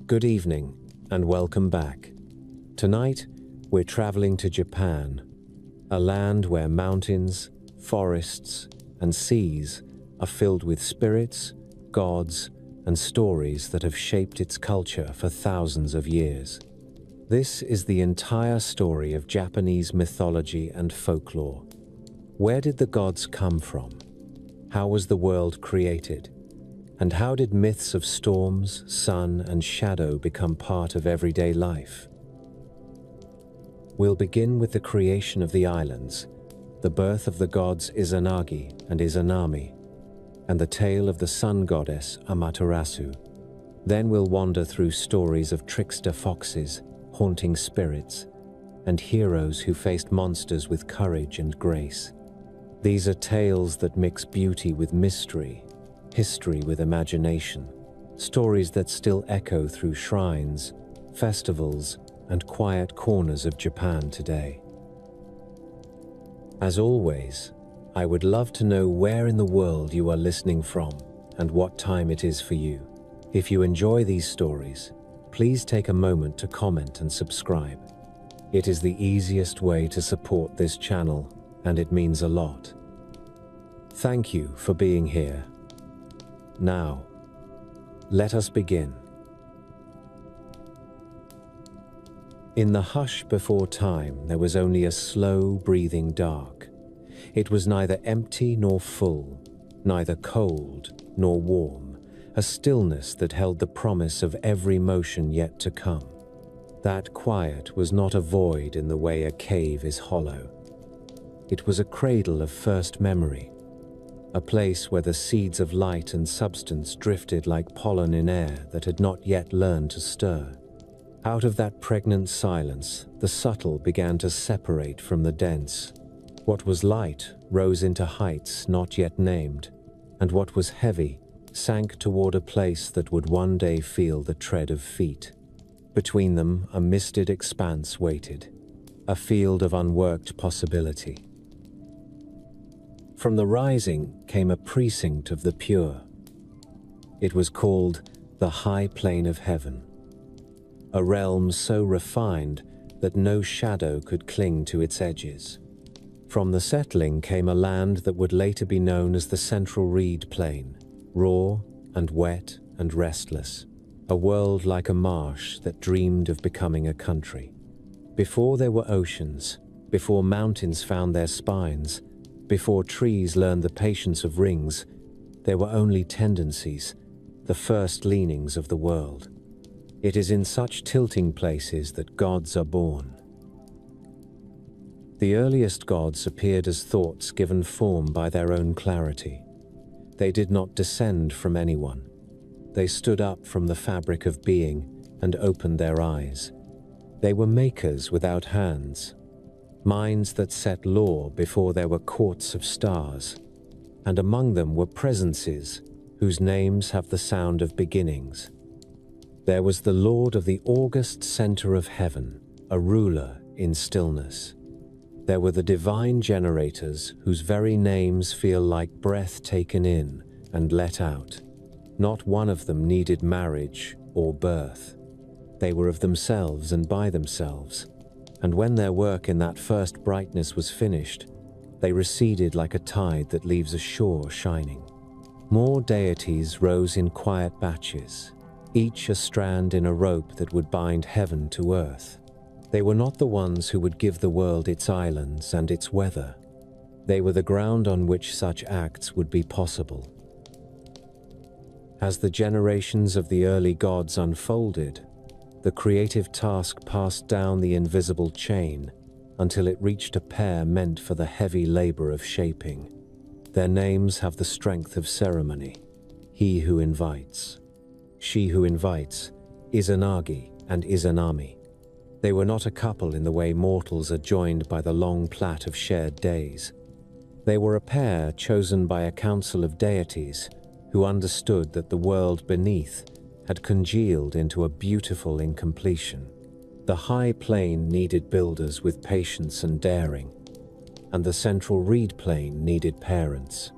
Good evening, and welcome back. Tonight, we're traveling to Japan, a land where mountains, forests, and seas are filled with spirits, gods, and stories that have shaped its culture for thousands of years. This is the entire story of Japanese mythology and folklore. Where did the gods come from? How was the world created? And how did myths of storms, sun, and shadow become part of everyday life? We'll begin with the creation of the islands, the birth of the gods Izanagi and Izanami, and the tale of the sun goddess Amaterasu. Then we'll wander through stories of trickster foxes, haunting spirits, and heroes who faced monsters with courage and grace. These are tales that mix beauty with mystery, history with imagination, stories that still echo through shrines, festivals, and quiet corners of Japan today. As always, I would love to know where in the world you are listening from and what time it is for you. If you enjoy these stories, please take a moment to comment and subscribe. It is the easiest way to support this channel, and it means a lot. Thank you for being here. Now, let us begin. In the hush before time, there was only a slow breathing dark. It was neither empty nor full, neither cold nor warm, a stillness that held the promise of every motion yet to come. That quiet was not a void in the way a cave is hollow. It was a cradle of first memory, a place where the seeds of light and substance drifted like pollen in air that had not yet learned to stir. Out of that pregnant silence, the subtle began to separate from the dense. What was light rose into heights not yet named, and what was heavy sank toward a place that would one day feel the tread of feet. Between them, a misted expanse waited, a field of unworked possibility. From the rising came a precinct of the pure. It was called the High Plane of Heaven, a realm so refined that no shadow could cling to its edges. From the settling came a land that would later be known as the Central Reed Plain, raw and wet and restless, a world like a marsh that dreamed of becoming a country. Before there were oceans, before mountains found their spines, before trees learned the patience of rings, there were only tendencies, the first leanings of the world. It is in such tilting places that gods are born. The earliest gods appeared as thoughts given form by their own clarity. They did not descend from anyone. They stood up from the fabric of being and opened their eyes. They were makers without hands, minds that set law before there were courts of stars, and among them were presences whose names have the sound of beginnings. There was the Lord of the august center of heaven, a ruler in stillness. There were the divine generators whose very names feel like breath taken in and let out. Not one of them needed marriage or birth. They were of themselves and by themselves, and when their work in that first brightness was finished, they receded like a tide that leaves a shore shining. More deities rose in quiet batches, each a strand in a rope that would bind heaven to earth. They were not the ones who would give the world its islands and its weather. They were the ground on which such acts would be possible. As the generations of the early gods unfolded, the creative task passed down the invisible chain until it reached a pair meant for the heavy labor of shaping. Their names have the strength of ceremony. He who invites. She who invites, Izanagi and Izanami. They were not a couple in the way mortals are joined by the long plait of shared days. They were a pair chosen by a council of deities who understood that the world beneath had congealed into a beautiful incompletion. The high plane needed builders with patience and daring, and the central reed plane needed parents.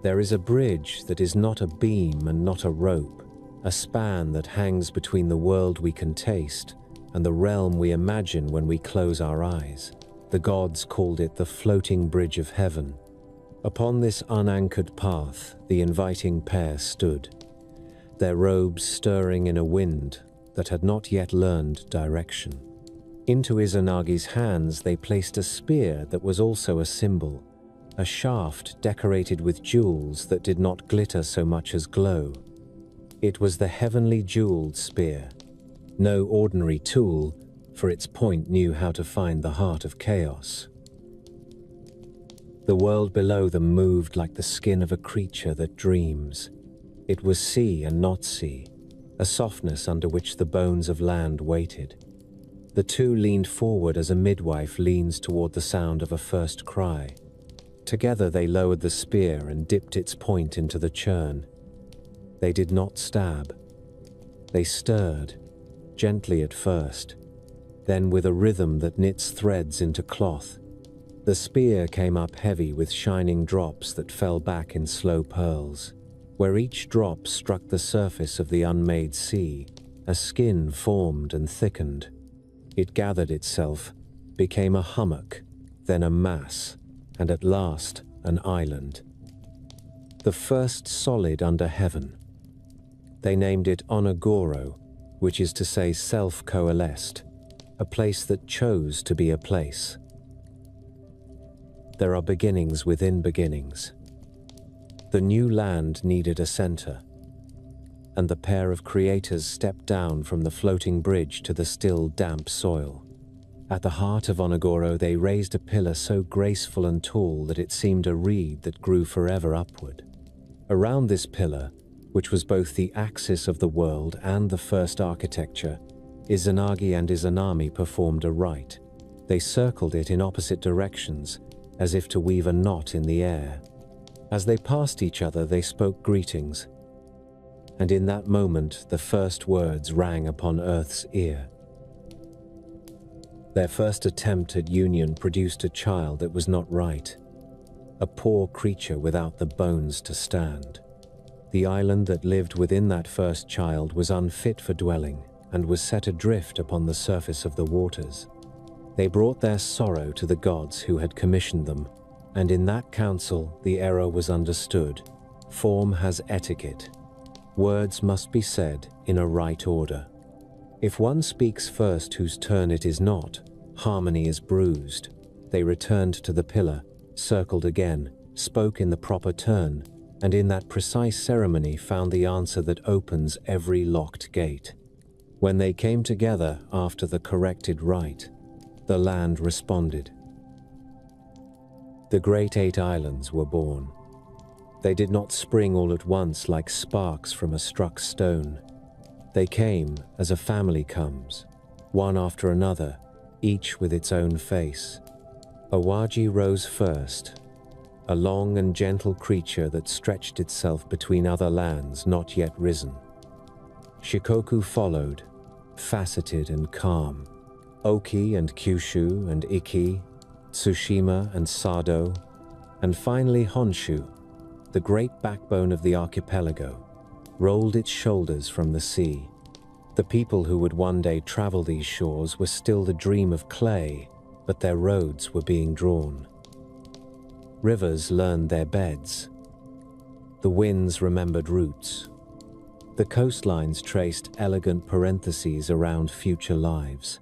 There is a bridge that is not a beam and not a rope, a span that hangs between the world we can taste and the realm we imagine when we close our eyes. The gods called it the floating bridge of heaven. Upon this unanchored path, the inviting pair stood, their robes stirring in a wind that had not yet learned direction. Into Izanagi's hands they placed a spear that was also a symbol, a shaft decorated with jewels that did not glitter so much as glow. It was the heavenly jeweled spear, no ordinary tool, for its point knew how to find the heart of chaos. The world below them moved like the skin of a creature that dreams. It was sea and not sea, a softness under which the bones of land waited. The two leaned forward as a midwife leans toward the sound of a first cry. Together they lowered the spear and dipped its point into the churn. They did not stab. They stirred, gently at first, then with a rhythm that knits threads into cloth. The spear came up heavy with shining drops that fell back in slow pearls. Where each drop struck the surface of the unmade sea, a skin formed and thickened. It gathered itself, became a hummock, then a mass, and at last an island. The first solid under heaven. They named it Onogoro, which is to say self-coalesced, a place that chose to be a place. There are beginnings within beginnings. The new land needed a center, and the pair of creators stepped down from the floating bridge to the still, damp soil. At the heart of Onogoro, they raised a pillar so graceful and tall that it seemed a reed that grew forever upward. Around this pillar, which was both the axis of the world and the first architecture, Izanagi and Izanami performed a rite. They circled it in opposite directions, as if to weave a knot in the air. As they passed each other, they spoke greetings, and in that moment the first words rang upon Earth's ear. Their first attempt at union produced a child that was not right, a poor creature without the bones to stand. The island that lived within that first child was unfit for dwelling and was set adrift upon the surface of the waters. They brought their sorrow to the gods who had commissioned them, and in that council the error was understood. Form has etiquette. Words must be said in a right order. If one speaks first whose turn it is not, harmony is bruised. They returned to the pillar, circled again, spoke in the proper turn, and in that precise ceremony found the answer that opens every locked gate. When they came together after the corrected rite, the land responded. The great 8 islands were born. They did not spring all at once like sparks from a struck stone. They came as a family comes, one after another, each with its own face. Awaji rose first, a long and gentle creature that stretched itself between other lands not yet risen. Shikoku followed, faceted and calm. Oki and Kyushu and Iki, Tsushima and Sado, and finally Honshu, the great backbone of the archipelago, rolled its shoulders from the sea. The people who would one day travel these shores were still the dream of clay, but their roads were being drawn. Rivers learned their beds. The winds remembered routes. The coastlines traced elegant parentheses around future lives.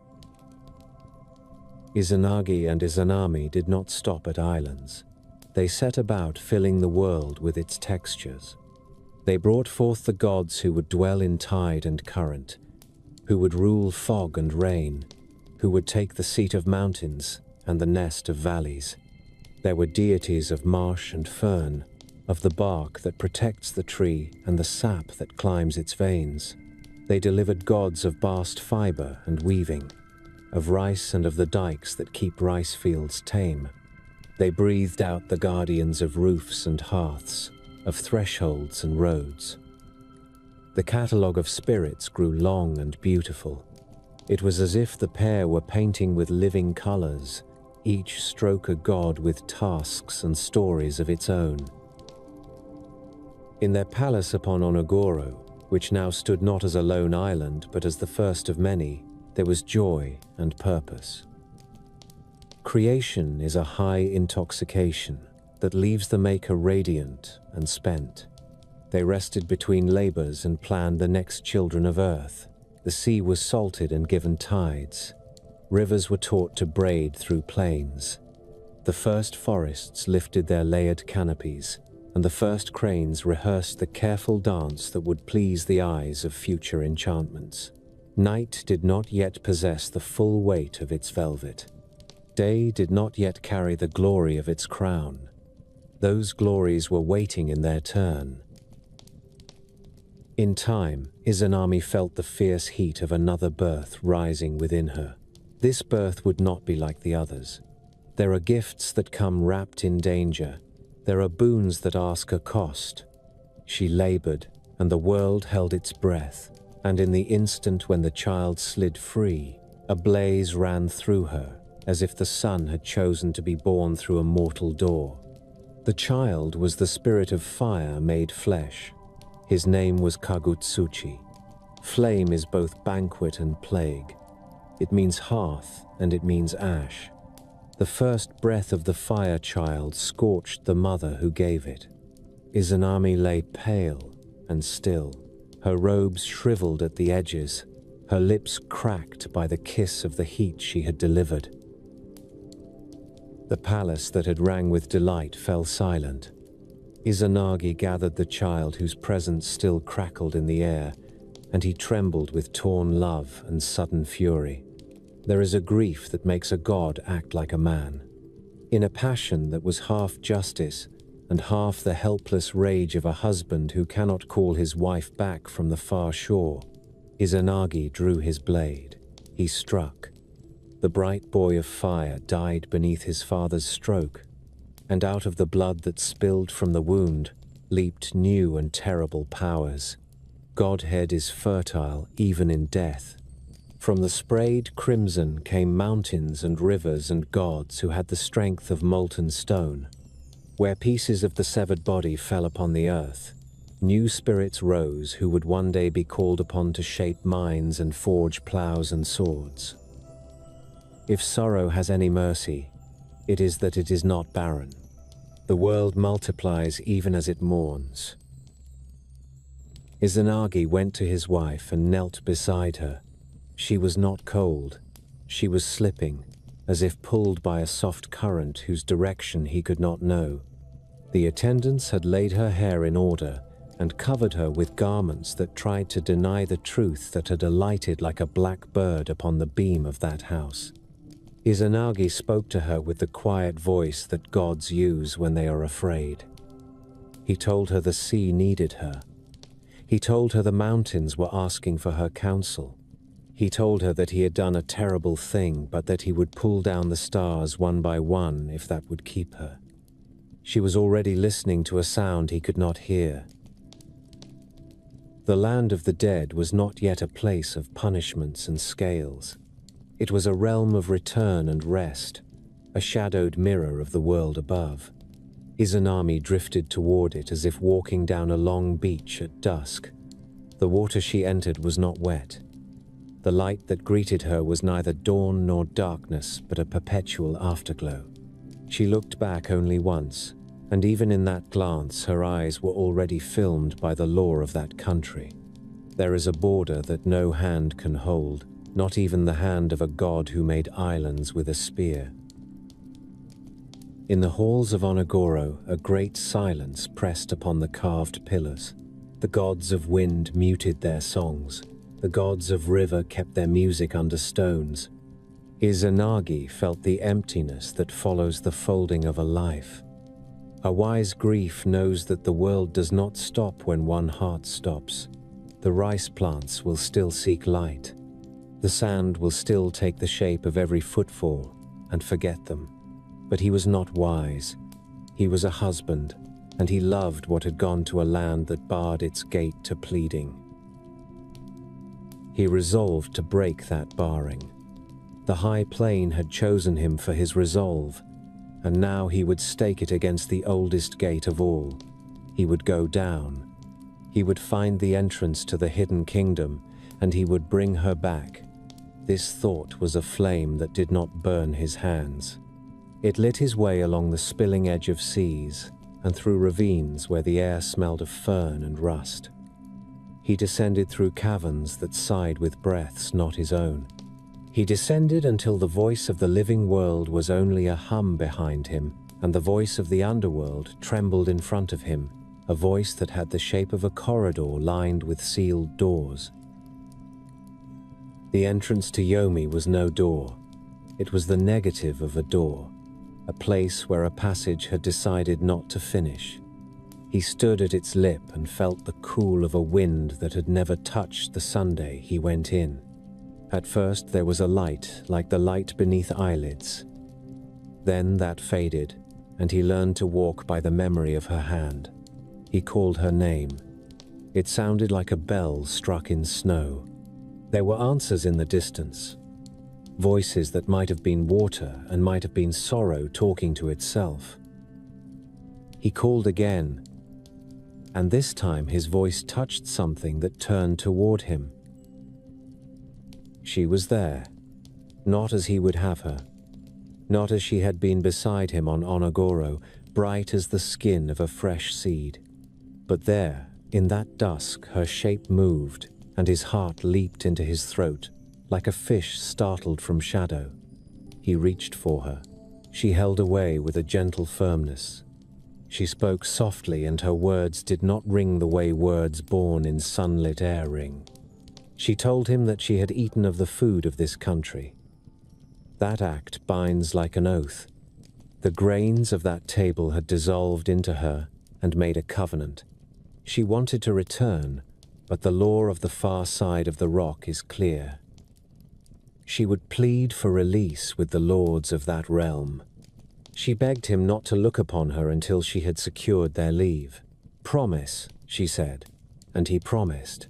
Izanagi and Izanami did not stop at islands. They set about filling the world with its textures. They brought forth the gods who would dwell in tide and current, who would rule fog and rain, who would take the seat of mountains and the nest of valleys. There were deities of marsh and fern, of the bark that protects the tree and the sap that climbs its veins. They delivered gods of bast fiber and weaving, of rice and of the dikes that keep rice fields tame. They breathed out the guardians of roofs and hearths, of thresholds and roads. The catalogue of spirits grew long and beautiful. It was as if the pair were painting with living colors, each stroke a god with tasks and stories of its own. In their palace upon Onogoro, which now stood not as a lone island, but as the first of many, there was joy and purpose. Creation is a high intoxication that leaves the maker radiant and spent. They rested between labors and planned the next children of earth. The sea was salted and given tides. Rivers were taught to braid through plains. The first forests lifted their layered canopies, and the first cranes rehearsed the careful dance that would please the eyes of future enchantments. Night did not yet possess the full weight of its velvet. Day did not yet carry the glory of its crown. Those glories were waiting in their turn. In time, Izanami felt the fierce heat of another birth rising within her. This birth would not be like the others. There are gifts that come wrapped in danger. There are boons that ask a cost. She labored, and the world held its breath, and in the instant when the child slid free, a blaze ran through her, as if the sun had chosen to be born through a mortal door. The child was the spirit of fire made flesh. His name was Kagutsuchi. Flame is both banquet and plague. It means hearth and it means ash. The first breath of the fire child scorched the mother who gave it. Izanami lay pale and still, her robes shriveled at the edges, her lips cracked by the kiss of the heat she had delivered. The palace that had rang with delight fell silent. Izanagi gathered the child whose presence still crackled in the air, and he trembled with torn love and sudden fury. There is a grief that makes a god act like a man. In a passion that was half justice and half the helpless rage of a husband who cannot call his wife back from the far shore, Izanagi drew his blade. He struck. The bright boy of fire died beneath his father's stroke, and out of the blood that spilled from the wound leaped new and terrible powers. Godhead is fertile even in death. From the sprayed crimson came mountains and rivers and gods who had the strength of molten stone. Where pieces of the severed body fell upon the earth, new spirits rose who would one day be called upon to shape mines and forge plows and swords. If sorrow has any mercy, it is that it is not barren. The world multiplies even as it mourns. Izanagi went to his wife and knelt beside her. She was not cold. She was slipping, as if pulled by a soft current whose direction he could not know. The attendants had laid her hair in order and covered her with garments that tried to deny the truth that had alighted like a black bird upon the beam of that house. Izanagi spoke to her with the quiet voice that gods use when they are afraid. He told her the sea needed her. He told her the mountains were asking for her counsel. He told her that he had done a terrible thing, but that he would pull down the stars one by one if that would keep her. She was already listening to a sound he could not hear. The land of the dead was not yet a place of punishments and scales. It was a realm of return and rest, a shadowed mirror of the world above. Izanami drifted toward it as if walking down a long beach at dusk. The water she entered was not wet. The light that greeted her was neither dawn nor darkness, but a perpetual afterglow. She looked back only once, and even in that glance her eyes were already filmed by the law of that country. There is a border that no hand can hold, not even the hand of a god who made islands with a spear. In the halls of Onogoro, a great silence pressed upon the carved pillars. The gods of wind muted their songs. The gods of river kept their music under stones. Izanagi felt the emptiness that follows the folding of a life. A wise grief knows that the world does not stop when one heart stops. The rice plants will still seek light. The sand will still take the shape of every footfall and forget them. But he was not wise. He was a husband, and he loved what had gone to a land that barred its gate to pleading. He resolved to break that barring. The high plain had chosen him for his resolve, and now he would stake it against the oldest gate of all. He would go down. He would find the entrance to the hidden kingdom, and he would bring her back. This thought was a flame that did not burn his hands. It lit his way along the spilling edge of seas, and through ravines where the air smelled of fern and rust. He descended through caverns that sighed with breaths not his own. He descended until the voice of the living world was only a hum behind him, and the voice of the underworld trembled in front of him, a voice that had the shape of a corridor lined with sealed doors. The entrance to Yomi was no door. It was the negative of a door, a place where a passage had decided not to finish. He stood at its lip and felt the cool of a wind that had never touched the Sunday he went in. At first there was a light, like the light beneath eyelids. Then that faded, and he learned to walk by the memory of her hand. He called her name. It sounded like a bell struck in snow. There were answers in the distance, voices that might have been water and might have been sorrow talking to itself. He called again, and this time his voice touched something that turned toward him. She was there, not as he would have her, not as she had been beside him on Onogoro, bright as the skin of a fresh seed. But there, in that dusk, her shape moved, and his heart leaped into his throat, like a fish startled from shadow. He reached for her. She held away with a gentle firmness. She spoke softly, and her words did not ring the way words born in sunlit air ring. She told him that she had eaten of the food of this country. That act binds like an oath. The grains of that table had dissolved into her and made a covenant. She wanted to return, but the law of the far side of the rock is clear. She would plead for release with the lords of that realm. She begged him not to look upon her until she had secured their leave. Promise, she said, and he promised.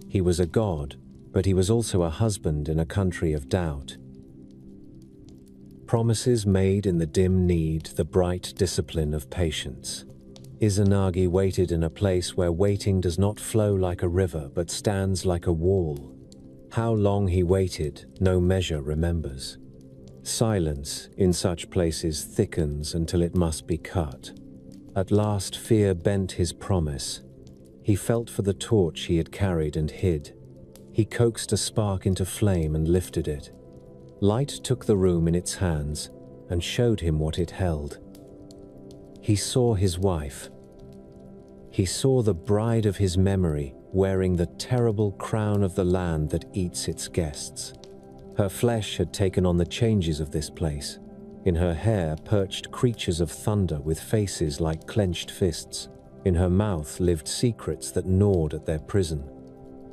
He was a god, but he was also a husband in a country of doubt. Promises made in the dim need, the bright discipline of patience. Izanagi waited in a place where waiting does not flow like a river, but stands like a wall. How long he waited, no measure remembers. Silence in such places thickens until it must be cut. At last fear bent his promise. He felt for the torch he had carried and hid. He coaxed a spark into flame and lifted it. Light took the room in its hands and showed him what it held. He saw his wife. He saw the bride of his memory wearing the terrible crown of the land that eats its guests. Her flesh had taken on the changes of this place. In her hair perched creatures of thunder with faces like clenched fists. In her mouth lived secrets that gnawed at their prison.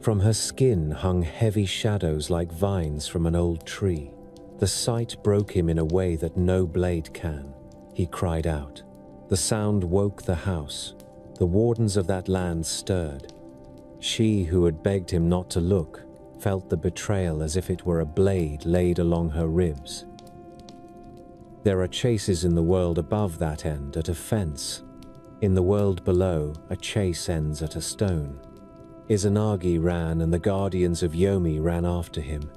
From her skin hung heavy shadows like vines from an old tree. The sight broke him in a way that no blade can. He cried out. The sound woke the house. The wardens of that land stirred. She who had begged him not to look felt the betrayal as if it were a blade laid along her ribs. There are chases in the world above that end at a fence. In the world below, a chase ends at a stone. Izanagi ran, and the guardians of Yomi ran after him,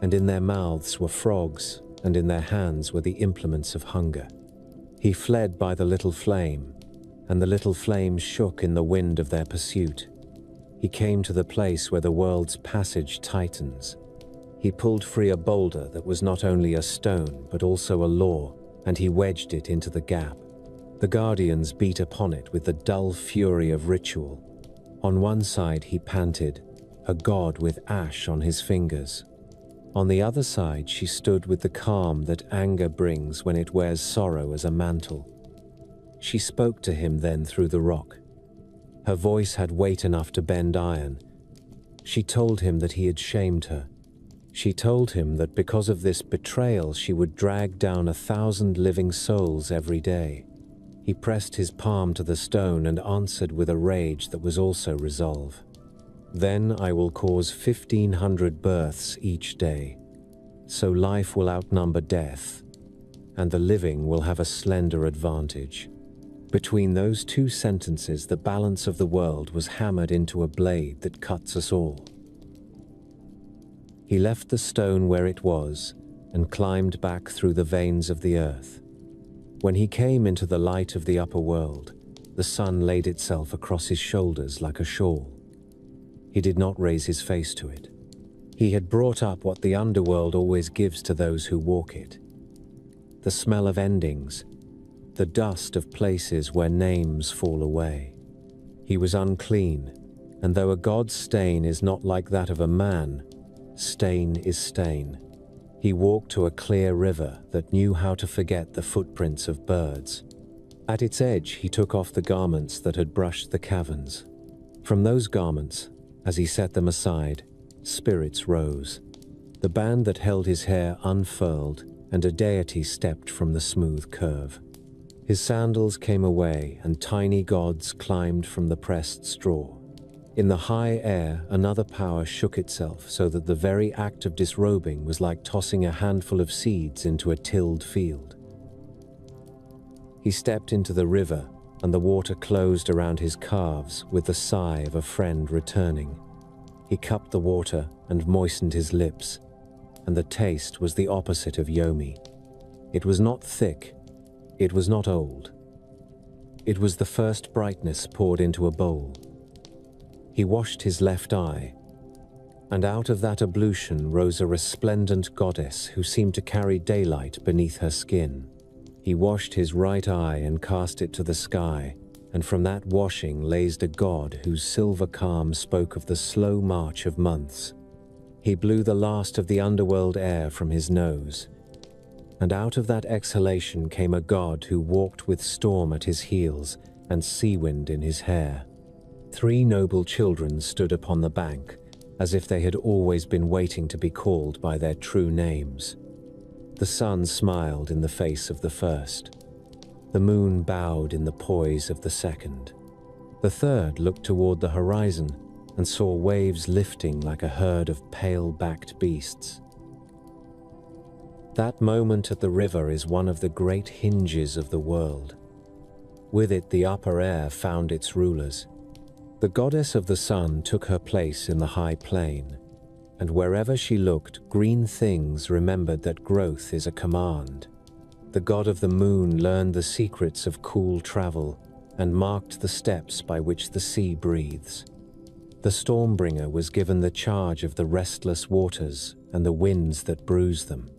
and in their mouths were frogs, and in their hands were the implements of hunger. He fled by the little flame, and the little flame shook in the wind of their pursuit. He came to the place where the world's passage tightens. He pulled free a boulder that was not only a stone, but also a law, and he wedged it into the gap. The guardians beat upon it with the dull fury of ritual. On one side he panted, a god with ash on his fingers. On the other side she stood with the calm that anger brings when it wears sorrow as a mantle. She spoke to him then through the rock. Her voice had weight enough to bend iron. She told him that he had shamed her. She told him that because of this betrayal she would drag down 1,000 living souls every day. He pressed his palm to the stone and answered with a rage that was also resolve. Then I will cause 1,500 births each day, so life will outnumber death, and the living will have a slender advantage. Between those two sentences, the balance of the world was hammered into a blade that cuts us all. He left the stone where it was and climbed back through the veins of the earth. When he came into the light of the upper world, the sun laid itself across his shoulders like a shawl. He did not raise his face to it. He had brought up what the underworld always gives to those who walk it: the smell of endings, the dust of places where names fall away. He was unclean, and though a god's stain is not like that of a man, stain is stain. He walked to a clear river that knew how to forget the footprints of birds. At its edge, he took off the garments that had brushed the caverns. From those garments, as he set them aside, spirits rose. The band that held his hair unfurled, and a deity stepped from the smooth curve. His sandals came away, and tiny gods climbed from the pressed straw. In the high air, another power shook itself so that the very act of disrobing was like tossing a handful of seeds into a tilled field. He stepped into the river, and the water closed around his calves with the sigh of a friend returning. He cupped the water and moistened his lips, and the taste was the opposite of Yomi. It was not thick, it was not old. It was the first brightness poured into a bowl. He washed his left eye, and out of that ablution rose a resplendent goddess who seemed to carry daylight beneath her skin. He washed his right eye and cast it to the sky, and from that washing blazed a god whose silver calm spoke of the slow march of months. He blew the last of the underworld air from his nose, and out of that exhalation came a god who walked with storm at his heels and sea wind in his hair. 3 noble children stood upon the bank, as if they had always been waiting to be called by their true names. The sun smiled in the face of the first. The moon bowed in the poise of the second. The third looked toward the horizon and saw waves lifting like a herd of pale-backed beasts. That moment at the river is one of the great hinges of the world. With it, the upper air found its rulers. The goddess of the sun took her place in the high plain, and wherever she looked, green things remembered that growth is a command. The god of the moon learned the secrets of cool travel and marked the steps by which the sea breathes. The Stormbringer was given the charge of the restless waters and the winds that bruise them.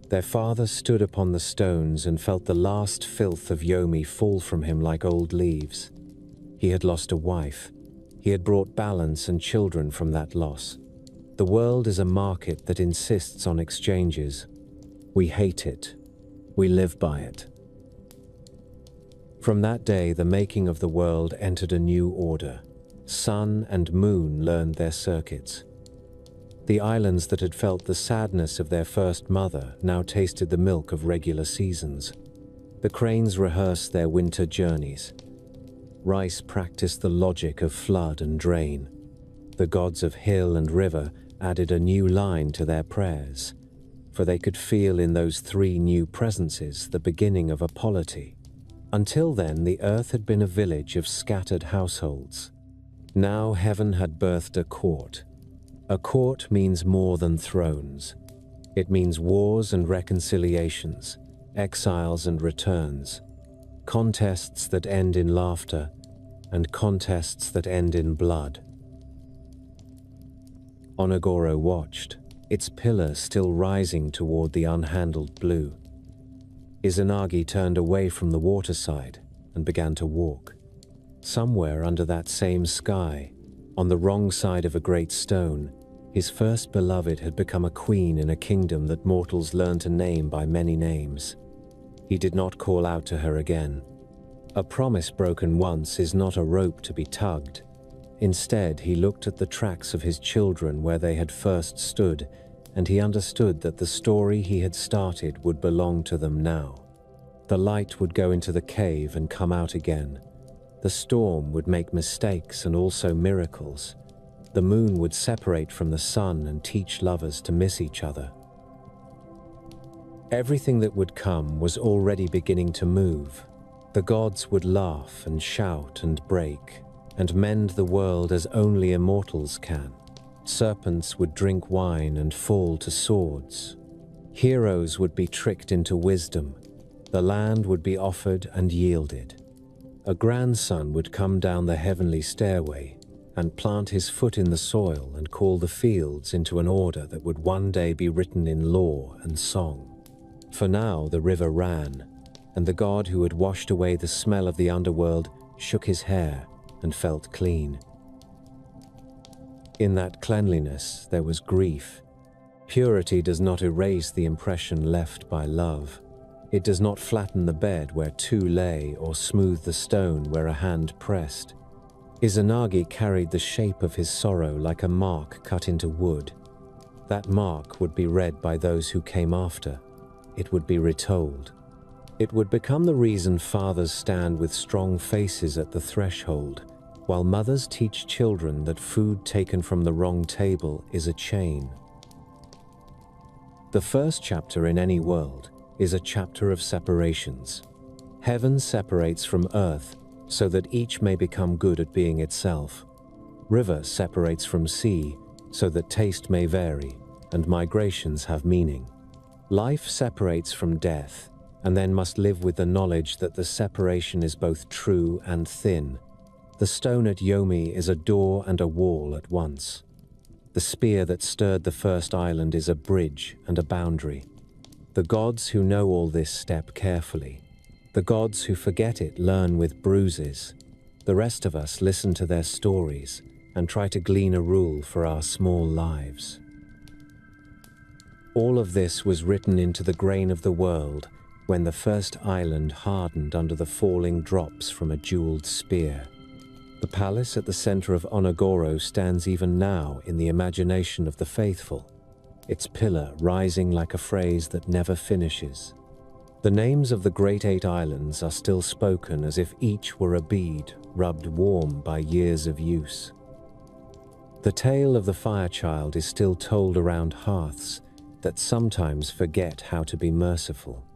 Their father stood upon the stones and felt the last filth of Yomi fall from him like old leaves. He had lost a wife. He had brought balance and children from that loss. The world is a market that insists on exchanges. We hate it. We live by it. From that day, the making of the world entered a new order. Sun and moon learned their circuits. The islands that had felt the sadness of their first mother now tasted the milk of regular seasons. The cranes rehearsed their winter journeys. Rice practiced the logic of flood and drain. The gods of hill and river added a new line to their prayers, for they could feel in those 3 new presences the beginning of a polity. Until then, the earth had been a village of scattered households. Now heaven had birthed a court. A court means more than thrones. It means wars and reconciliations, exiles and returns, contests that end in laughter, and contests that end in blood. Onogoro watched, its pillar still rising toward the unhandled blue. Izanagi turned away from the waterside and began to walk. Somewhere under that same sky, on the wrong side of a great stone, his first beloved had become a queen in a kingdom that mortals learn to name by many names. He did not call out to her again. A promise broken once is not a rope to be tugged. Instead, he looked at the tracks of his children where they had first stood, and he understood that the story he had started would belong to them now. The light would go into the cave and come out again. The storm would make mistakes and also miracles. The moon would separate from the sun and teach lovers to miss each other. Everything that would come was already beginning to move. The gods would laugh and shout and break, and mend the world as only immortals can. Serpents would drink wine and fall to swords. Heroes would be tricked into wisdom. The land would be offered and yielded. A grandson would come down the heavenly stairway and plant his foot in the soil and call the fields into an order that would one day be written in lore and song. For now the river ran, and the god who had washed away the smell of the underworld shook his hair and felt clean. In that cleanliness there was grief. Purity does not erase the impression left by love. It does not flatten the bed where two lay or smooth the stone where a hand pressed. Izanagi carried the shape of his sorrow like a mark cut into wood. That mark would be read by those who came after. It would be retold. It would become the reason fathers stand with strong faces at the threshold, while mothers teach children that food taken from the wrong table is a chain. The first chapter in any world is a chapter of separations. Heaven separates from earth so that each may become good at being itself. River separates from sea so that taste may vary and migrations have meaning. Life separates from death and then must live with the knowledge that the separation is both true and thin. The stone at Yomi is a door and a wall at once. The spear that stirred the first island is a bridge and a boundary. The gods who know all this step carefully. The gods who forget it learn with bruises. The rest of us listen to their stories and try to glean a rule for our small lives. All of this was written into the grain of the world when the first island hardened under the falling drops from a jeweled spear. The palace at the center of Onogoro stands even now in the imagination of the faithful, its pillar rising like a phrase that never finishes. The names of the Great Eight Islands are still spoken as if each were a bead rubbed warm by years of use. The tale of the Fire Child is still told around hearths that sometimes forget how to be merciful.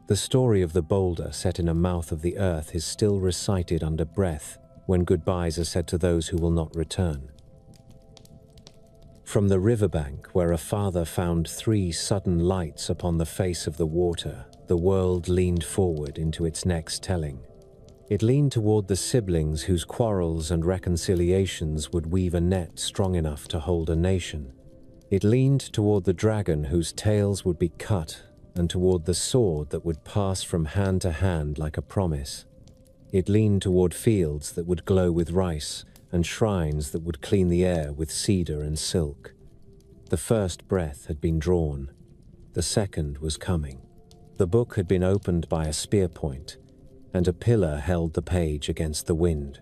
The story of the boulder set in a mouth of the earth is still recited under breath when goodbyes are said to those who will not return. From the riverbank, where a father found 3 sudden lights upon the face of the water, the world leaned forward into its next telling. It leaned toward the siblings whose quarrels and reconciliations would weave a net strong enough to hold a nation. It leaned toward the dragon whose tails would be cut, and toward the sword that would pass from hand to hand like a promise. It leaned toward fields that would glow with rice and shrines that would clean the air with cedar and silk. The first breath had been drawn. The second was coming. The book had been opened by a spear point, and a pillar held the page against the wind.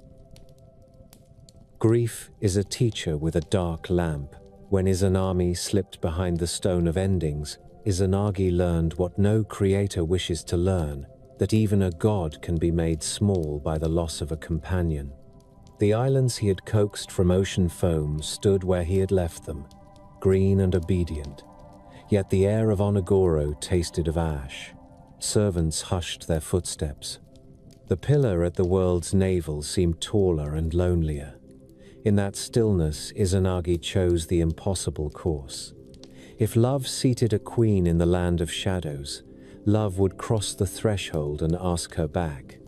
Grief is a teacher with a dark lamp. When Izanami slipped behind the stone of endings, Izanagi learned what no creator wishes to learn, that even a god can be made small by the loss of a companion. The islands he had coaxed from ocean foam stood where he had left them, green and obedient. Yet the air of Onogoro tasted of ash. Servants hushed their footsteps. The pillar at the world's navel seemed taller and lonelier. In that stillness, Izanagi chose the impossible course. If love seated a queen in the land of shadows, love would cross the threshold and ask her back.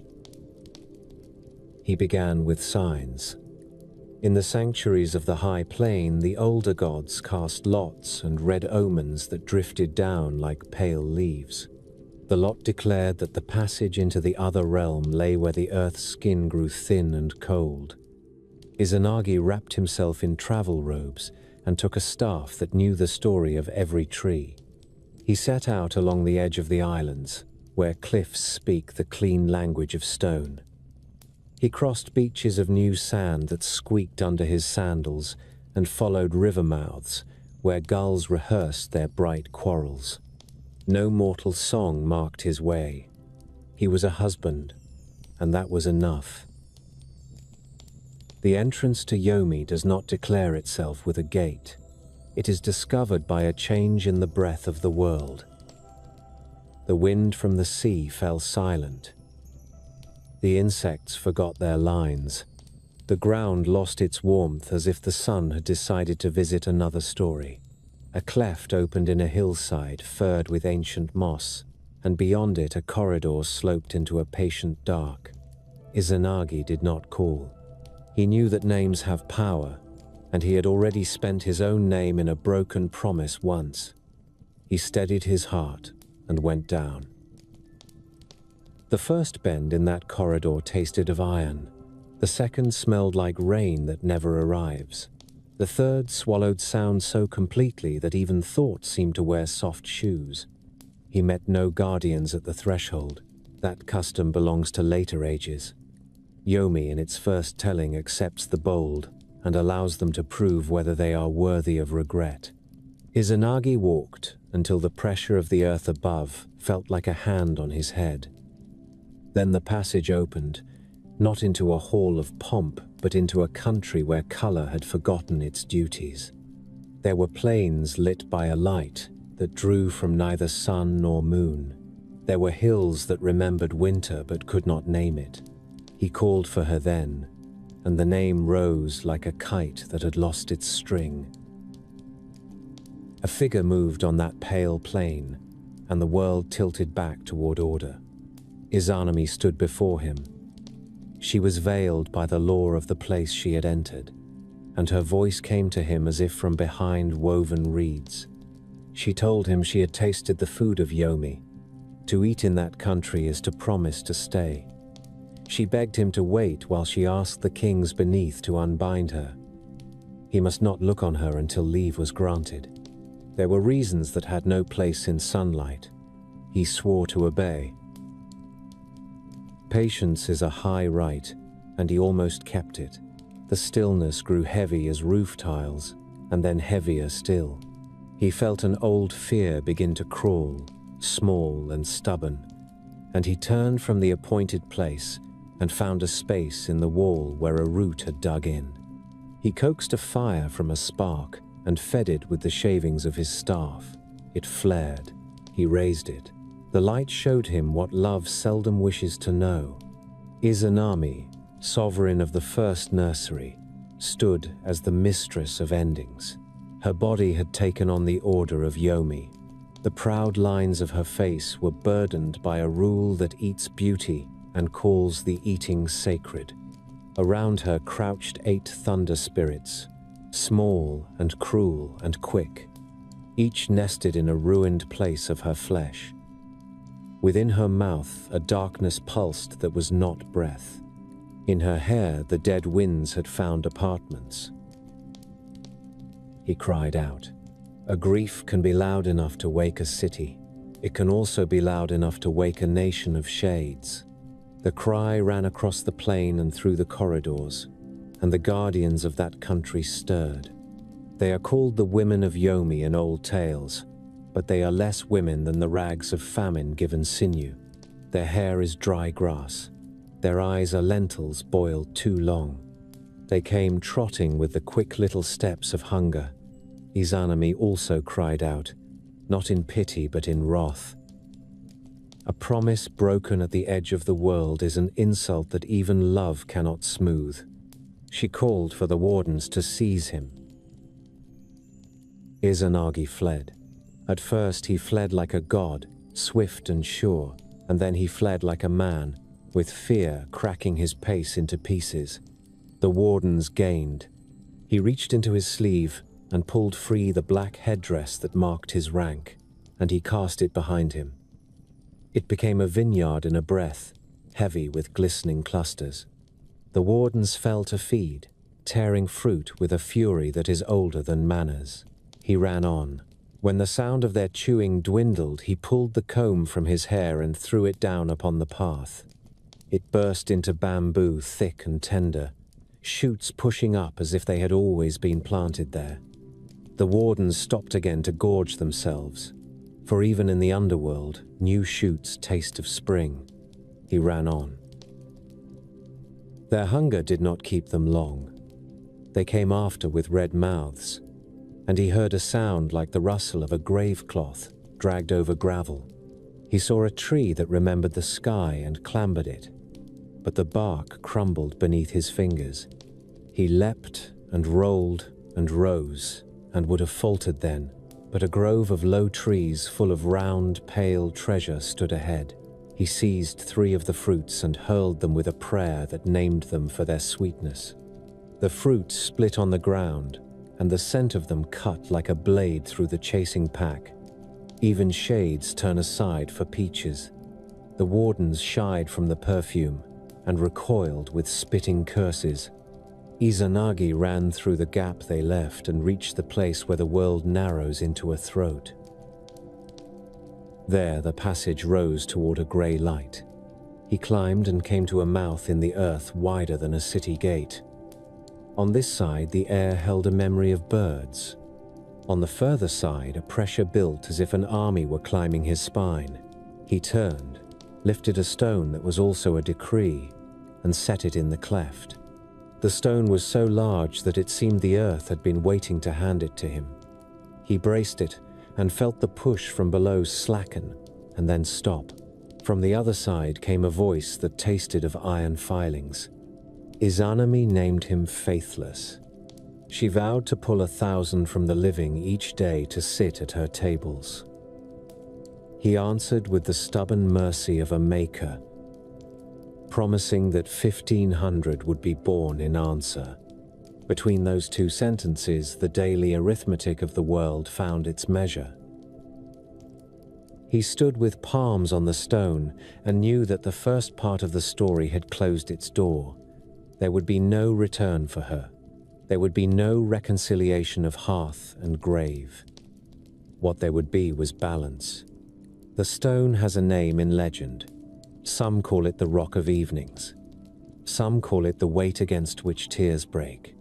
He began with signs. In the sanctuaries of the high plain, the older gods cast lots and read omens that drifted down like pale leaves. The lot declared that the passage into the other realm lay where the earth's skin grew thin and cold. Izanagi wrapped himself in travel robes and took a staff that knew the story of every tree. He set out along the edge of the islands, where cliffs speak the clean language of stone. He crossed beaches of new sand that squeaked under his sandals and followed river mouths, where gulls rehearsed their bright quarrels. No mortal song marked his way. He was a husband, and that was enough. The entrance to Yomi does not declare itself with a gate. It is discovered by a change in the breath of the world. The wind from the sea fell silent. The insects forgot their lines. The ground lost its warmth as if the sun had decided to visit another story. A cleft opened in a hillside furred with ancient moss, and beyond it a corridor sloped into a patient dark. Izanagi did not call. He knew that names have power, and he had already spent his own name in a broken promise once. He steadied his heart and went down. The first bend in that corridor tasted of iron. The second smelled like rain that never arrives. The third swallowed sound so completely that even thought seemed to wear soft shoes. He met no guardians at the threshold. That custom belongs to later ages. Yomi, in its first telling, accepts the bold and allows them to prove whether they are worthy of regret. Izanagi walked until the pressure of the earth above felt like a hand on his head. Then the passage opened, not into a hall of pomp, but into a country where color had forgotten its duties. There were plains lit by a light that drew from neither sun nor moon. There were hills that remembered winter but could not name it. He called for her then, and the name rose like a kite that had lost its string. A figure moved on that pale plain, and the world tilted back toward order. Izanami stood before him. She was veiled by the lore of the place she had entered, and her voice came to him as if from behind woven reeds. She told him she had tasted the food of Yomi. To eat in that country is to promise to stay. She begged him to wait while she asked the kings beneath to unbind her. He must not look on her until leave was granted. There were reasons that had no place in sunlight. He swore to obey. Patience is a high right, and he almost kept it. The stillness grew heavy as roof tiles, and then heavier still. He felt an old fear begin to crawl, small and stubborn, and he turned from the appointed place and found a space in the wall where a root had dug in. He coaxed a fire from a spark and fed it with the shavings of his staff. It flared. He raised it. The light showed him what love seldom wishes to know. Izanami, sovereign of the first nursery, stood as the mistress of endings. Her body had taken on the order of Yomi. The proud lines of her face were burdened by a rule that eats beauty and calls the eating sacred. Around her crouched 8 thunder spirits, small and cruel and quick, each nested in a ruined place of her flesh. Within her mouth, a darkness pulsed that was not breath. In her hair, the dead winds had found apartments. He cried out. A grief can be loud enough to wake a city. It can also be loud enough to wake a nation of shades. The cry ran across the plain and through the corridors, and the guardians of that country stirred. They are called the women of Yomi in old tales, but they are less women than the rags of famine given sinew. Their hair is dry grass. Their eyes are lentils boiled too long. They came trotting with the quick little steps of hunger. Izanami also cried out, not in pity but in wrath. A promise broken at the edge of the world is an insult that even love cannot smooth. She called for the wardens to seize him. Izanagi fled. At first he fled like a god, swift and sure, and then he fled like a man, with fear cracking his pace into pieces. The wardens gained. He reached into his sleeve and pulled free the black headdress that marked his rank, and he cast it behind him. It became a vineyard in a breath, heavy with glistening clusters. The wardens fell to feed, tearing fruit with a fury that is older than manners. He ran on. When the sound of their chewing dwindled, he pulled the comb from his hair and threw it down upon the path. It burst into bamboo thick and tender, shoots pushing up as if they had always been planted there. The wardens stopped again to gorge themselves, for even in the underworld, new shoots taste of spring. He ran on. Their hunger did not keep them long. They came after with red mouths, and he heard a sound like the rustle of a grave cloth dragged over gravel. He saw a tree that remembered the sky and clambered it. but the bark crumbled beneath his fingers. He leapt and rolled and rose, and would have faltered then, but a grove of low trees full of round, pale treasure stood ahead. He seized 3 of the fruits and hurled them with a prayer that named them for their sweetness. The fruits split on the ground, and the scent of them cut like a blade through the chasing pack. Even shades turn aside for peaches. The wardens shied from the perfume and recoiled with spitting curses. Izanagi ran through the gap they left and reached the place where the world narrows into a throat. There the passage rose toward a grey light. He climbed and came to a mouth in the earth wider than a city gate. On this side the air held a memory of birds. On the further side a pressure built as if an army were climbing his spine. He turned, lifted a stone that was also a decree, and set it in the cleft. The stone was so large that it seemed the earth had been waiting to hand it to him. He braced it and felt the push from below slacken and then stop. From the other side came a voice that tasted of iron filings. Izanami named him Faithless. She vowed to pull 1,000 from the living each day to sit at her tables. He answered with the stubborn mercy of a maker, promising that 1,500 would be born in answer. Between those 2 sentences, the daily arithmetic of the world found its measure. He stood with palms on the stone and knew that the first part of the story had closed its door. There would be no return for her. There would be no reconciliation of hearth and grave. What there would be was balance. The stone has a name in legend. Some call it the Rock of Evenings. Some call it the weight against which tears break.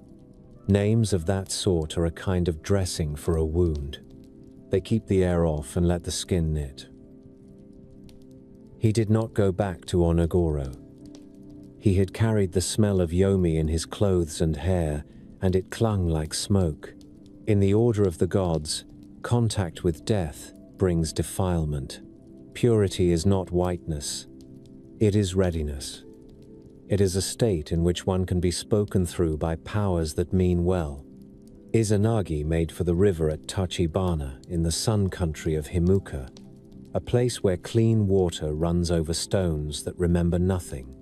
Names of that sort are a kind of dressing for a wound. They keep the air off and let the skin knit. He did not go back to Onogoro. He had carried the smell of Yomi in his clothes and hair, and it clung like smoke. In the order of the gods, contact with death brings defilement. Purity is not whiteness. It is readiness. It is a state in which one can be spoken through by powers that mean well. Izanagi made for the river at Tachibana in the sun country of Himuka, a place where clean water runs over stones that remember nothing.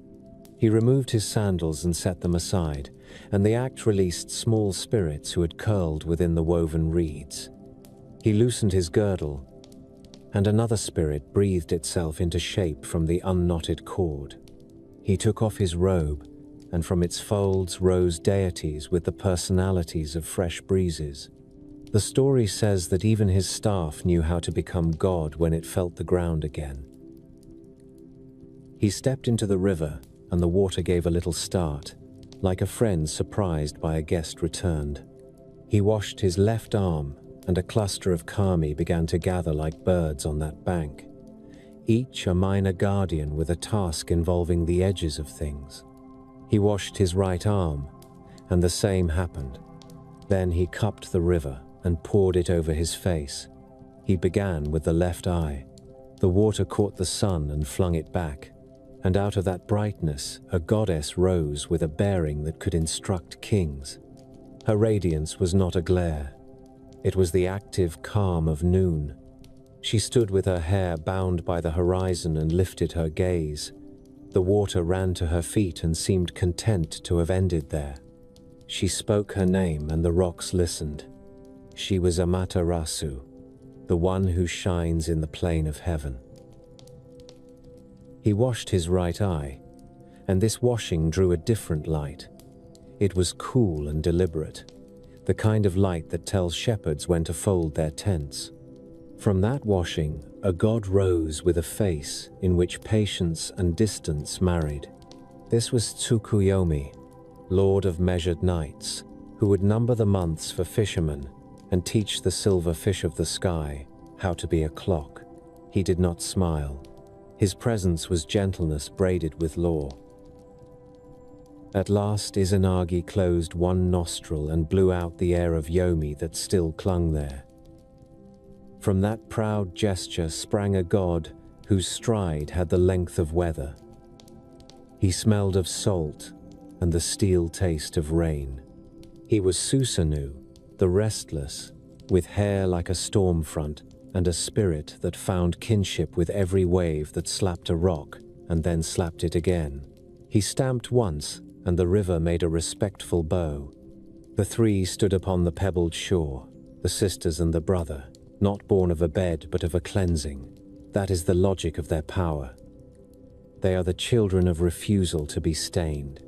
He removed his sandals and set them aside, and the act released small spirits who had curled within the woven reeds. He loosened his girdle, and another spirit breathed itself into shape from the unknotted cord. He took off his robe, and from its folds rose deities with the personalities of fresh breezes. The story says that even his staff knew how to become God when it felt the ground again. He stepped into the river, and the water gave a little start, like a friend surprised by a guest returned. He washed his left arm, and a cluster of kami began to gather like birds on that bank, each a minor guardian with a task involving the edges of things. He washed his right arm, and the same happened. Then he cupped the river and poured it over his face. He began with the left eye. The water caught the sun and flung it back, and out of that brightness a goddess rose with a bearing that could instruct kings. Her radiance was not a glare. It was the active calm of noon. She stood with her hair bound by the horizon and lifted her gaze. The water ran to her feet and seemed content to have ended there. She spoke her name and the rocks listened. She was Amaterasu, the one who shines in the plain of heaven. He washed his right eye, and this washing drew a different light. It was cool and deliberate, the kind of light that tells shepherds when to fold their tents. From that washing, a god rose with a face in which patience and distance married. This was Tsukuyomi, lord of measured nights, who would number the months for fishermen and teach the silver fish of the sky how to be a clock. He did not smile. His presence was gentleness braided with law. At last Izanagi closed one nostril and blew out the air of Yomi that still clung there. From that proud gesture sprang a god whose stride had the length of weather. He smelled of salt and the steel taste of rain. He was Susanoo, the restless, with hair like a storm front and a spirit that found kinship with every wave that slapped a rock and then slapped it again. He stamped once, and the river made a respectful bow. The three stood upon the pebbled shore, the sisters and the brother, not born of a bed but of a cleansing. That is the logic of their power. They are the children of refusal to be stained.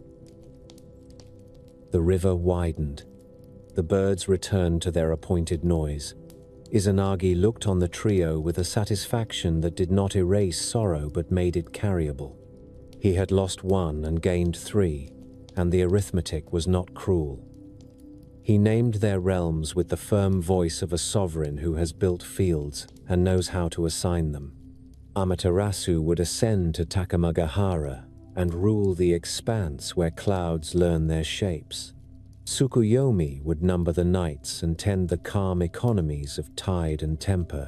The river widened. The birds returned to their appointed noise. Izanagi looked on the trio with a satisfaction that did not erase sorrow but made it carryable. He had lost one and gained three, and the arithmetic was not cruel. He named their realms with the firm voice of a sovereign who has built fields and knows how to assign them. Amaterasu would ascend to Takamagahara and rule the expanse where clouds learn their shapes. Tsukuyomi would number the nights and tend the calm economies of tide and temper.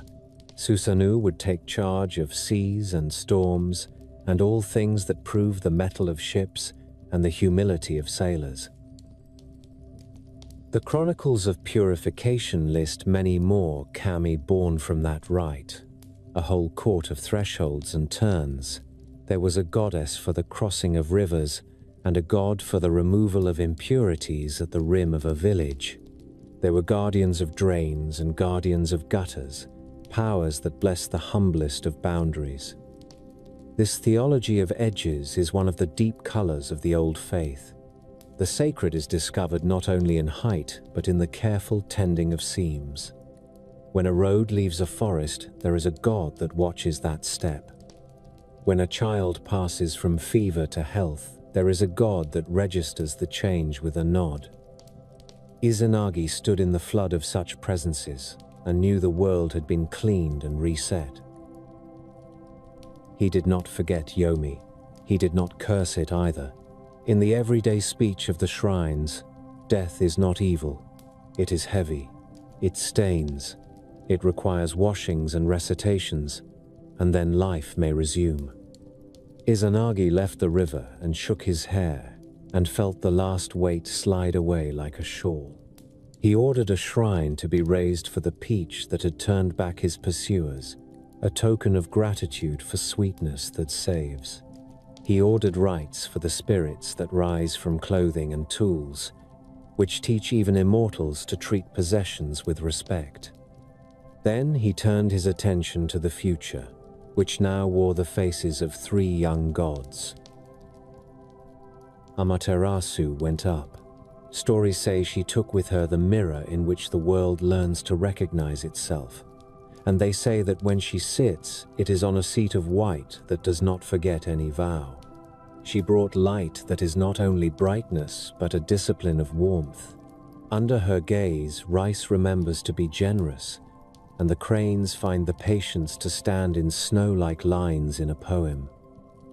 Susanoo would take charge of seas and storms and all things that prove the mettle of ships and the humility of sailors. The Chronicles of Purification list many more kami born from that rite. A whole court of thresholds and turns. There was a goddess for the crossing of rivers and a god for the removal of impurities at the rim of a village. There were guardians of drains and guardians of gutters, powers that bless the humblest of boundaries. This theology of edges is one of the deep colors of the old faith. The sacred is discovered not only in height, but in the careful tending of seams. When a road leaves a forest, there is a god that watches that step. When a child passes from fever to health, there is a god that registers the change with a nod. Izanagi stood in the flood of such presences and knew the world had been cleaned and reset. He did not forget Yomi. He did not curse it either. In the everyday speech of the shrines, death is not evil. It is heavy. It stains. It requires washings and recitations, and then life may resume. Izanagi left the river and shook his hair and felt the last weight slide away like a shawl. He ordered a shrine to be raised for the peach that had turned back his pursuers, a token of gratitude for sweetness that saves. He ordered rites for the spirits that rise from clothing and tools, which teach even immortals to treat possessions with respect. Then he turned his attention to the future, which now wore the faces of three young gods. Amaterasu went up. Stories say she took with her the mirror in which the world learns to recognize itself, and they say that when she sits, it is on a seat of white that does not forget any vow. She brought light that is not only brightness, but a discipline of warmth. Under her gaze, rice remembers to be generous, and the cranes find the patience to stand in snow-like lines in a poem.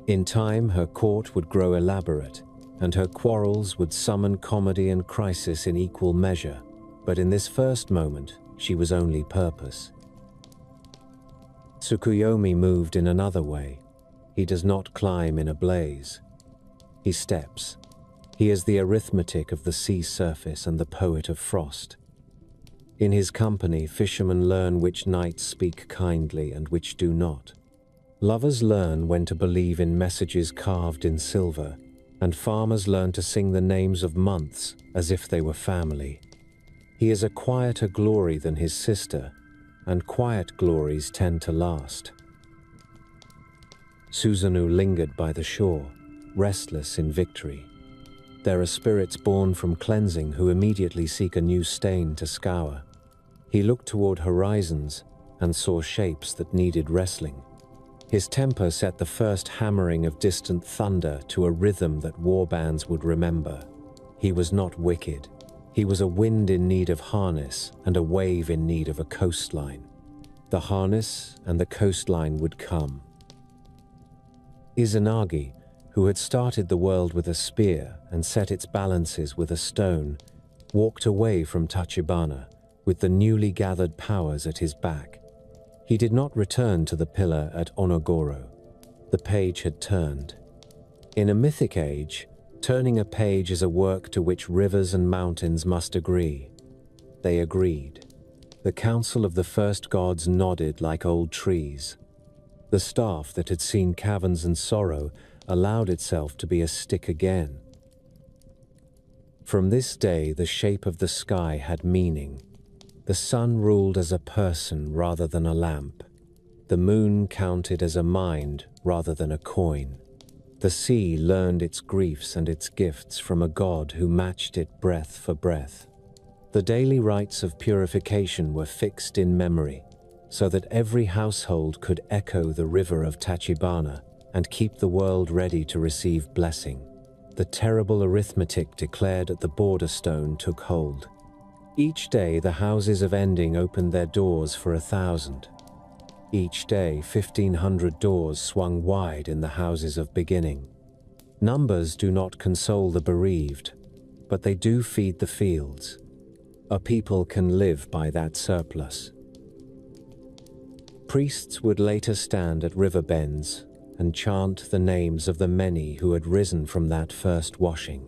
In time, her court would grow elaborate, and her quarrels would summon comedy and crisis in equal measure, but in this first moment, she was only purpose. Tsukuyomi moved in another way. He does not climb in a blaze. He steps. He is the arithmetic of the sea surface and the poet of frost. In his company, fishermen learn which nights speak kindly and which do not. Lovers learn when to believe in messages carved in silver, and farmers learn to sing the names of months as if they were family. He is a quieter glory than his sister, and quiet glories tend to last. Susanoo lingered by the shore, restless in victory. There are spirits born from cleansing who immediately seek a new stain to scour. He looked toward horizons and saw shapes that needed wrestling. His temper set the first hammering of distant thunder to a rhythm that warbands would remember. He was not wicked. He was a wind in need of harness and a wave in need of a coastline. The harness and the coastline would come. Izanagi, who had started the world with a spear and set its balances with a stone, walked away from Tachibana with the newly gathered powers at his back. He did not return to the pillar at Onogoro. The page had turned. In a mythic age, turning a page is a work to which rivers and mountains must agree. They agreed. The council of the first gods nodded like old trees. The staff that had seen caverns and sorrow allowed itself to be a stick again. From this day, the shape of the sky had meaning. The sun ruled as a person rather than a lamp. The moon counted as a mind rather than a coin. The sea learned its griefs and its gifts from a god who matched it breath for breath. The daily rites of purification were fixed in memory, so that every household could echo the river of Tachibana and keep the world ready to receive blessing. The terrible arithmetic declared at the border stone took hold. Each day the houses of ending opened their doors for 1,000. Each day 1,500 doors swung wide in the houses of beginning. Numbers do not console the bereaved, but they do feed the fields. A people can live by that surplus. Priests would later stand at river bends and chant the names of the many who had risen from that first washing.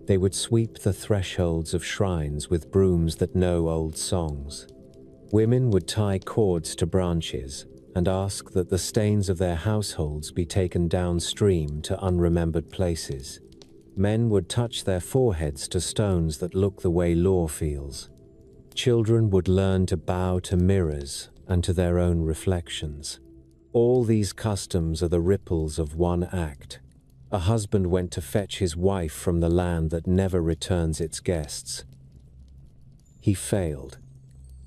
They would sweep the thresholds of shrines with brooms that know old songs. Women would tie cords to branches and ask that the stains of their households be taken downstream to unremembered places. Men would touch their foreheads to stones that look the way law feels. Children would learn to bow to mirrors and to their own reflections. All these customs are the ripples of one act. A husband went to fetch his wife from the land that never returns its guests. He failed.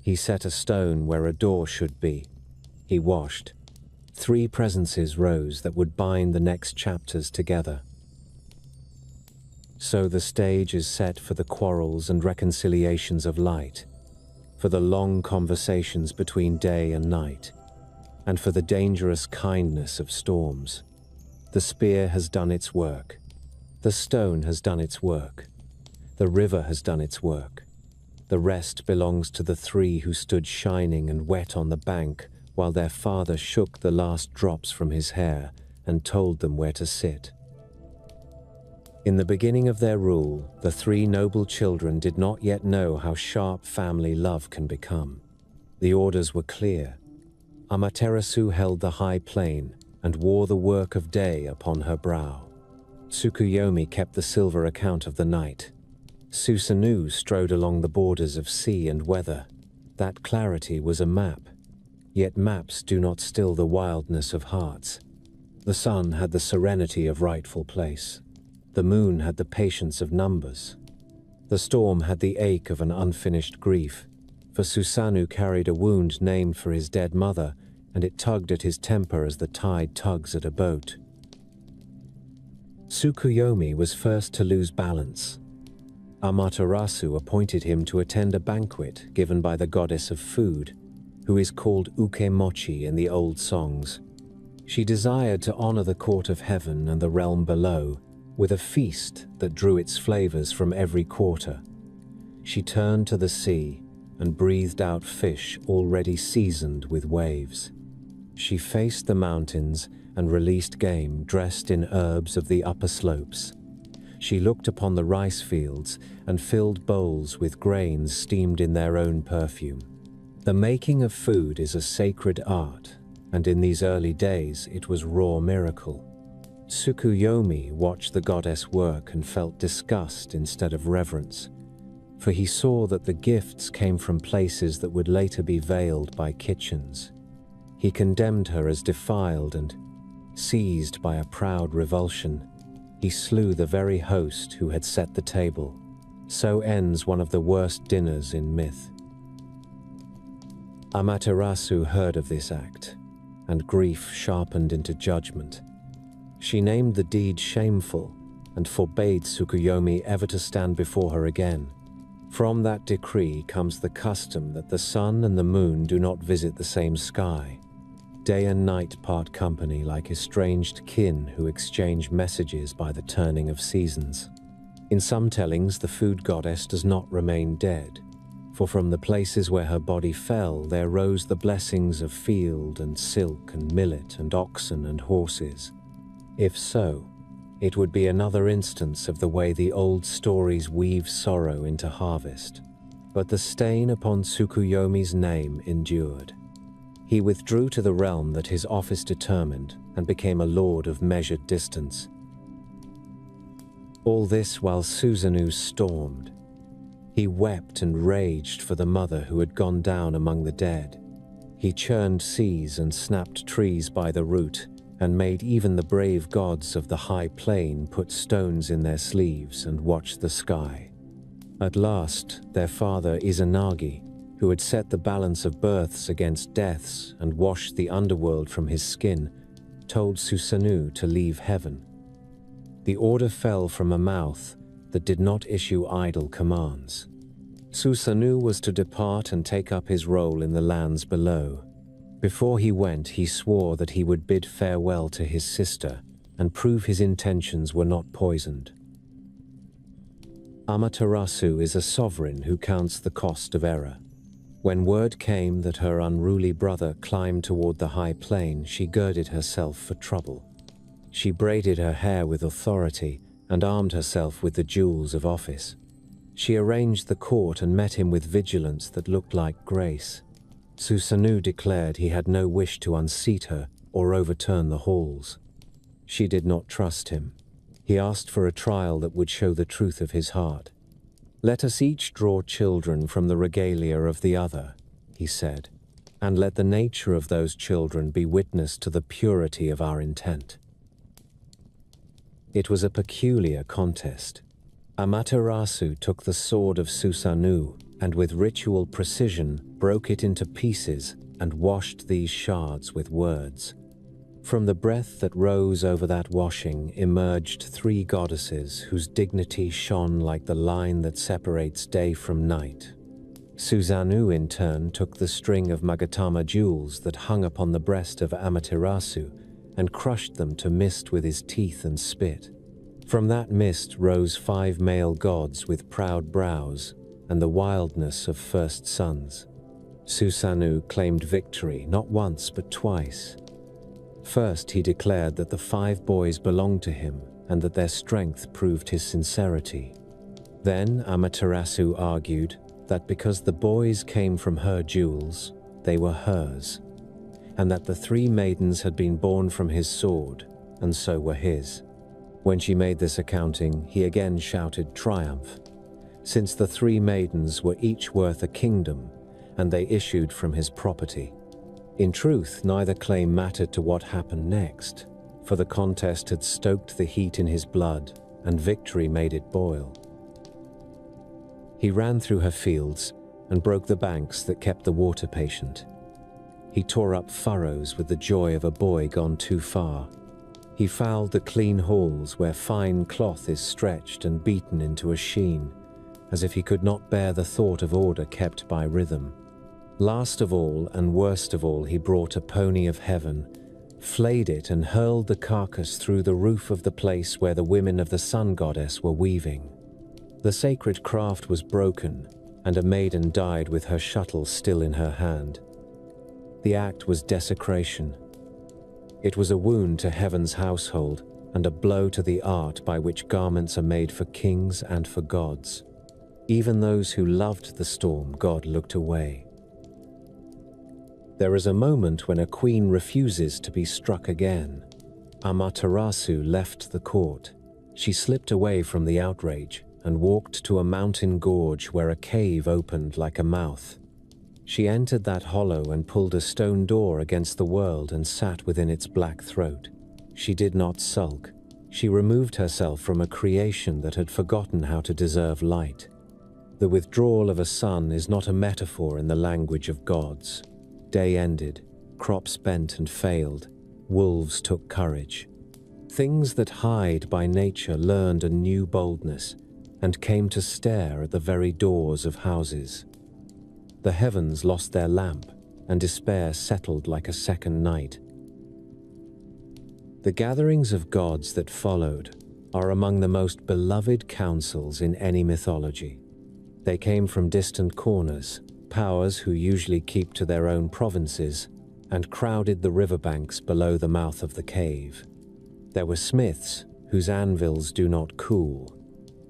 He set a stone where a door should be. He washed. 3 presences rose that would bind the next chapters together. So the stage is set for the quarrels and reconciliations of light, for the long conversations between day and night, and for the dangerous kindness of storms. The spear has done its work. The stone has done its work. The river has done its work. The rest belongs to the 3 who stood shining and wet on the bank while their father shook the last drops from his hair and told them where to sit. In the beginning of their rule, the 3 noble children did not yet know how sharp family love can become. The orders were clear. Amaterasu held the high plane and wore the work of day upon her brow. Tsukuyomi kept the silver account of the night. Susanoo strode along the borders of sea and weather. That clarity was a map. Yet maps do not still the wildness of hearts. The sun had the serenity of rightful place. The moon had the patience of numbers. The storm had the ache of an unfinished grief, for Susanoo carried a wound named for his dead mother, and it tugged at his temper as the tide tugs at a boat. Tsukuyomi was first to lose balance. Amaterasu appointed him to attend a banquet given by the goddess of food, who is called Ukemochi in the old songs. She desired to honor the court of heaven and the realm below with a feast that drew its flavors from every quarter. She turned to the sea and breathed out fish already seasoned with waves. She faced the mountains and released game dressed in herbs of the upper slopes. She looked upon the rice fields and filled bowls with grains steamed in their own perfume. The making of food is a sacred art, and in these early days it was raw miracle. Tsukuyomi watched the goddess work and felt disgust instead of reverence, for he saw that the gifts came from places that would later be veiled by kitchens. He condemned her as defiled and, seized by a proud revulsion, he slew the very host who had set the table. So ends one of the worst dinners in myth. Amaterasu heard of this act, and grief sharpened into judgment. She named the deed shameful and forbade Tsukuyomi ever to stand before her again. From that decree comes the custom that the sun and the moon do not visit the same sky. Day and night part company like estranged kin who exchange messages by the turning of seasons. In some tellings, the food goddess does not remain dead, for from the places where her body fell there rose the blessings of field and silk and millet and oxen and horses. If so, it would be another instance of the way the old stories weave sorrow into harvest. But the stain upon Tsukuyomi's name endured. He withdrew to the realm that his office determined and became a lord of measured distance. All this while Susanoo stormed. He wept and raged for the mother who had gone down among the dead. He churned seas and snapped trees by the root, and made even the brave gods of the high plain put stones in their sleeves and watch the sky. At last, their father Izanagi, who had set the balance of births against deaths and washed the underworld from his skin, told Susanoo to leave heaven. The order fell from a mouth that did not issue idle commands. Susanoo was to depart and take up his role in the lands below. Before he went, he swore that he would bid farewell to his sister and prove his intentions were not poisoned. Amaterasu is a sovereign who counts the cost of error. When word came that her unruly brother climbed toward the high plain, she girded herself for trouble. She braided her hair with authority and armed herself with the jewels of office. She arranged the court and met him with vigilance that looked like grace. Susanoo declared he had no wish to unseat her or overturn the halls. She did not trust him. He asked for a trial that would show the truth of his heart. "Let us each draw children from the regalia of the other," he said, "and let the nature of those children be witness to the purity of our intent." It was a peculiar contest. Amaterasu took the sword of Susanoo and with ritual precision broke it into pieces and washed these shards with words. From the breath that rose over that washing emerged 3 goddesses whose dignity shone like the line that separates day from night. Susanoo in turn took the string of Magatama jewels that hung upon the breast of Amaterasu and crushed them to mist with his teeth and spit. From that mist rose 5 male gods with proud brows and the wildness of first sons. Susanoo claimed victory not once but twice. First, he declared that the 5 boys belonged to him and that their strength proved his sincerity. Then Amaterasu argued that because the boys came from her jewels, they were hers, and that the 3 maidens had been born from his sword, and so were his. When she made this accounting, he again shouted triumph, since the 3 maidens were each worth a kingdom, and they issued from his property. In truth, neither claim mattered to what happened next, for the contest had stoked the heat in his blood, and victory made it boil. He ran through her fields and broke the banks that kept the water patient. He tore up furrows with the joy of a boy gone too far. He fouled the clean halls where fine cloth is stretched and beaten into a sheen, as if he could not bear the thought of order kept by rhythm. Last of all, and worst of all, he brought a pony of heaven, flayed it and hurled the carcass through the roof of the place where the women of the sun goddess were weaving. The sacred craft was broken, and a maiden died with her shuttle still in her hand. The act was desecration. It was a wound to heaven's household and a blow to the art by which garments are made for kings and for gods. Even those who loved the storm god looked away. There is a moment when a queen refuses to be struck again. Amaterasu left the court. She slipped away from the outrage and walked to a mountain gorge where a cave opened like a mouth. She entered that hollow and pulled a stone door against the world and sat within its black throat. She did not sulk. She removed herself from a creation that had forgotten how to deserve light. The withdrawal of a sun is not a metaphor in the language of gods. Day ended, crops bent and failed, wolves took courage. Things that hide by nature learned a new boldness and came to stare at the very doors of houses. The heavens lost their lamp, and despair settled like a second night. The gatherings of gods that followed are among the most beloved councils in any mythology. They came from distant corners, powers who usually keep to their own provinces, and crowded the riverbanks below the mouth of the cave. There were smiths whose anvils do not cool.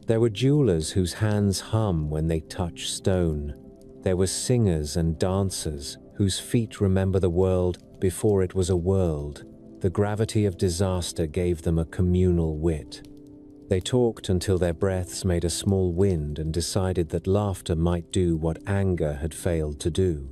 There were jewelers whose hands hum when they touch stone. There were singers and dancers whose feet remember the world before it was a world. The gravity of disaster gave them a communal wit. They talked until their breaths made a small wind and decided that laughter might do what anger had failed to do.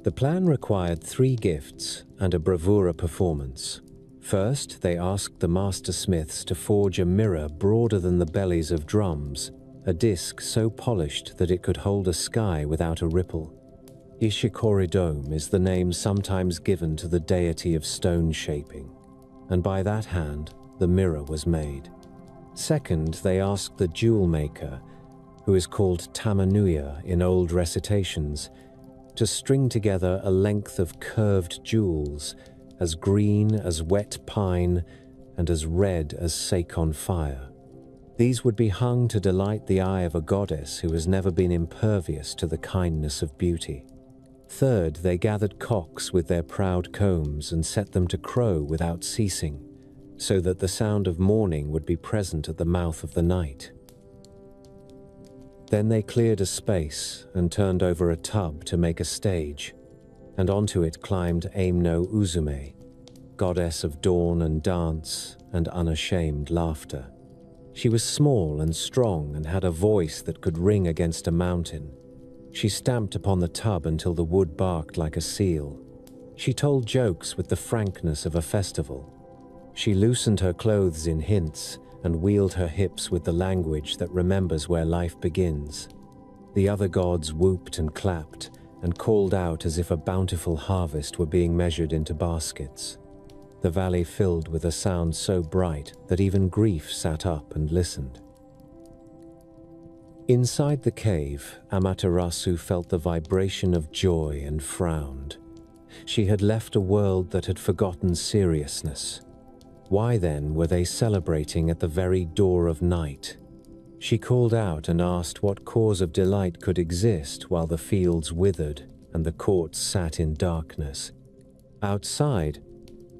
The plan required 3 gifts and a bravura performance. First, they asked the master smiths to forge a mirror broader than the bellies of drums, a disc so polished that it could hold a sky without a ripple. Ishikoridome is the name sometimes given to the deity of stone shaping, and by that hand, the mirror was made. Second, they asked the jewel maker, who is called Tamanuya in old recitations, to string together a length of curved jewels, as green as wet pine and as red as sake on fire. These would be hung to delight the eye of a goddess who has never been impervious to the kindness of beauty. Third, they gathered cocks with their proud combs and set them to crow without ceasing, so that the sound of morning would be present at the mouth of the night. Then they cleared a space and turned over a tub to make a stage, and onto it climbed Aimno Uzume, goddess of dawn and dance and unashamed laughter. She was small and strong and had a voice that could ring against a mountain. She stamped upon the tub until the wood barked like a seal. She told jokes with the frankness of a festival. She loosened her clothes in hints and wheeled her hips with the language that remembers where life begins. The other gods whooped and clapped and called out as if a bountiful harvest were being measured into baskets. The valley filled with a sound so bright that even grief sat up and listened. Inside the cave, Amaterasu felt the vibration of joy and frowned. She had left a world that had forgotten seriousness. Why then were they celebrating at the very door of night? She called out and asked what cause of delight could exist while the fields withered and the courts sat in darkness. Outside,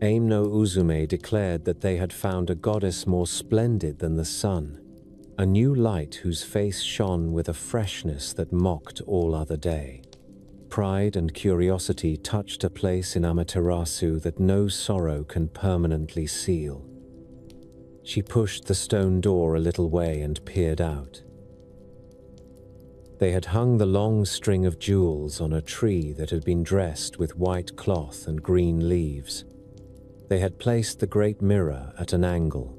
Aimno Uzume declared that they had found a goddess more splendid than the sun, a new light whose face shone with a freshness that mocked all other day. Pride and curiosity touched a place in Amaterasu that no sorrow can permanently seal. She pushed the stone door a little way and peered out. They had hung the long string of jewels on a tree that had been dressed with white cloth and green leaves. They had placed the great mirror at an angle.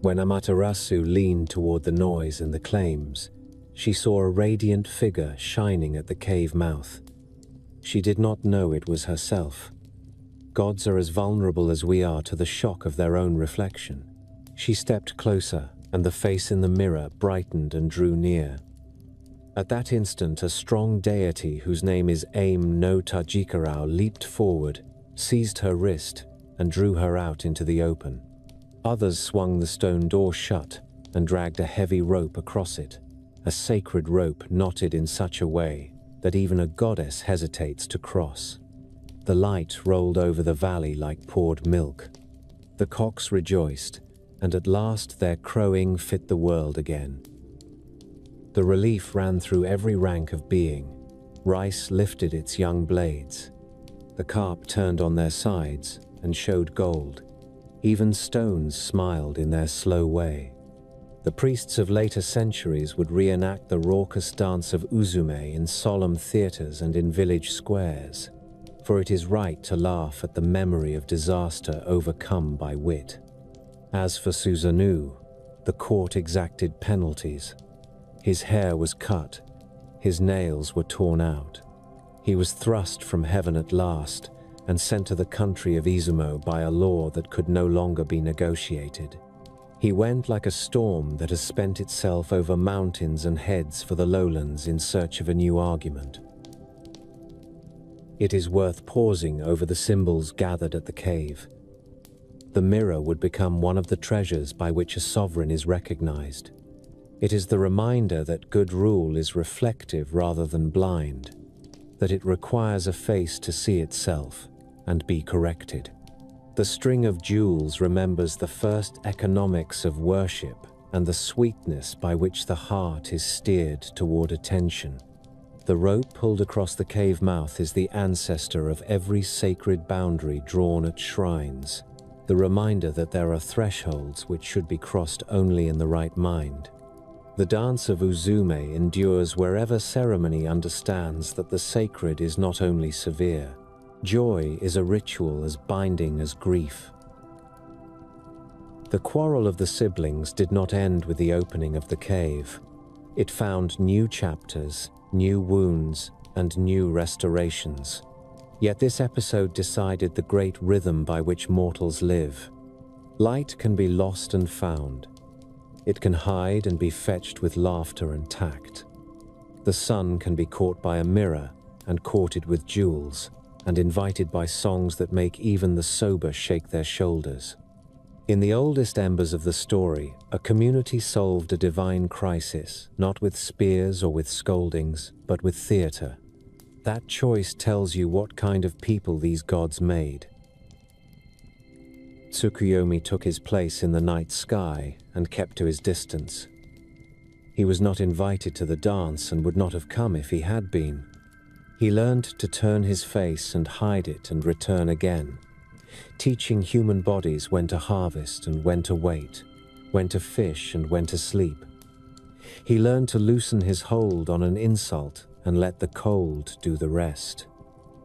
When Amaterasu leaned toward the noise and the claims, she saw a radiant figure shining at the cave mouth. She did not know it was herself. Gods are as vulnerable as we are to the shock of their own reflection. She stepped closer, and the face in the mirror brightened and drew near. At that instant, a strong deity whose name is Aim no Tajikarao leaped forward, seized her wrist, and drew her out into the open. Others swung the stone door shut and dragged a heavy rope across it, a sacred rope knotted in such a way that even a goddess hesitates to cross. The light rolled over the valley like poured milk. The cocks rejoiced, and at last their crowing fit the world again. The relief ran through every rank of being. Rice lifted its young blades. The carp turned on their sides and showed gold. Even stones smiled in their slow way. The priests of later centuries would reenact the raucous dance of Uzume in solemn theaters and in village squares, for it is right to laugh at the memory of disaster overcome by wit. As for Susanoo, the court exacted penalties. His hair was cut, his nails were torn out. He was thrust from heaven at last and sent to the country of Izumo by a law that could no longer be negotiated. He went like a storm that has spent itself over mountains and heads for the lowlands in search of a new argument. It is worth pausing over the symbols gathered at the cave. The mirror would become one of the treasures by which a sovereign is recognized. It is the reminder that good rule is reflective rather than blind, that it requires a face to see itself and be corrected. The string of jewels remembers the first economics of worship and the sweetness by which the heart is steered toward attention. The rope pulled across the cave mouth is the ancestor of every sacred boundary drawn at shrines, the reminder that there are thresholds which should be crossed only in the right mind. The dance of Uzume endures wherever ceremony understands that the sacred is not only severe. Joy is a ritual as binding as grief. The quarrel of the siblings did not end with the opening of the cave. It found new chapters, new wounds, and new restorations. Yet this episode decided the great rhythm by which mortals live. Light can be lost and found. It can hide and be fetched with laughter and tact. The sun can be caught by a mirror and courted with jewels, and invited by songs that make even the sober shake their shoulders. In the oldest embers of the story, a community solved a divine crisis, not with spears or with scoldings, but with theater. That choice tells you what kind of people these gods made. Tsukuyomi took his place in the night sky and kept to his distance. He was not invited to the dance and would not have come if he had been. He learned to turn his face and hide it and return again, teaching human bodies when to harvest and when to wait, when to fish and when to sleep. He learned to loosen his hold on an insult and let the cold do the rest.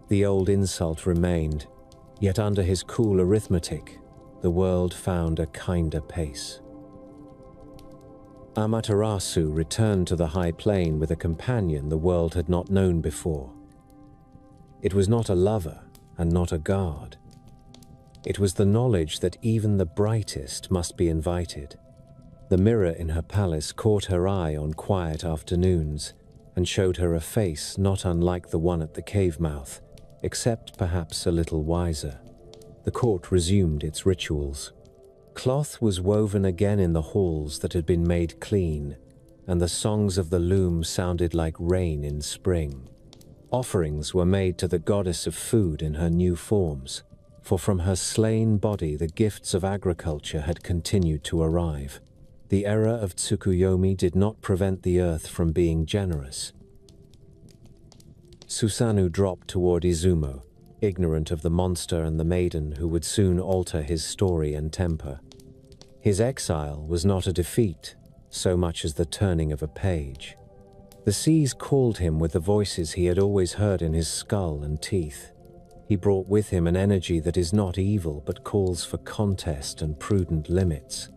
The old insult remained, yet under his cool arithmetic, the world found a kinder pace. Amaterasu returned to the high plain with a companion the world had not known before. It was not a lover and not a guard. It was the knowledge that even the brightest must be invited. The mirror in her palace caught her eye on quiet afternoons and showed her a face not unlike the one at the cave mouth, except perhaps a little wiser. The court resumed its rituals. Cloth was woven again in the halls that had been made clean, and the songs of the loom sounded like rain in spring. Offerings were made to the goddess of food in her new forms, for from her slain body the gifts of agriculture had continued to arrive. The era of Tsukuyomi did not prevent the earth from being generous. Susanoo dropped toward Izumo, ignorant of the monster and the maiden who would soon alter his story and temper. His exile was not a defeat, so much as the turning of a page. The seas called him with the voices he had always heard in his skull and teeth. He brought with him an energy that is not evil but calls for contest and prudent limits.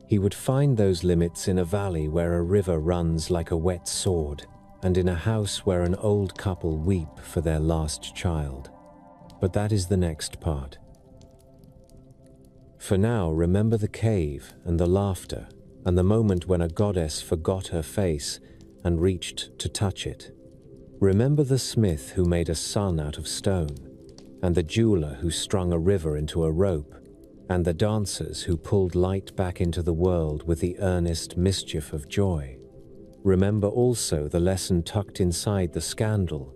He would find those limits in a valley where a river runs like a wet sword, and in a house where an old couple weep for their last child. But that is the next part. For now, remember the cave and the laughter, and the moment when a goddess forgot her face and reached to touch it. Remember the smith who made a sun out of stone, and the jeweler who strung a river into a rope, and the dancers who pulled light back into the world with the earnest mischief of joy. Remember also the lesson tucked inside the scandal,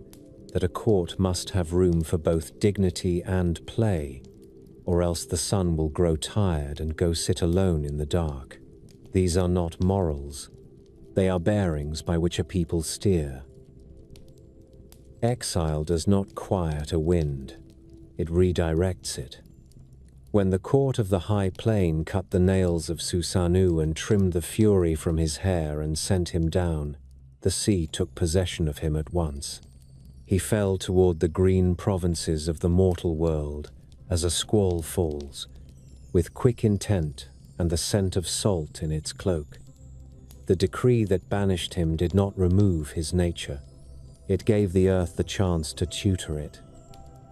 that a court must have room for both dignity and play, or else the sun will grow tired and go sit alone in the dark. These are not morals. They are bearings by which a people steer. Exile does not quiet a wind. It redirects it. When the court of the high plain cut the nails of Susanoo and trimmed the fury from his hair and sent him down, the sea took possession of him at once. He fell toward the green provinces of the mortal world as a squall falls, with quick intent and the scent of salt in its cloak. The decree that banished him did not remove his nature. It gave the earth the chance to tutor it.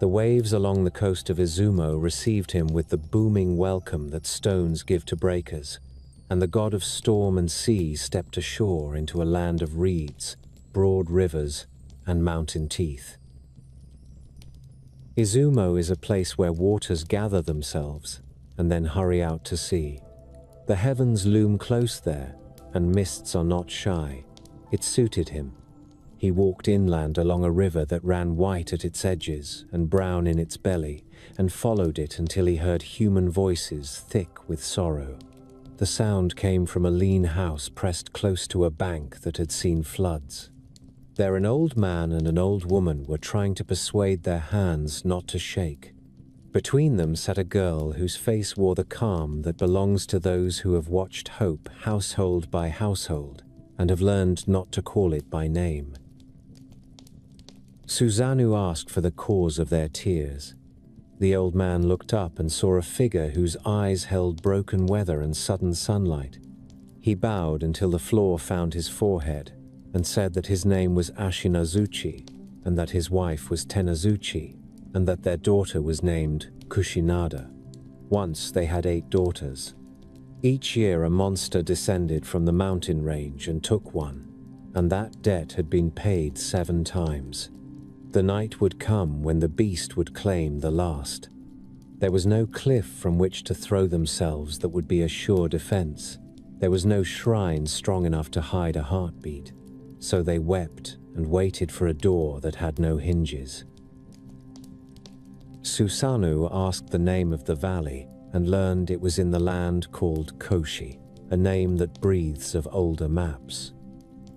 The waves along the coast of Izumo received him with the booming welcome that stones give to breakers, and the god of storm and sea stepped ashore into a land of reeds, broad rivers, and mountain teeth. Izumo is a place where waters gather themselves and then hurry out to sea. The heavens loom close there, and mists are not shy. It suited him. He walked inland along a river that ran white at its edges and brown in its belly, and followed it until he heard human voices thick with sorrow. The sound came from a lean house pressed close to a bank that had seen floods. There an old man and an old woman were trying to persuade their hands not to shake. Between them sat a girl whose face wore the calm that belongs to those who have watched hope household by household and have learned not to call it by name. Susanoo asked for the cause of their tears. The old man looked up and saw a figure whose eyes held broken weather and sudden sunlight. He bowed until the floor found his forehead and said that his name was Ashinazuchi and that his wife was Tenazuchi and that their daughter was named Kushinada. Once they had 8 daughters. Each year a monster descended from the mountain range and took one, and that debt had been paid 7 times. The night would come when the beast would claim the last. There was no cliff from which to throw themselves that would be a sure defense. There was no shrine strong enough to hide a heartbeat. So they wept and waited for a door that had no hinges. Susanoo asked the name of the valley and learned it was in the land called Koshi, a name that breathes of older maps.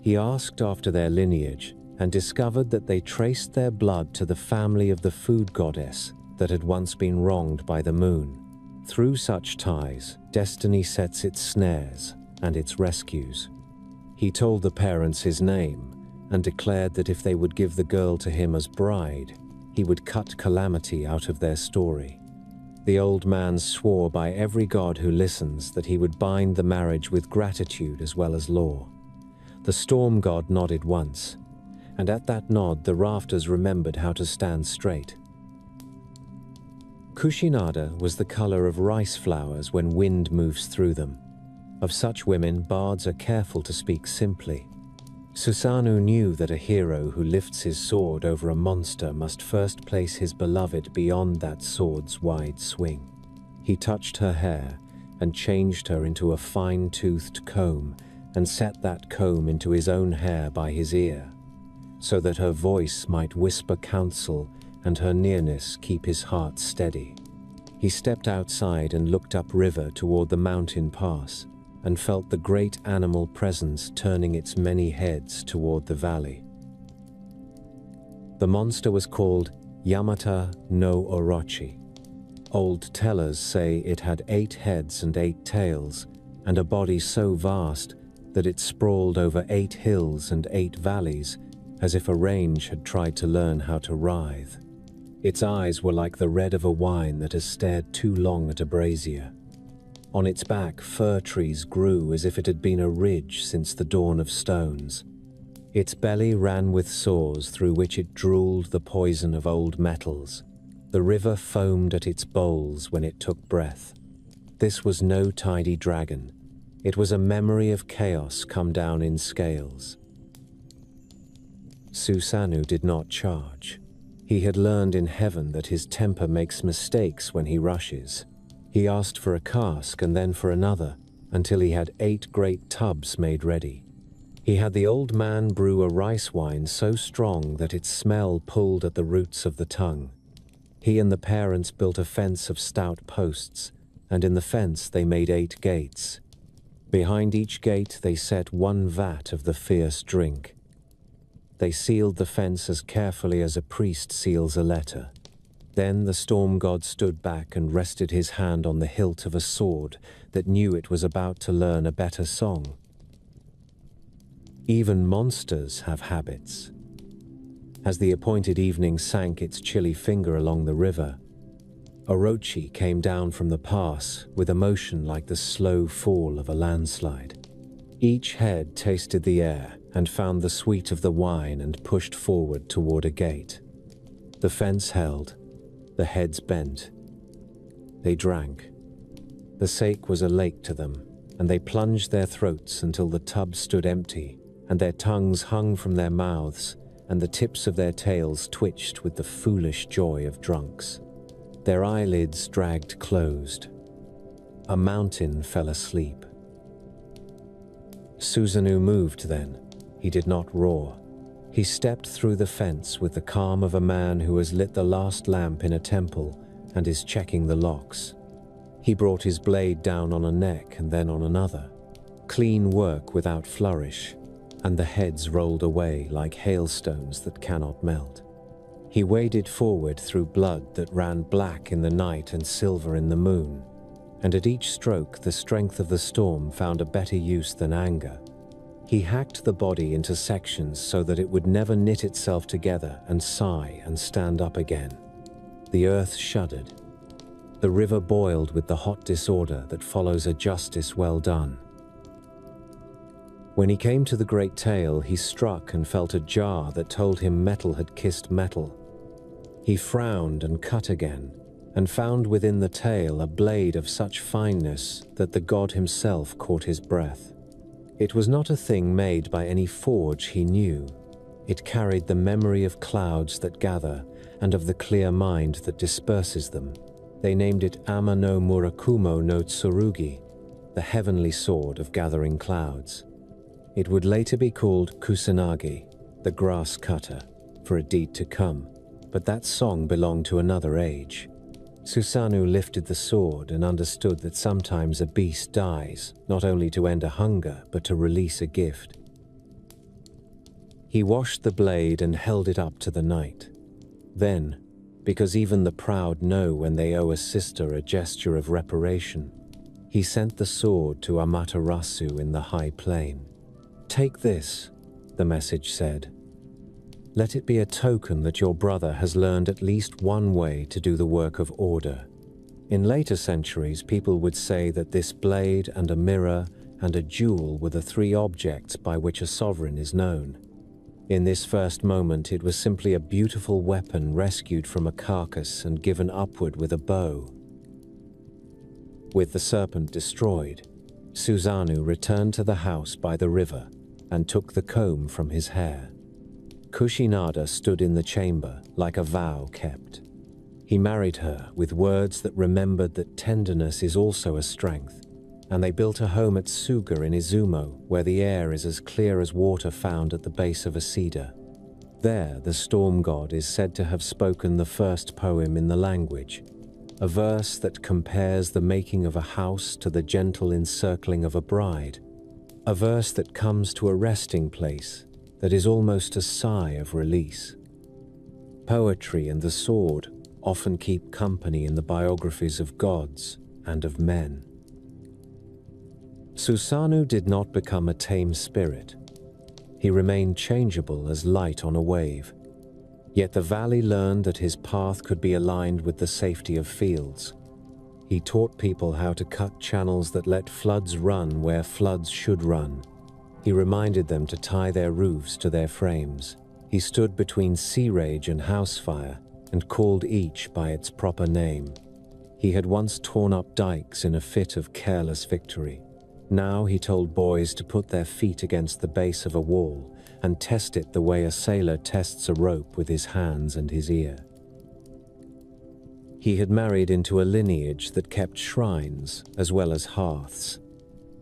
He asked after their lineage and discovered that they traced their blood to the family of the food goddess that had once been wronged by the moon. Through such ties, destiny sets its snares and its rescues. He told the parents his name and declared that if they would give the girl to him as bride, he would cut calamity out of their story. The old man swore by every god who listens that he would bind the marriage with gratitude as well as law. The storm god nodded once, and at that nod the rafters remembered how to stand straight. Kushinada was the color of rice flowers when wind moves through them. Of such women, bards are careful to speak simply. Susanoo knew that a hero who lifts his sword over a monster must first place his beloved beyond that sword's wide swing. He touched her hair and changed her into a fine-toothed comb and set that comb into his own hair by his ear, so that her voice might whisper counsel and her nearness keep his heart steady. He stepped outside and looked upriver toward the mountain pass and felt the great animal presence turning its many heads toward the valley. The monster was called Yamata no Orochi. Old tellers say it had 8 heads and 8 tails, and a body so vast that it sprawled over 8 hills and 8 valleys, as if a range had tried to learn how to writhe. Its eyes were like the red of a wine that has stared too long at a brazier. On its back, fir trees grew as if it had been a ridge since the dawn of stones. Its belly ran with sores through which it drooled the poison of old metals. The river foamed at its bowls when it took breath. This was no tidy dragon. It was a memory of chaos come down in scales. Susanoo did not charge. He had learned in heaven that his temper makes mistakes when he rushes. He asked for a cask and then for another, until he had 8 great tubs made ready. He had the old man brew a rice wine so strong that its smell pulled at the roots of the tongue. He and the parents built a fence of stout posts, and in the fence they made 8 gates. Behind each gate they set 1 vat of the fierce drink. They sealed the fence as carefully as a priest seals a letter. Then the storm god stood back and rested his hand on the hilt of a sword that knew it was about to learn a better song. Even monsters have habits. As the appointed evening sank its chilly finger along the river, Orochi came down from the pass with a motion like the slow fall of a landslide. Each head tasted the air and found the sweet of the wine and pushed forward toward a gate. The fence held. The heads bent. They drank. The sake was a lake to them, and they plunged their throats until the tub stood empty, and their tongues hung from their mouths, and the tips of their tails twitched with the foolish joy of drunks. Their eyelids dragged closed. A mountain fell asleep. Susanoo moved then. He did not roar. He stepped through the fence with the calm of a man who has lit the last lamp in a temple and is checking the locks. He brought his blade down on a neck and then on another. Clean work without flourish, and the heads rolled away like hailstones that cannot melt. He waded forward through blood that ran black in the night and silver in the moon, and at each stroke the strength of the storm found a better use than anger. He hacked the body into sections so that it would never knit itself together and sigh and stand up again. The earth shuddered. The river boiled with the hot disorder that follows a justice well done. When he came to the great tail, he struck and felt a jar that told him metal had kissed metal. He frowned and cut again, and found within the tail a blade of such fineness that the god himself caught his breath. It was not a thing made by any forge he knew. It carried the memory of clouds that gather and of the clear mind that disperses them. They named it Ama no Murakumo no Tsurugi, the heavenly sword of gathering clouds. It would later be called Kusanagi, the grass cutter, for a deed to come, but that song belonged to another age. Susanoo lifted the sword and understood that sometimes a beast dies, not only to end a hunger, but to release a gift. He washed the blade and held it up to the night. Then, because even the proud know when they owe a sister a gesture of reparation, he sent the sword to Amaterasu in the high plain. "Take this," the message said. "Let it be a token that your brother has learned at least one way to do the work of order." In later centuries, people would say that this blade and a mirror and a jewel were the three objects by which a sovereign is known. In this first moment, it was simply a beautiful weapon rescued from a carcass and given upward with a bow. With the serpent destroyed, Susanoo returned to the house by the river and took the comb from his hair. Kushinada stood in the chamber like a vow kept. He married her with words that remembered that tenderness is also a strength, and they built a home at Suga in Izumo, where the air is as clear as water found at the base of a cedar. There, the storm god is said to have spoken the first poem in the language, a verse that compares the making of a house to the gentle encircling of a bride, a verse that comes to a resting place that is almost a sigh of release. Poetry and the sword often keep company in the biographies of gods and of men. Susanoo did not become a tame spirit. He remained changeable as light on a wave. Yet the valley learned that his path could be aligned with the safety of fields. He taught people how to cut channels that let floods run where floods should run. He reminded them to tie their roofs to their frames. He stood between sea rage and house fire and called each by its proper name. He had once torn up dikes in a fit of careless victory. Now he told boys to put their feet against the base of a wall and test it the way a sailor tests a rope with his hands and his ear. He had married into a lineage that kept shrines as well as hearths.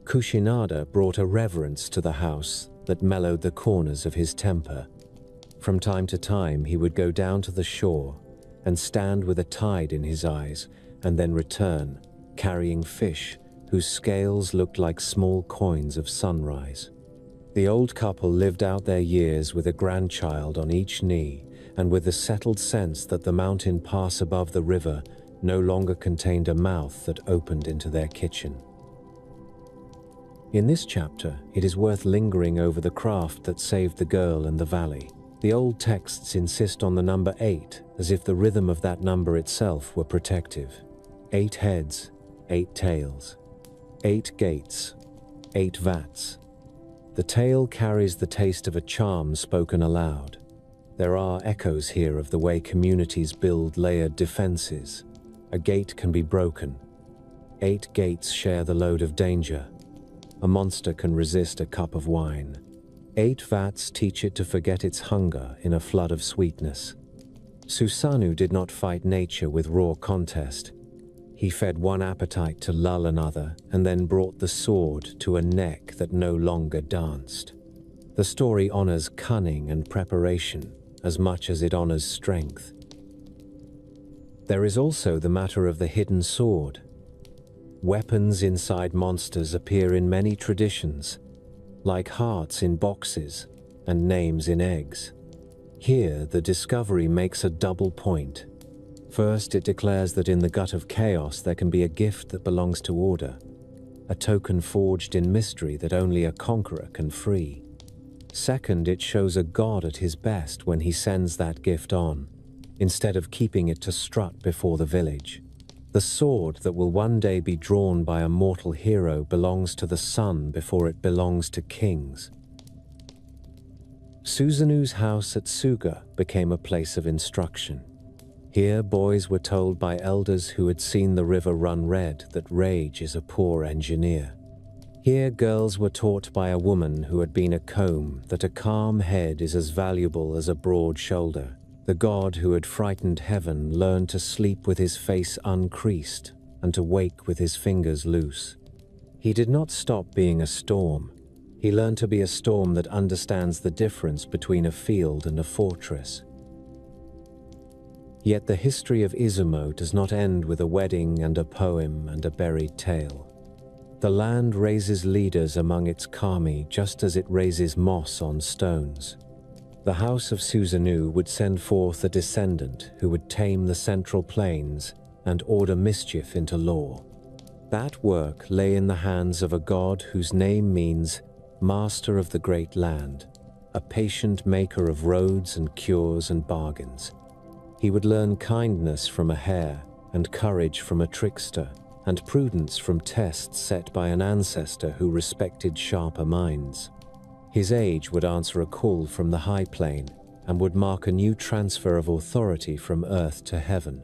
Kushinada brought a reverence to the house that mellowed the corners of his temper. From time to time, he would go down to the shore and stand with a tide in his eyes and then return, carrying fish whose scales looked like small coins of sunrise. The old couple lived out their years with a grandchild on each knee and with the settled sense that the mountain pass above the river no longer contained a mouth that opened into their kitchen. In this chapter, it is worth lingering over the craft that saved the girl and the valley. The old texts insist on the number 8, as if the rhythm of that number itself were protective. 8 heads, 8 tails. 8 gates, 8 vats. The tale carries the taste of a charm spoken aloud. There are echoes here of the way communities build layered defenses. A gate can be broken. 8 gates share the load of danger. A monster can resist a cup of wine. 8 vats teach it to forget its hunger in a flood of sweetness. Susanoo did not fight nature with raw contest. He fed one appetite to lull another, and then brought the sword to a neck that no longer danced. The story honors cunning and preparation as much as it honors strength. There is also the matter of the hidden sword. Weapons inside monsters appear in many traditions, like hearts in boxes and names in eggs. Here, the discovery makes a double point. First, it declares that in the gut of chaos there can be a gift that belongs to order, a token forged in mystery that only a conqueror can free. Second, it shows a god at his best when he sends that gift on, instead of keeping it to strut before the village. The sword that will one day be drawn by a mortal hero belongs to the sun before it belongs to kings. Susanu's house at Suga became a place of instruction. Here, boys were told by elders who had seen the river run red that rage is a poor engineer. Here, girls were taught by a woman who had been a comb that a calm head is as valuable as a broad shoulder. The god who had frightened heaven learned to sleep with his face uncreased and to wake with his fingers loose. He did not stop being a storm. He learned to be a storm that understands the difference between a field and a fortress. Yet the history of Izumo does not end with a wedding and a poem and a buried tale. The land raises leaders among its kami just as it raises moss on stones. The house of Susanu would send forth a descendant who would tame the central plains and order mischief into law. That work lay in the hands of a god whose name means Master of the Great Land, a patient maker of roads and cures and bargains. He would learn kindness from a hare, and courage from a trickster, and prudence from tests set by an ancestor who respected sharper minds. His age would answer a call from the high plane and would mark a new transfer of authority from earth to heaven.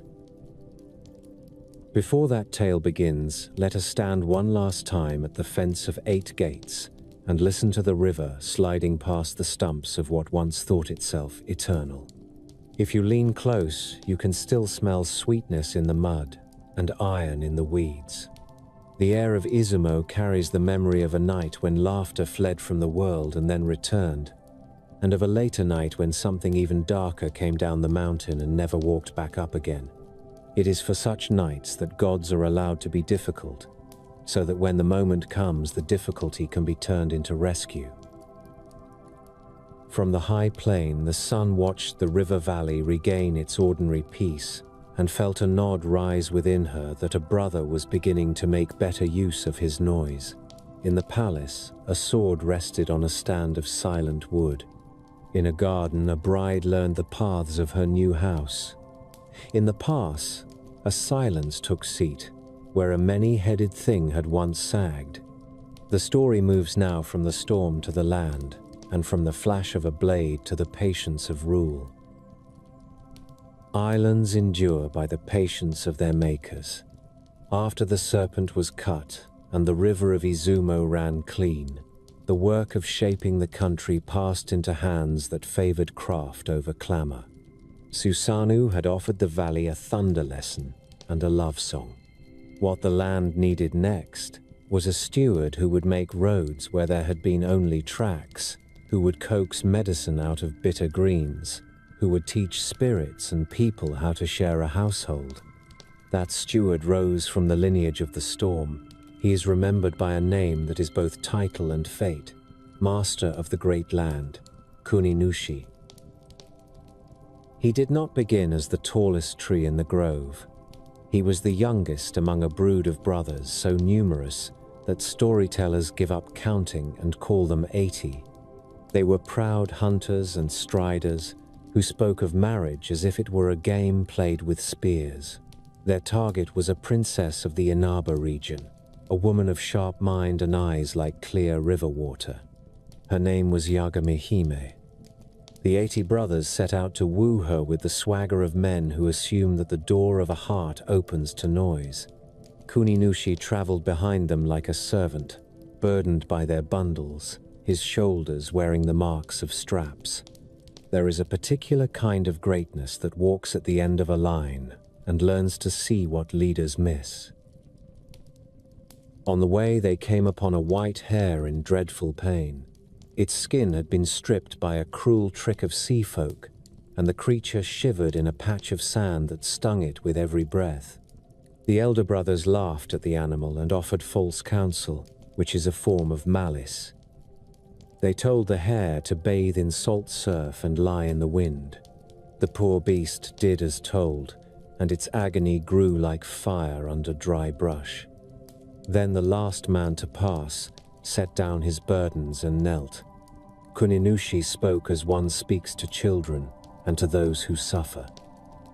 Before that tale begins, let us stand one last time at the fence of 8 gates and listen to the river sliding past the stumps of what once thought itself eternal. If you lean close, you can still smell sweetness in the mud and iron in the weeds. The air of Izumo carries the memory of a night when laughter fled from the world and then returned, and of a later night when something even darker came down the mountain and never walked back up again. It is for such nights that gods are allowed to be difficult, so that when the moment comes, the difficulty can be turned into rescue. From the high plain, the sun watched the river valley regain its ordinary peace and felt a nod rise within her that a brother was beginning to make better use of his noise. In the palace, a sword rested on a stand of silent wood. In a garden, a bride learned the paths of her new house. In the pass, a silence took seat, where a many-headed thing had once sagged. The story moves now from the storm to the land, and from the flash of a blade to the patience of rule. Islands endure by the patience of their makers. After the serpent was cut and the river of Izumo ran clean, the work of shaping the country passed into hands that favored craft over clamor. Susanu had offered the valley a thunder lesson and a love song. What the land needed next was a steward who would make roads where there had been only tracks, who would coax medicine out of bitter greens, who would teach spirits and people how to share a household. That steward rose from the lineage of the storm. He is remembered by a name that is both title and fate, Master of the Great Land, Kuninushi. He did not begin as the tallest tree in the grove. He was the youngest among a brood of brothers so numerous that storytellers give up counting and call them 80. They were proud hunters and striders who spoke of marriage as if it were a game played with spears. Their target was a princess of the Inaba region, a woman of sharp mind and eyes like clear river water. Her name was Yagami Hime. The 80 brothers set out to woo her with the swagger of men who assume that the door of a heart opens to noise. Kuninushi traveled behind them like a servant, burdened by their bundles, his shoulders wearing the marks of straps. There is a particular kind of greatness that walks at the end of a line and learns to see what leaders miss. On the way, they came upon a white hare in dreadful pain. Its skin had been stripped by a cruel trick of sea folk, and the creature shivered in a patch of sand that stung it with every breath. The elder brothers laughed at the animal and offered false counsel, which is a form of malice. They told the hare to bathe in salt surf and lie in the wind. The poor beast did as told, and its agony grew like fire under dry brush. Then the last man to pass set down his burdens and knelt. Kuninushi spoke as one speaks to children and to those who suffer.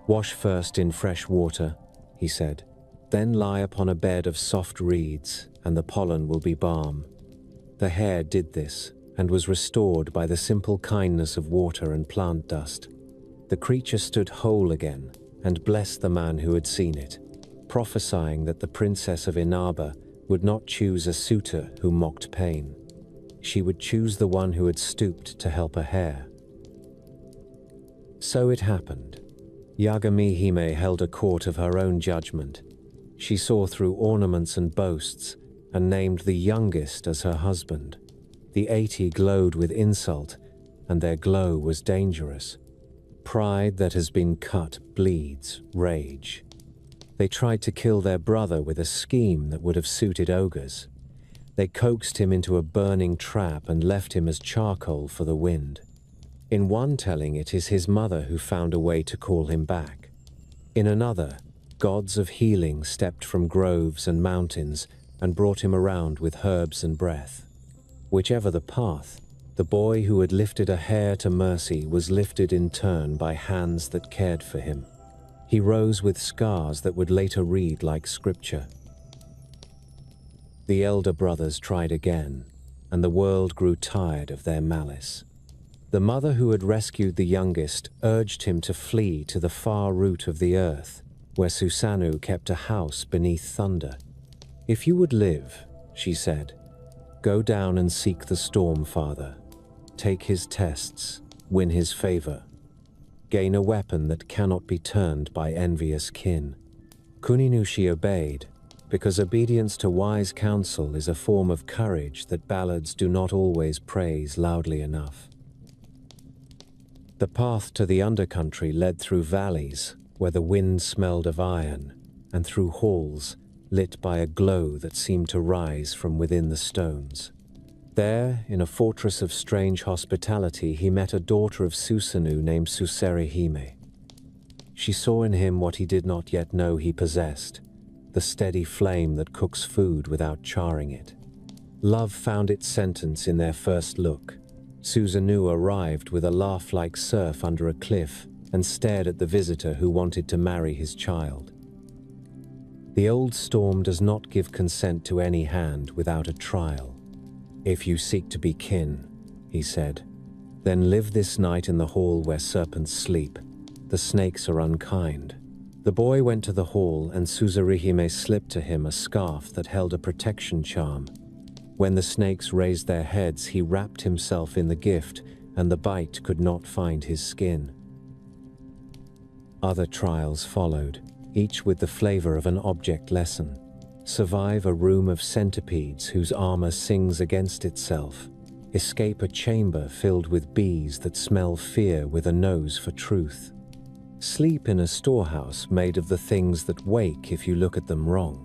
"Wash first in fresh water," he said. "Then lie upon a bed of soft reeds, and the pollen will be balm." The hare did this, and was restored by the simple kindness of water and plant dust. The creature stood whole again, and blessed the man who had seen it, prophesying that the princess of Inaba would not choose a suitor who mocked pain. She would choose the one who had stooped to help a hare. So it happened. Yagami Hime held a court of her own judgment. She saw through ornaments and boasts, and named the youngest as her husband. The 80 glowed with insult, and their glow was dangerous. Pride that has been cut bleeds rage. They tried to kill their brother with a scheme that would have suited ogres. They coaxed him into a burning trap and left him as charcoal for the wind. In one telling, it is his mother who found a way to call him back. In another, gods of healing stepped from groves and mountains and brought him around with herbs and breath. Whichever the path, the boy who had lifted a hare to mercy was lifted in turn by hands that cared for him. He rose with scars that would later read like scripture. The elder brothers tried again, and the world grew tired of their malice. The mother who had rescued the youngest urged him to flee to the far root of the earth, where Susanoo kept a house beneath thunder. "If you would live," she said, "go down and seek the Storm Father. Take his tests, win his favor. Gain a weapon that cannot be turned by envious kin." Kuninushi obeyed, because obedience to wise counsel is a form of courage that ballads do not always praise loudly enough. The path to the undercountry led through valleys where the wind smelled of iron, and through halls lit by a glow that seemed to rise from within the stones. There, in a fortress of strange hospitality, he met a daughter of Susanoo named Suseri Hime. She saw in him what he did not yet know he possessed, the steady flame that cooks food without charring it. Love found its sentence in their first look. Susanoo arrived with a laugh like surf under a cliff and stared at the visitor who wanted to marry his child. The old storm does not give consent to any hand without a trial. "If you seek to be kin," he said, "then live this night in the hall where serpents sleep. The snakes are unkind." The boy went to the hall, and Suzurihime slipped to him a scarf that held a protection charm. When the snakes raised their heads, he wrapped himself in the gift, and the bite could not find his skin. Other trials followed, each with the flavor of an object lesson. Survive a room of centipedes whose armor sings against itself. Escape a chamber filled with bees that smell fear with a nose for truth. Sleep in a storehouse made of the things that wake if you look at them wrong.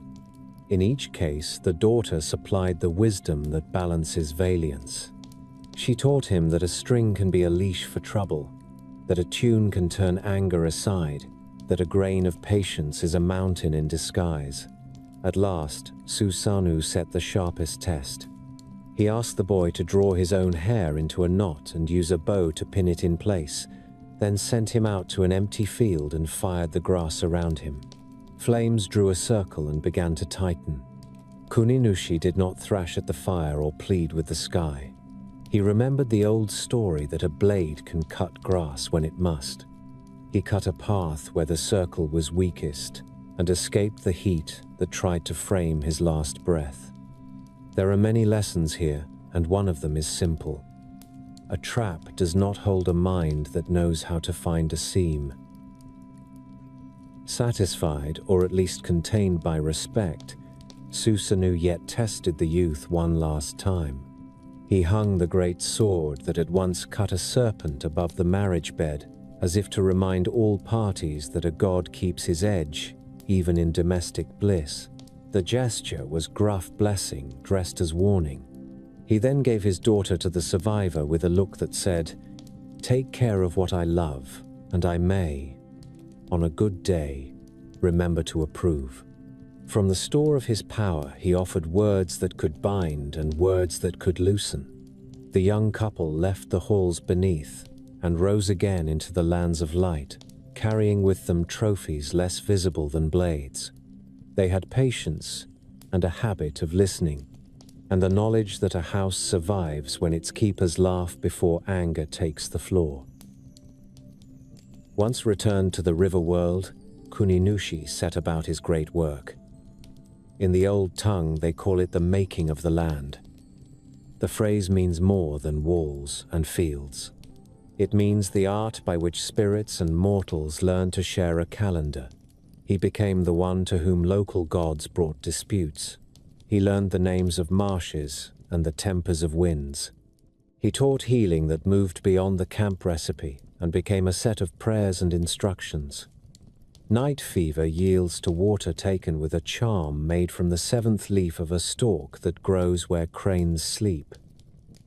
In each case, the daughter supplied the wisdom that balances valiance. She taught him that a string can be a leash for trouble, that a tune can turn anger aside, that a grain of patience is a mountain in disguise. At last, Susanoo set the sharpest test. He asked the boy to draw his own hair into a knot and use a bow to pin it in place, then sent him out to an empty field and fired the grass around him. Flames drew a circle and began to tighten. Kuninushi did not thrash at the fire or plead with the sky. He remembered the old story that a blade can cut grass when it must. He cut a path where the circle was weakest and escaped the heat that tried to frame his last breath. There are many lessons here, and one of them is simple. A trap does not hold a mind that knows how to find a seam. Satisfied, or at least contained by respect, Susanoo yet tested the youth one last time. He hung the great sword that had once cut a serpent above the marriage bed, as if to remind all parties that a god keeps his edge, even in domestic bliss. The gesture was gruff blessing dressed as warning. He then gave his daughter to the survivor with a look that said, "Take care of what I love, and I may, on a good day, remember to approve." From the store of his power, he offered words that could bind and words that could loosen. The young couple left the halls beneath and rose again into the lands of light, carrying with them trophies less visible than blades. They had patience and a habit of listening, and the knowledge that a house survives when its keepers laugh before anger takes the floor. Once returned to the river world, Kuninushi set about his great work. In the old tongue, they call it the making of the land. The phrase means more than walls and fields. It means the art by which spirits and mortals learn to share a calendar. He became the one to whom local gods brought disputes. He learned the names of marshes and the tempers of winds. He taught healing that moved beyond the camp recipe and became a set of prayers and instructions. Night fever yields to water taken with a charm made from the seventh leaf of a stalk that grows where cranes sleep.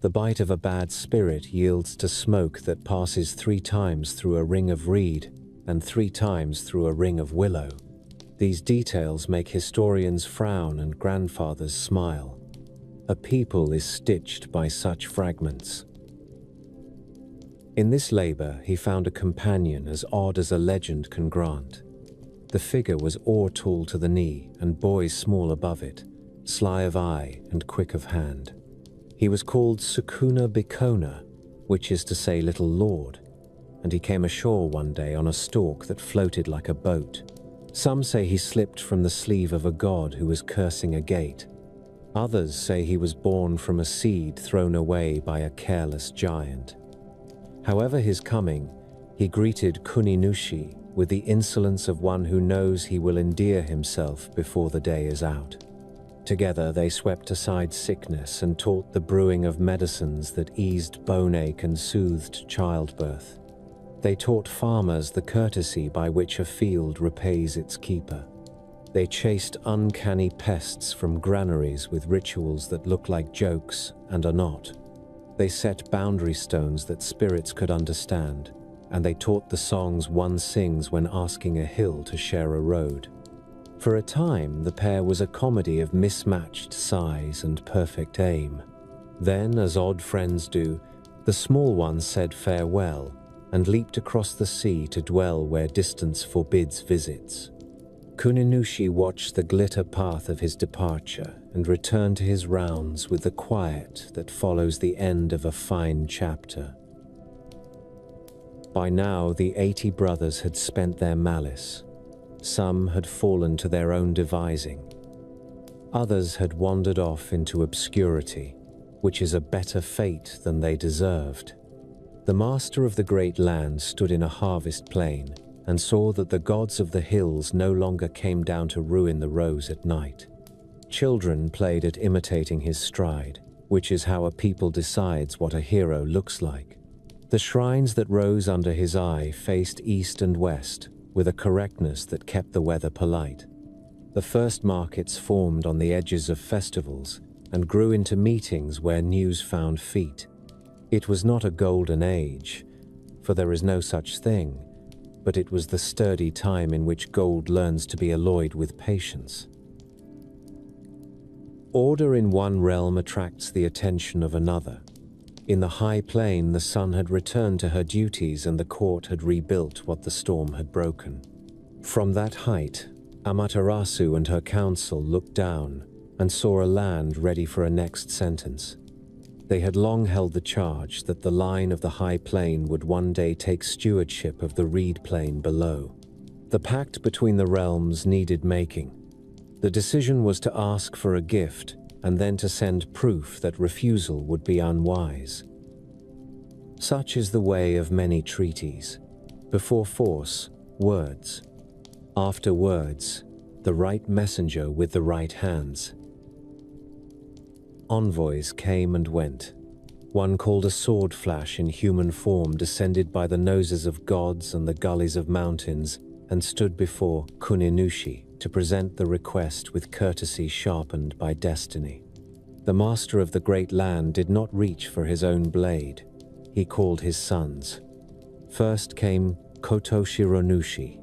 The bite of a bad spirit yields to smoke that passes 3 times through a ring of reed and 3 times through a ring of willow. These details make historians frown and grandfathers smile. A people is stitched by such fragments. In this labor, he found a companion as odd as a legend can grant. The figure was oar tall to the knee and boy small above it, sly of eye and quick of hand. He was called Sukuna Bikona, which is to say little lord, and he came ashore one day on a stalk that floated like a boat. Some say he slipped from the sleeve of a god who was cursing a gate. Others say he was born from a seed thrown away by a careless giant. However his coming, he greeted Kuninushi with the insolence of one who knows he will endear himself before the day is out. Together they swept aside sickness and taught the brewing of medicines that eased bone ache and soothed childbirth. They taught farmers the courtesy by which a field repays its keeper. They chased uncanny pests from granaries with rituals that look like jokes and are not. They set boundary stones that spirits could understand, and they taught the songs one sings when asking a hill to share a road. For a time, the pair was a comedy of mismatched size and perfect aim. Then, as odd friends do, the small one said farewell and leaped across the sea to dwell where distance forbids visits. Kuninushi watched the glitter path of his departure and returned to his rounds with the quiet that follows the end of a fine chapter. By now, the 80 brothers had spent their malice. Some had fallen to their own devising. Others had wandered off into obscurity, which is a better fate than they deserved. The master of the great land stood in a harvest plain and saw that the gods of the hills no longer came down to ruin the rose at night. Children played at imitating his stride, which is how a people decides what a hero looks like. The shrines that rose under his eye faced east and west, with a correctness that kept the weather polite. The first markets formed on the edges of festivals and grew into meetings where news found feet. It was not a golden age, for there is no such thing, but it was the sturdy time in which gold learns to be alloyed with patience. Order in one realm attracts the attention of another. In the high plain, the sun had returned to her duties and the court had rebuilt what the storm had broken. From that height, Amaterasu and her council looked down and saw a land ready for a next sentence. They had long held the charge that the line of the high plain would one day take stewardship of the reed plain below. The pact between the realms needed making. The decision was to ask for a gift and then to send proof that refusal would be unwise. Such is the way of many treaties. Before force, words. After words, the right messenger with the right hands. Envoys came and went. One called a sword flash in human form descended by the noses of gods and the gullies of mountains and stood before Kuninushi to present the request with courtesy sharpened by destiny. The master of the great land did not reach for his own blade. He called his sons. First came Koto Shironushi,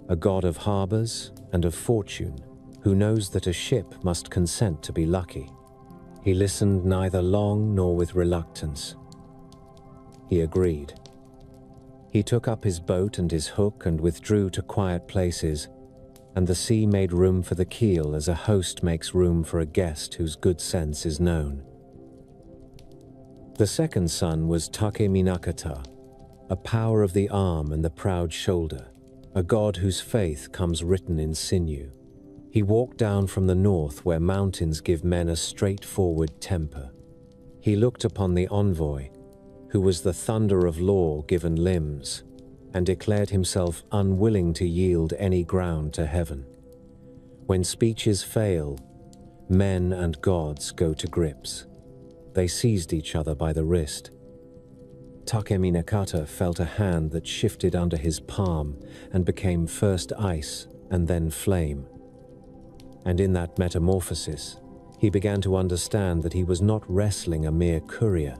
a god of harbors and of fortune, who knows that a ship must consent to be lucky. He listened neither long nor with reluctance. He agreed. He took up his boat and his hook and withdrew to quiet places, and the sea made room for the keel as a host makes room for a guest whose good sense is known. The second son was Take Minakata, a power of the arm and the proud shoulder, a god whose faith comes written in sinew. He walked down from the north where mountains give men a straightforward temper. He looked upon the envoy, who was the thunder of law given limbs, and declared himself unwilling to yield any ground to heaven. When speeches fail, men and gods go to grips. They seized each other by the wrist. Takeminakata felt a hand that shifted under his palm and became first ice and then flame. And in that metamorphosis, he began to understand that he was not wrestling a mere courier.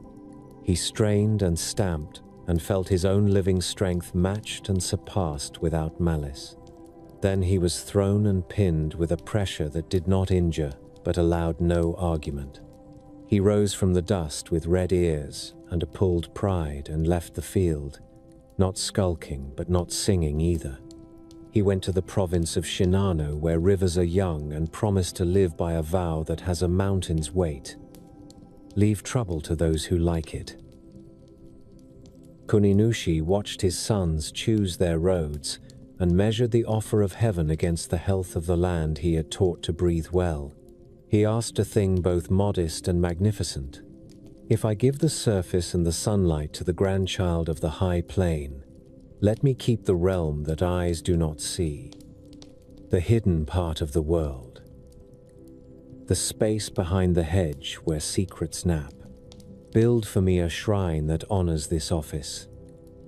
He strained and stamped and felt his own living strength matched and surpassed without malice. Then he was thrown and pinned with a pressure that did not injure but allowed no argument. He rose from the dust with red ears and a pulled pride and left the field, not skulking but not singing either. He went to the province of Shinano, where rivers are young and promise to live by a vow that has a mountain's weight. Leave trouble to those who like it. Kuninushi watched his sons choose their roads and measured the offer of heaven against the health of the land he had taught to breathe well. He asked a thing both modest and magnificent. If I give the surface and the sunlight to the grandchild of the high plain, let me keep the realm that eyes do not see, the hidden part of the world, the space behind the hedge where secrets nap. Build for me a shrine that honors this office,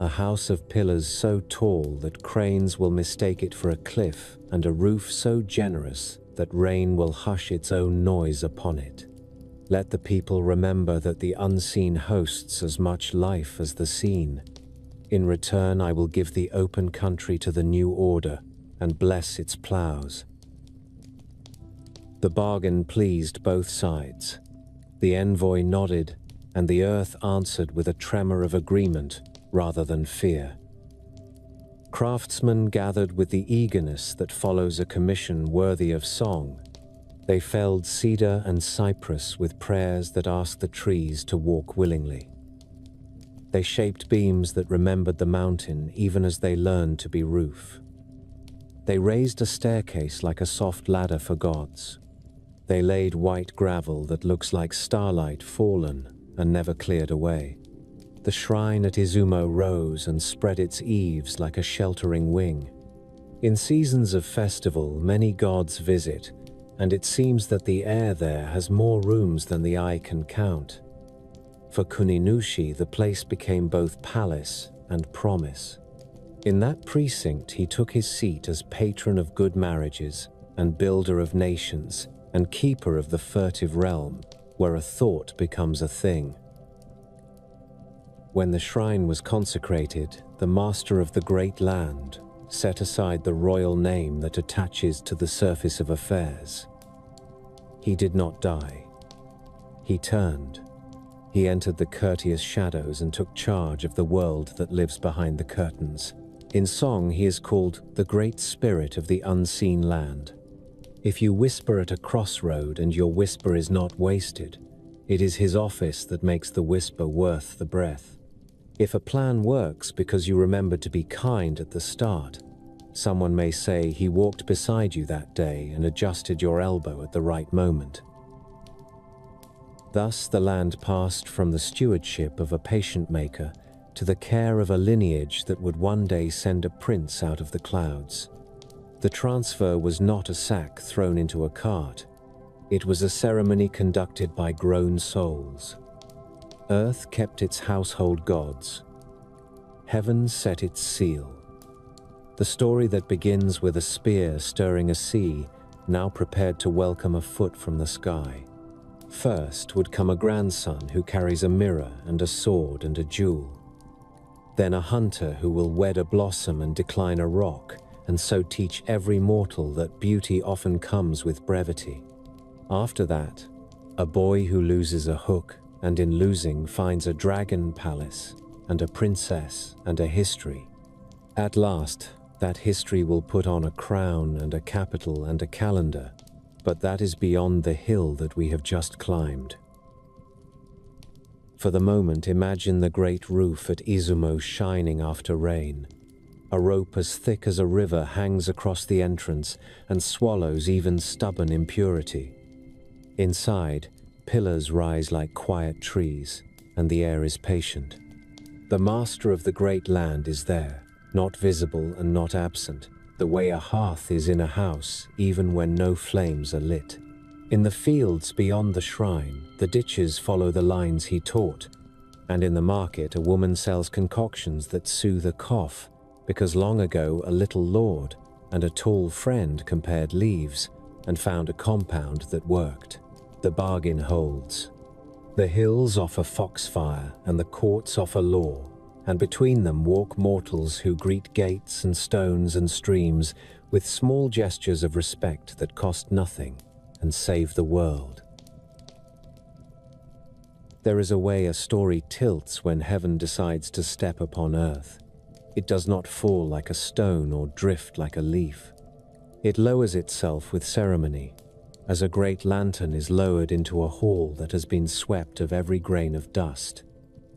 a house of pillars so tall that cranes will mistake it for a cliff, and a roof so generous that rain will hush its own noise upon it. Let the people remember that the unseen hosts as much life as the seen. In return, I will give the open country to the new order and bless its plows. The bargain pleased both sides. The envoy nodded, and the earth answered with a tremor of agreement rather than fear. Craftsmen gathered with the eagerness that follows a commission worthy of song. They felled cedar and cypress with prayers that asked the trees to walk willingly. They shaped beams that remembered the mountain even as they learned to be roof. They raised a staircase like a soft ladder for gods. They laid white gravel that looks like starlight fallen and never cleared away. The shrine at Izumo rose and spread its eaves like a sheltering wing. In seasons of festival, many gods visit, and it seems that the air there has more rooms than the eye can count. For Kuninushi, the place became both palace and promise. In that precinct, he took his seat as patron of good marriages and builder of nations and keeper of the furtive realm, where a thought becomes a thing. When the shrine was consecrated, the master of the great land set aside the royal name that attaches to the surface of affairs. He did not die. He turned. He entered the courteous shadows and took charge of the world that lives behind the curtains. In song, he is called the Great Spirit of the Unseen Land. If you whisper at a crossroad and your whisper is not wasted, it is his office that makes the whisper worth the breath. If a plan works because you remember to be kind at the start, someone may say he walked beside you that day and adjusted your elbow at the right moment. Thus the land passed from the stewardship of a patient maker to the care of a lineage that would one day send a prince out of the clouds. The transfer was not a sack thrown into a cart. It was a ceremony conducted by grown souls. Earth kept its household gods. Heaven set its seal. The story that begins with a spear stirring a sea, now prepared to welcome a foot from the sky. First would come a grandson who carries a mirror and a sword and a jewel. Then a hunter who will wed a blossom and decline a rock, and so teach every mortal that beauty often comes with brevity. After that, a boy who loses a hook, and in losing finds a dragon palace, and a princess, and a history. At last, that history will put on a crown and a capital and a calendar, but that is beyond the hill that we have just climbed. For the moment, imagine the great roof at Izumo shining after rain. A rope as thick as a river hangs across the entrance and swallows even stubborn impurity. Inside, pillars rise like quiet trees, and the air is patient. The master of the great land is there, not visible and not absent, the way a hearth is in a house, even when no flames are lit. In the fields beyond the shrine, the ditches follow the lines he taught, and in the market a woman sells concoctions that soothe a cough, because long ago a little lord and a tall friend compared leaves and found a compound that worked. The bargain holds. The hills offer foxfire and the courts offer law, and between them walk mortals who greet gates and stones and streams with small gestures of respect that cost nothing and save the world. There is a way a story tilts when heaven decides to step upon earth. It does not fall like a stone or drift like a leaf. It lowers itself with ceremony, as a great lantern is lowered into a hall that has been swept of every grain of dust.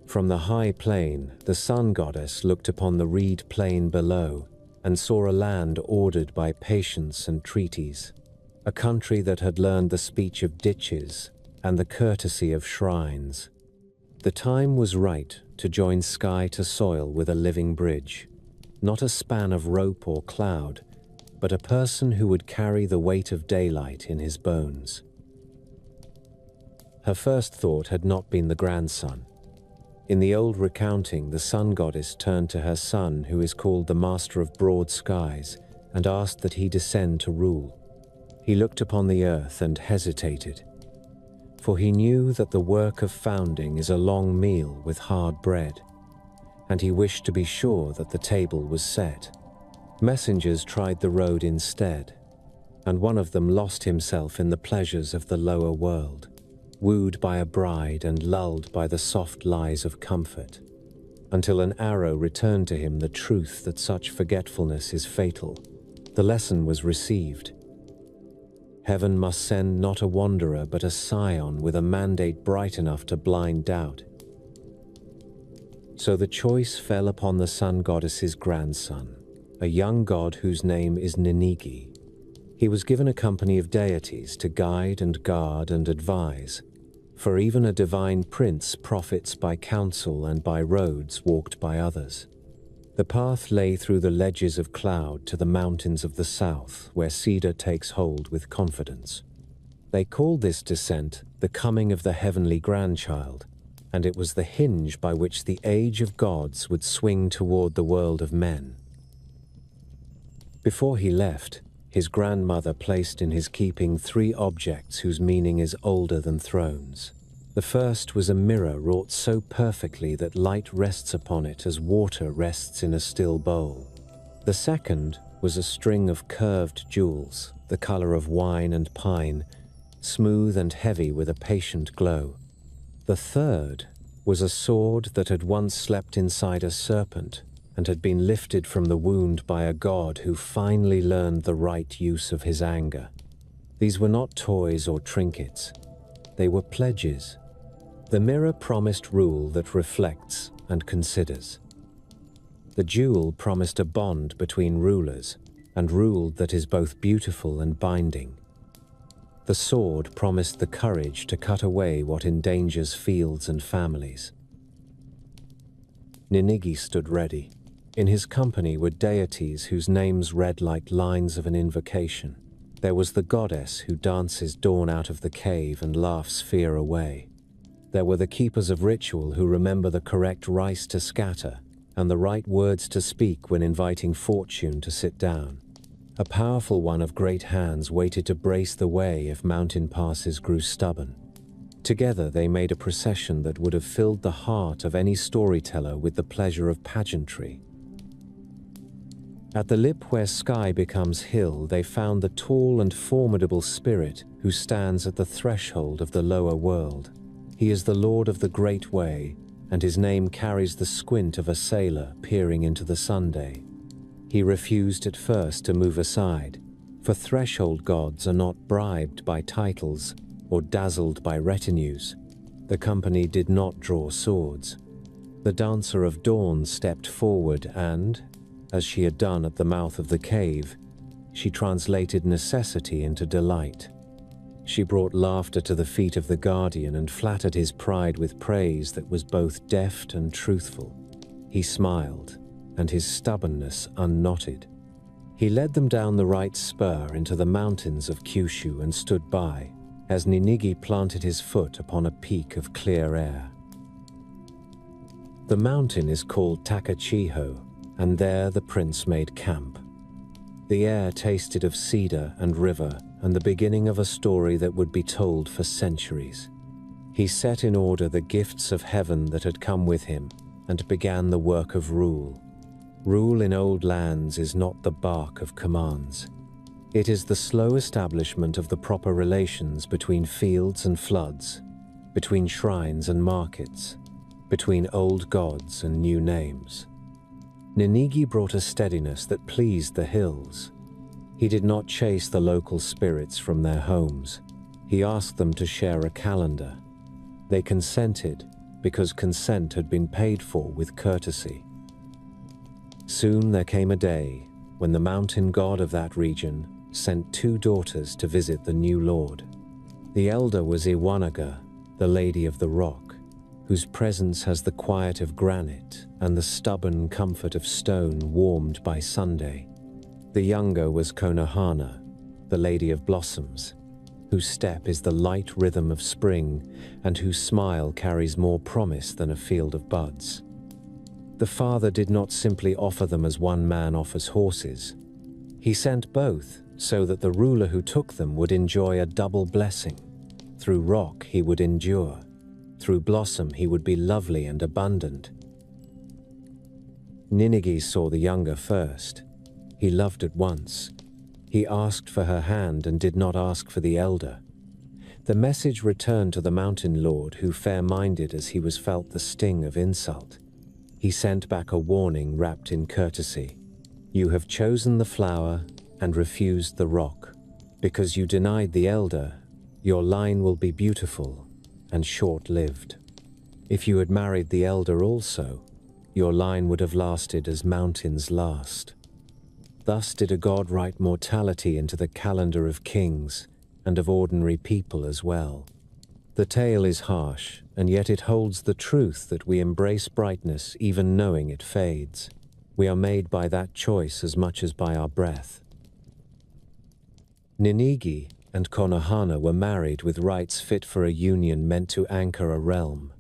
From the high plain, the sun goddess looked upon the reed plain below and saw a land ordered by patience and treaties, a country that had learned the speech of ditches and the courtesy of shrines. The time was right to join sky to soil with a living bridge, not a span of rope or cloud, but a person who would carry the weight of daylight in his bones. Her first thought had not been the grandson. In the old recounting, the sun goddess turned to her son, who is called the Master of Broad Skies, and asked that he descend to rule. He looked upon the earth and hesitated, for he knew that the work of founding is a long meal with hard bread, and he wished to be sure that the table was set. Messengers tried the road instead, and one of them lost himself in the pleasures of the lower world, wooed by a bride and lulled by the soft lies of comfort, until an arrow returned to him the truth that such forgetfulness is fatal. The lesson was received. Heaven must send not a wanderer but a scion with a mandate bright enough to blind doubt. So the choice fell upon the sun goddess's grandson, a young god whose name is Ninigi. He was given a company of deities to guide and guard and advise, for even a divine prince profits by counsel and by roads walked by others. The path lay through the ledges of cloud to the mountains of the south, where cedar takes hold with confidence. They called this descent the coming of the heavenly grandchild, and it was the hinge by which the age of gods would swing toward the world of men. Before he left, his grandmother placed in his keeping 3 objects whose meaning is older than thrones. The first was a mirror wrought so perfectly that light rests upon it as water rests in a still bowl. The second was a string of curved jewels, the color of wine and pine, smooth and heavy with a patient glow. The third was a sword that had once slept inside a serpent and had been lifted from the wound by a god who finally learned the right use of his anger. These were not toys or trinkets. They were pledges. The mirror promised rule that reflects and considers. The jewel promised a bond between rulers, and ruled that is both beautiful and binding. The sword promised the courage to cut away what endangers fields and families. Ninigi stood ready. In his company were deities whose names read like lines of an invocation. There was the goddess who dances dawn out of the cave and laughs fear away. There were the keepers of ritual who remember the correct rice to scatter and the right words to speak when inviting fortune to sit down. A powerful one of great hands waited to brace the way if mountain passes grew stubborn. Together they made a procession that would have filled the heart of any storyteller with the pleasure of pageantry. At the lip where sky becomes hill, they found the tall and formidable spirit who stands at the threshold of the lower world. He is the Lord of the Great Way, and his name carries the squint of a sailor peering into the Sunday. He refused at first to move aside, for threshold gods are not bribed by titles or dazzled by retinues. The company did not draw swords. The Dancer of Dawn stepped forward and, as she had done at the mouth of the cave, she translated necessity into delight. She brought laughter to the feet of the Guardian and flattered his pride with praise that was both deft and truthful. He smiled, and his stubbornness unknotted. He led them down the right spur into the mountains of Kyushu and stood by, as Ninigi planted his foot upon a peak of clear air. The mountain is called Takachiho, and there the prince made camp. The air tasted of cedar and river, and the beginning of a story that would be told for centuries. He set in order the gifts of heaven that had come with him, and began the work of rule. Rule in old lands is not the bark of commands. It is the slow establishment of the proper relations between fields and floods, between shrines and markets, between old gods and new names. Ninigi brought a steadiness that pleased the hills. He did not chase the local spirits from their homes. He asked them to share a calendar. They consented because consent had been paid for with courtesy. Soon there came a day when the mountain god of that region sent 2 daughters to visit the new lord. The elder was Iwanaga, the Lady of the Rock, whose presence has the quiet of granite and the stubborn comfort of stone warmed by Sunday. The younger was Konohana, the Lady of Blossoms, whose step is the light rhythm of spring and whose smile carries more promise than a field of buds. The father did not simply offer them as one man offers horses. He sent both so that the ruler who took them would enjoy a double blessing. Through rock he would endure. Through blossom he would be lovely and abundant. Ninigi saw the younger first. He loved at once. He asked for her hand and did not ask for the elder. The message returned to the mountain lord, who fair-minded as he was felt the sting of insult. He sent back a warning wrapped in courtesy. You have chosen the flower and refused the rock. Because you denied the elder, your line will be beautiful and short-lived. If you had married the elder also, your line would have lasted as mountains last. Thus did a god write mortality into the calendar of kings and of ordinary people as well. The tale is harsh, and yet it holds the truth that we embrace brightness even knowing it fades. We are made by that choice as much as by our breath. Ninigi and Konohana were married with rites fit for a union meant to anchor a realm.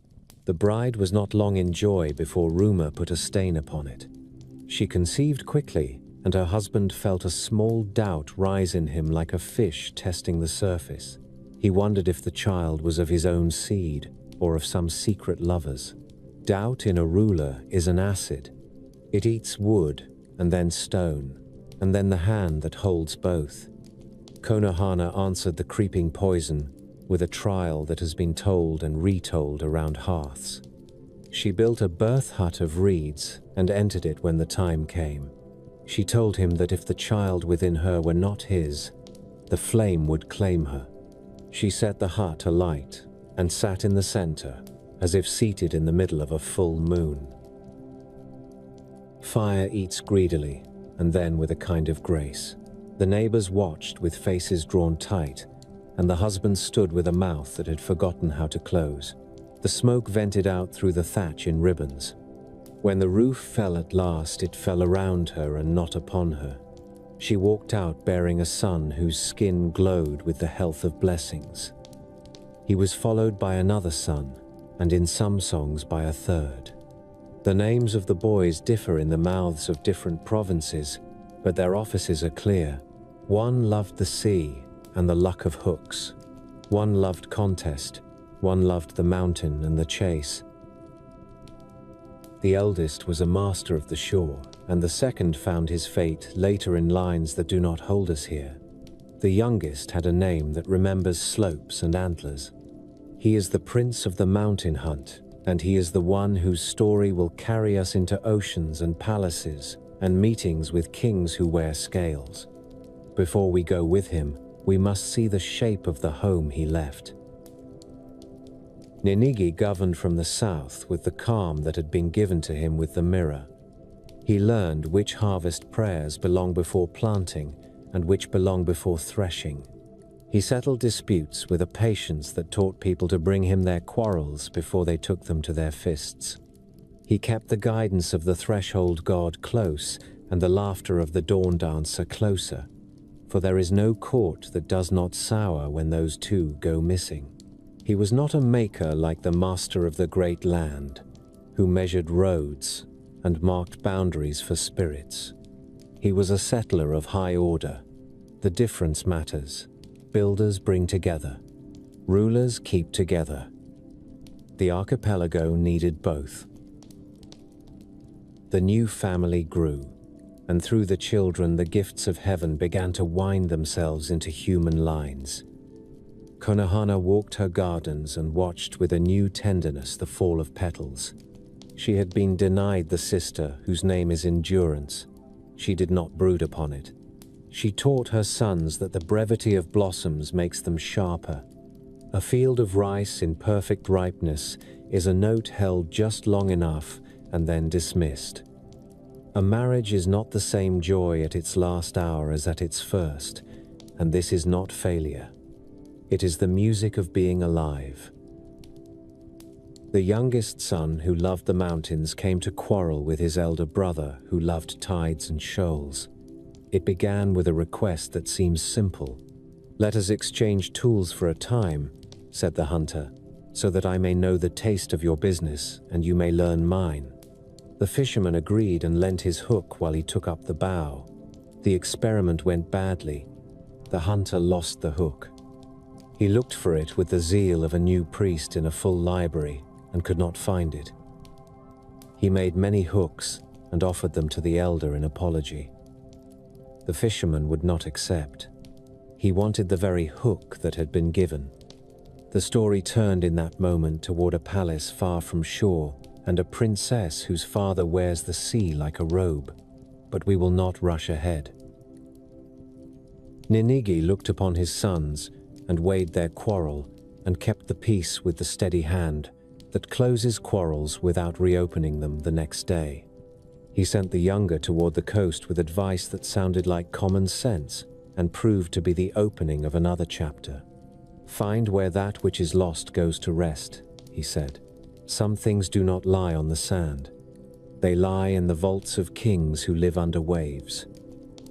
The bride was not long in joy before rumor put a stain upon it. She conceived quickly, and her husband felt a small doubt rise in him like a fish testing the surface. He wondered if the child was of his own seed or of some secret lover's. Doubt in a ruler is an acid. It eats wood and then stone, and then the hand that holds both. Konohana answered the creeping poison with a trial that has been told and retold around hearths. She built a birth hut of reeds and entered it when the time came. She told him that if the child within her were not his, the flame would claim her. She set the hut alight and sat in the center, as if seated in the middle of a full moon. Fire eats greedily, and then with a kind of grace. The neighbors watched with faces drawn tight, and the husband stood with a mouth that had forgotten how to close. The smoke vented out through the thatch in ribbons. When the roof fell at last, it fell around her and not upon her. She walked out bearing a son whose skin glowed with the health of blessings. He was followed by another son, and in some songs by a third. The names of the boys differ in the mouths of different provinces, but their offices are clear. One loved the sea and the luck of hooks. One loved contest. One loved the mountain and the chase. The eldest was a master of the shore, and the second found his fate later in lines that do not hold us here. The youngest had a name that remembers slopes and antlers. He is the prince of the mountain hunt, and he is the one whose story will carry us into oceans and palaces and meetings with kings who wear scales. Before we go with him, we must see the shape of the home he left. Ninigi governed from the south with the calm that had been given to him with the mirror. He learned which harvest prayers belong before planting and which belong before threshing. He settled disputes with a patience that taught people to bring him their quarrels before they took them to their fists. He kept the guidance of the threshold god close and the laughter of the dawn dancer closer, for there is no court that does not sour when those two go missing. He was not a maker like the master of the great land, who measured roads and marked boundaries for spirits. He was a settler of high order. The difference matters. Builders bring together. Rulers keep together. The archipelago needed both. The new family grew, and through the children the gifts of heaven began to wind themselves into human lines. Konohana walked her gardens and watched with a new tenderness the fall of petals. She had been denied the sister whose name is endurance. She did not brood upon it. She taught her sons that the brevity of blossoms makes them sharper. A field of rice in perfect ripeness is a note held just long enough and then dismissed. A marriage is not the same joy at its last hour as at its first, and this is not failure. It is the music of being alive. The youngest son who loved the mountains came to quarrel with his elder brother who loved tides and shoals. It began with a request that seems simple. "Let us exchange tools for a time," said the hunter, "so that I may know the taste of your business and you may learn mine." The fisherman agreed and lent his hook while he took up the bow. The experiment went badly. The hunter lost the hook. He looked for it with the zeal of a new priest in a full library and could not find it. He made many hooks and offered them to the elder in apology. The fisherman would not accept. He wanted the very hook that had been given. The story turned in that moment toward a palace far from shore and a princess whose father wears the sea like a robe. But we will not rush ahead. Ninigi looked upon his sons and weighed their quarrel and kept the peace with the steady hand that closes quarrels without reopening them the next day. He sent the younger toward the coast with advice that sounded like common sense and proved to be the opening of another chapter. "Find where that which is lost goes to rest," he said. "Some things do not lie on the sand. They lie in the vaults of kings who live under waves.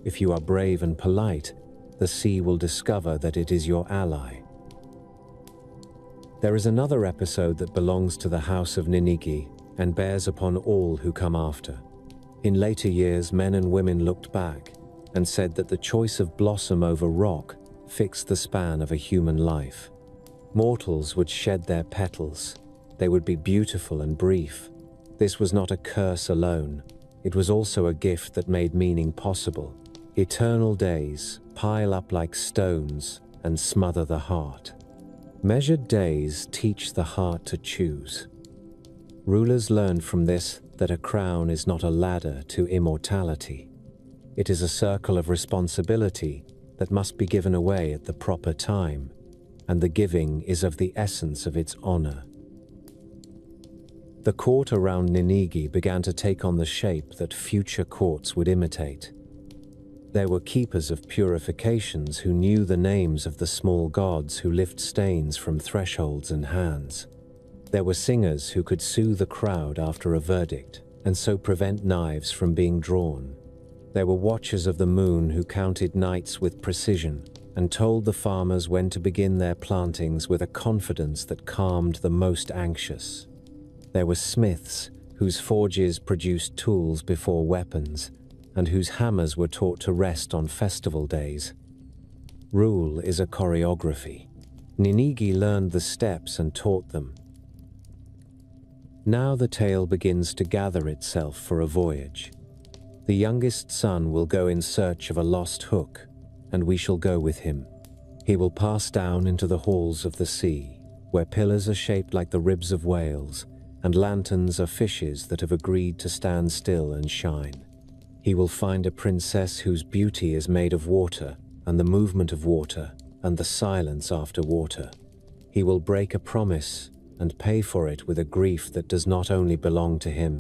If you are brave and polite, the sea will discover that it is your ally." There is another episode that belongs to the house of Ninigi and bears upon all who come after. In later years, men and women looked back and said that the choice of blossom over rock fixed the span of a human life. Mortals would shed their petals. They would be beautiful and brief. This was not a curse alone. It was also a gift that made meaning possible. Eternal days pile up like stones and smother the heart. Measured days teach the heart to choose. Rulers learned from this that a crown is not a ladder to immortality. It is a circle of responsibility that must be given away at the proper time, and the giving is of the essence of its honor. The court around Ninigi began to take on the shape that future courts would imitate. There were keepers of purifications who knew the names of the small gods who lift stains from thresholds and hands. There were singers who could soothe the crowd after a verdict and so prevent knives from being drawn. There were watchers of the moon who counted nights with precision and told the farmers when to begin their plantings with a confidence that calmed the most anxious. There were smiths whose forges produced tools before weapons, and whose hammers were taught to rest on festival days. Rule is a choreography. Ninigi learned the steps and taught them. Now the tale begins to gather itself for a voyage. The youngest son will go in search of a lost hook, and we shall go with him. He will pass down into the halls of the sea, where pillars are shaped like the ribs of whales, and lanterns are fishes that have agreed to stand still and shine. He will find a princess whose beauty is made of water, and the movement of water, and the silence after water. He will break a promise and pay for it with a grief that does not only belong to him.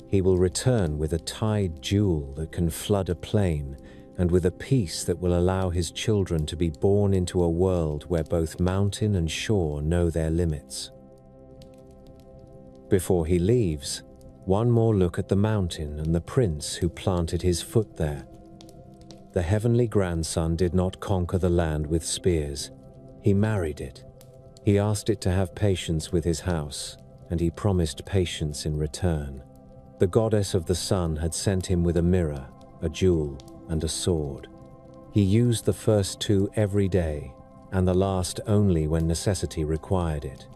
He will return with a tide jewel that can flood a plain, and with a peace that will allow his children to be born into a world where both mountain and shore know their limits. Before he leaves, one more look at the mountain and the prince who planted his foot there. The heavenly grandson did not conquer the land with spears. He married it. He asked it to have patience with his house, and he promised patience in return. The goddess of the sun had sent him with a mirror, a jewel, and a sword. He used the first two every day, and the last only when necessity required it.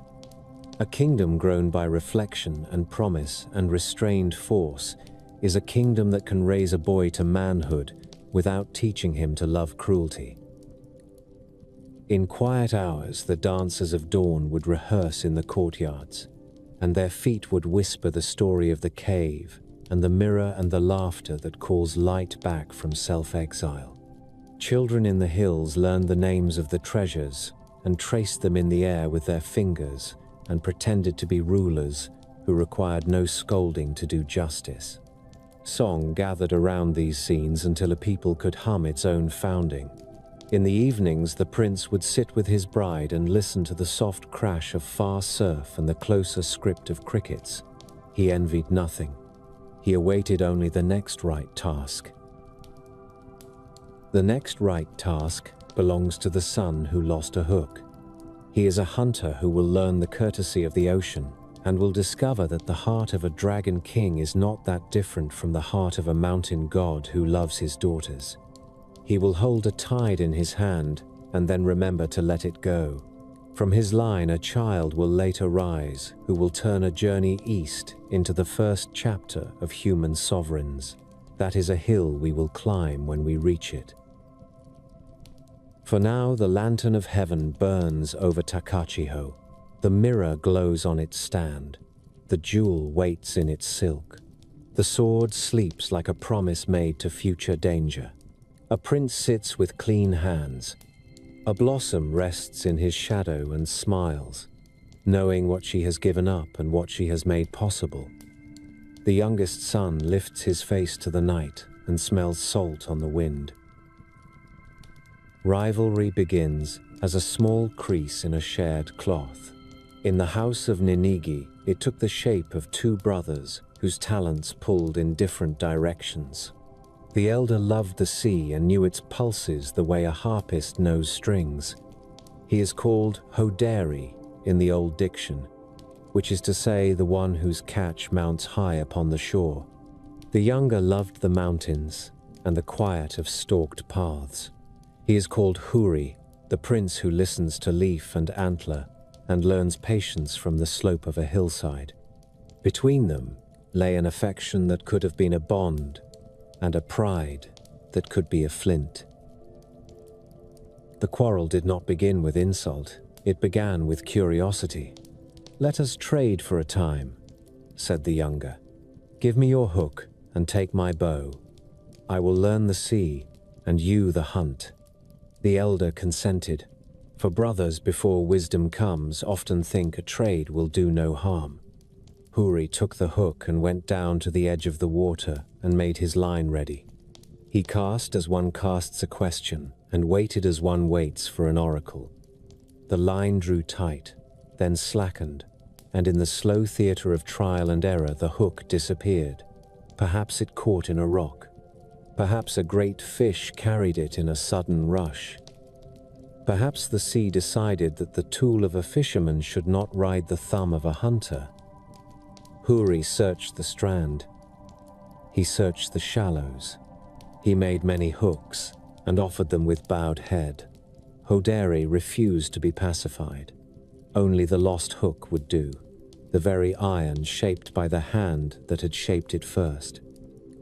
A kingdom grown by reflection and promise and restrained force is a kingdom that can raise a boy to manhood without teaching him to love cruelty. In quiet hours, the dancers of dawn would rehearse in the courtyards, and their feet would whisper the story of the cave and the mirror and the laughter that calls light back from self-exile. Children in the hills learned the names of the treasures and traced them in the air with their fingers and pretended to be rulers who required no scolding to do justice. Song gathered around these scenes until a people could hum its own founding. In the evenings, the prince would sit with his bride and listen to the soft crash of far surf and the closer script of crickets. He envied nothing. He awaited only the next right task. The next right task belongs to the son who lost a hook. He is a hunter who will learn the courtesy of the ocean and will discover that the heart of a dragon king is not that different from the heart of a mountain god who loves his daughters. He will hold a tide in his hand and then remember to let it go. From his line, a child will later rise who will turn a journey east into the first chapter of human sovereigns. That is a hill we will climb when we reach it. For now, the lantern of heaven burns over Takachiho. The mirror glows on its stand. The jewel waits in its silk. The sword sleeps like a promise made to future danger. A prince sits with clean hands. A blossom rests in his shadow and smiles, knowing what she has given up and what she has made possible. The youngest son lifts his face to the night and smells salt on the wind. Rivalry begins as a small crease in a shared cloth. In the house of Ninigi, it took the shape of two brothers whose talents pulled in different directions. The elder loved the sea and knew its pulses the way a harpist knows strings. He is called Hoderi in the old diction, which is to say the one whose catch mounts high upon the shore. The younger loved the mountains and the quiet of stalked paths. He is called Huri, the prince who listens to leaf and antler and learns patience from the slope of a hillside. Between them lay an affection that could have been a bond and a pride that could be a flint. The quarrel did not begin with insult. It began with curiosity. "Let us trade for a time," said the younger. "Give me your hook and take my bow. I will learn the sea and you the hunt." The elder consented, for brothers before wisdom comes often think a trade will do no harm. Huri took the hook and went down to the edge of the water and made his line ready. He cast as one casts a question and waited as one waits for an oracle. The line drew tight, then slackened, and in the slow theater of trial and error the hook disappeared. Perhaps it caught in a rock. Perhaps a great fish carried it in a sudden rush. Perhaps the sea decided that the tool of a fisherman should not ride the thumb of a hunter. Huri searched the strand. He searched the shallows. He made many hooks and offered them with bowed head. Hoderi refused to be pacified. Only the lost hook would do, the very iron shaped by the hand that had shaped it first.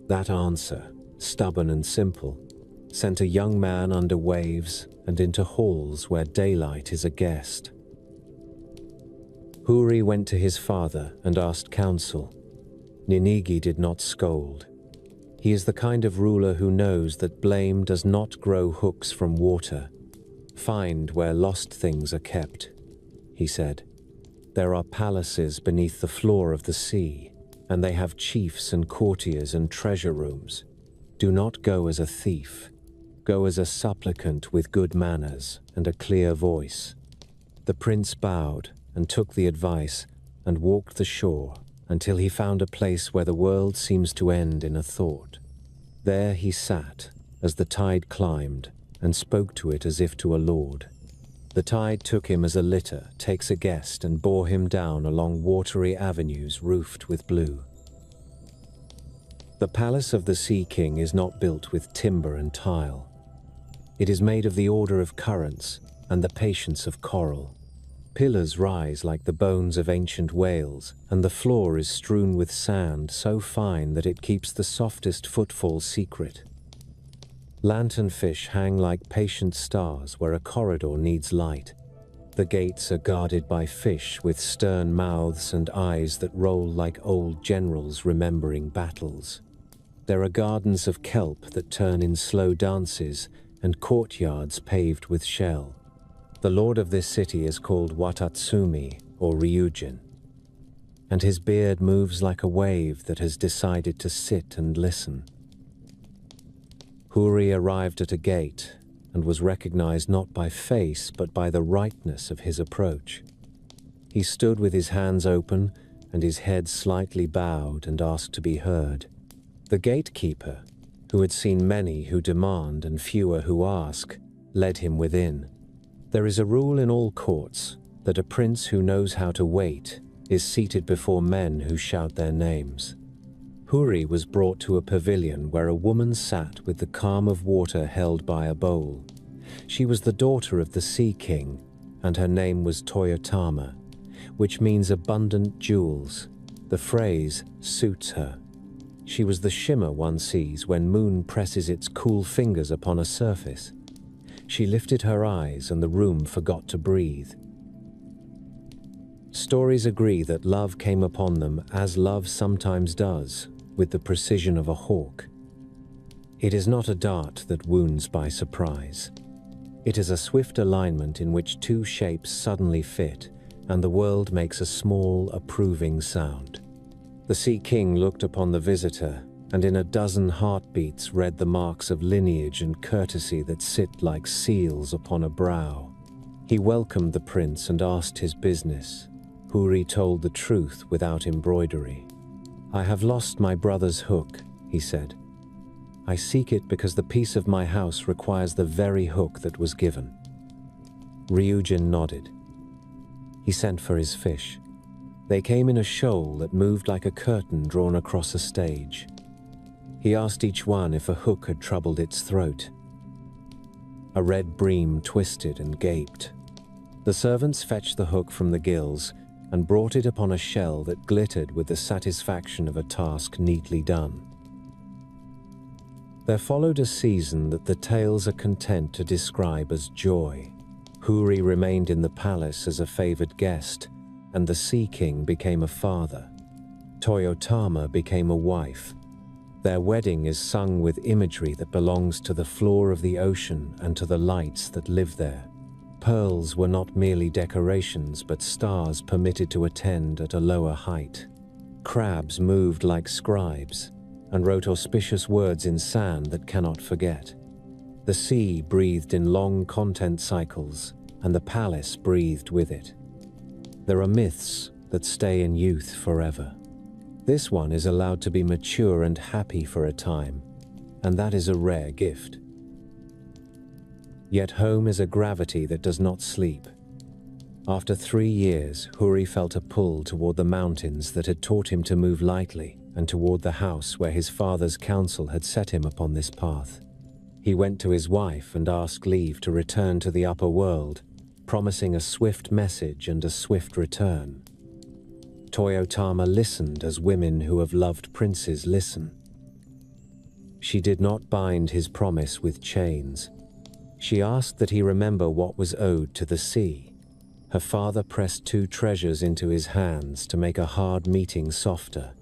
That answer, stubborn and simple, sent a young man under waves and into halls where daylight is a guest. Huri went to his father and asked counsel. Ninigi did not scold. He is the kind of ruler who knows that blame does not grow hooks from water. Find where lost things are kept, he said. There are palaces beneath the floor of the sea, and they have chiefs and courtiers and treasure rooms. Do not go as a thief. Go as a supplicant with good manners and a clear voice. The prince bowed and took the advice and walked the shore until he found a place where the world seems to end in a thought. There he sat as the tide climbed and spoke to it as if to a lord. The tide took him as a litter takes a guest and bore him down along watery avenues roofed with blue. The palace of the Sea King is not built with timber and tile. It is made of the order of currents and the patience of coral. Pillars rise like the bones of ancient whales, and the floor is strewn with sand so fine that it keeps the softest footfall secret. Lanternfish hang like patient stars where a corridor needs light. The gates are guarded by fish with stern mouths and eyes that roll like old generals remembering battles. There are gardens of kelp that turn in slow dances and courtyards paved with shell. The lord of this city is called Watatsumi, or Ryujin, and his beard moves like a wave that has decided to sit and listen. Huri arrived at a gate and was recognized not by face but by the rightness of his approach. He stood with his hands open and his head slightly bowed and asked to be heard. The gatekeeper, who had seen many who demand and fewer who ask, led him within. There is a rule in all courts that a prince who knows how to wait is seated before men who shout their names. Huri was brought to a pavilion where a woman sat with the calm of water held by a bowl. She was the daughter of the Sea King, and her name was Toyotama, which means abundant jewels. The phrase suits her. She was the shimmer one sees when moon presses its cool fingers upon a surface. She lifted her eyes and the room forgot to breathe. Stories agree that love came upon them as love sometimes does, with the precision of a hawk. It is not a dart that wounds by surprise. It is a swift alignment in which two shapes suddenly fit, and the world makes a small, approving sound. The Sea King looked upon the visitor, and in a dozen heartbeats read the marks of lineage and courtesy that sit like seals upon a brow. He welcomed the prince and asked his business. Huri told the truth without embroidery. "I have lost my brother's hook," he said. "I seek it because the peace of my house requires the very hook that was given." Ryujin nodded. He sent for his fish. They came in a shoal that moved like a curtain drawn across a stage. He asked each one if a hook had troubled its throat. A red bream twisted and gaped. The servants fetched the hook from the gills and brought it upon a shell that glittered with the satisfaction of a task neatly done. There followed a season that the tales are content to describe as joy. Huri remained in the palace as a favored guest, and the Sea King became a father. Toyotama became a wife. Their wedding is sung with imagery that belongs to the floor of the ocean and to the lights that live there. Pearls were not merely decorations, but stars permitted to attend at a lower height. Crabs moved like scribes and wrote auspicious words in sand that cannot forget. The sea breathed in long content cycles, and the palace breathed with it. There are myths that stay in youth forever. This one is allowed to be mature and happy for a time, and that is a rare gift. Yet home is a gravity that does not sleep. After 3 years, Huri felt a pull toward the mountains that had taught him to move lightly, and toward the house where his father's counsel had set him upon this path. He went to his wife and asked leave to return to the upper world, promising a swift message and a swift return. Toyotama listened as women who have loved princes listen. She did not bind his promise with chains. She asked that he remember what was owed to the sea. Her father pressed 2 treasures into his hands to make a hard meeting softer.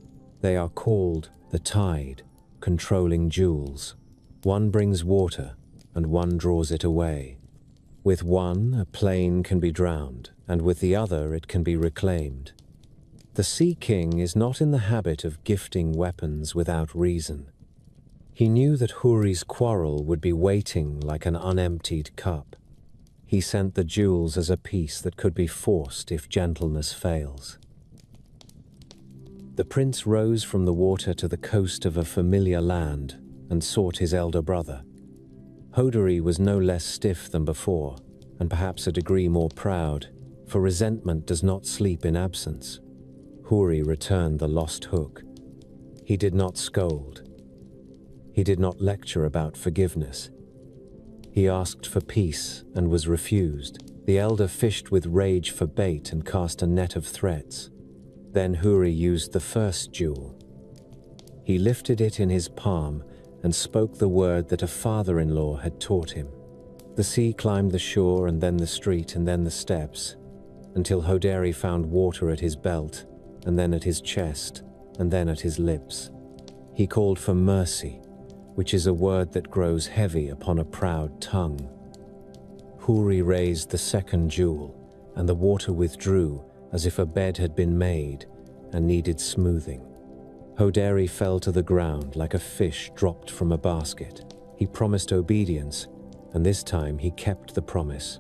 They are called the tide, controlling jewels. One brings water, and one draws it away. With one, a plane can be drowned, and with the other it can be reclaimed. The Sea King is not in the habit of gifting weapons without reason. He knew that Huri's quarrel would be waiting like an unemptied cup. He sent the jewels as a peace that could be forced if gentleness fails. The prince rose from the water to the coast of a familiar land and sought his elder brother. Hodori was no less stiff than before, and perhaps a degree more proud, for resentment does not sleep in absence. Huri returned the lost hook. He did not scold. He did not lecture about forgiveness. He asked for peace and was refused. The elder fished with rage for bait and cast a net of threats. Then Huri used the first jewel. He lifted it in his palm and spoke the word that a father-in-law had taught him. The sea climbed the shore and then the street and then the steps, until Hoderi found water at his belt, and then at his chest, and then at his lips. He called for mercy, which is a word that grows heavy upon a proud tongue. Huri raised the second jewel, and the water withdrew as if a bed had been made and needed smoothing. Hoderi fell to the ground like a fish dropped from a basket. He promised obedience, and this time he kept the promise.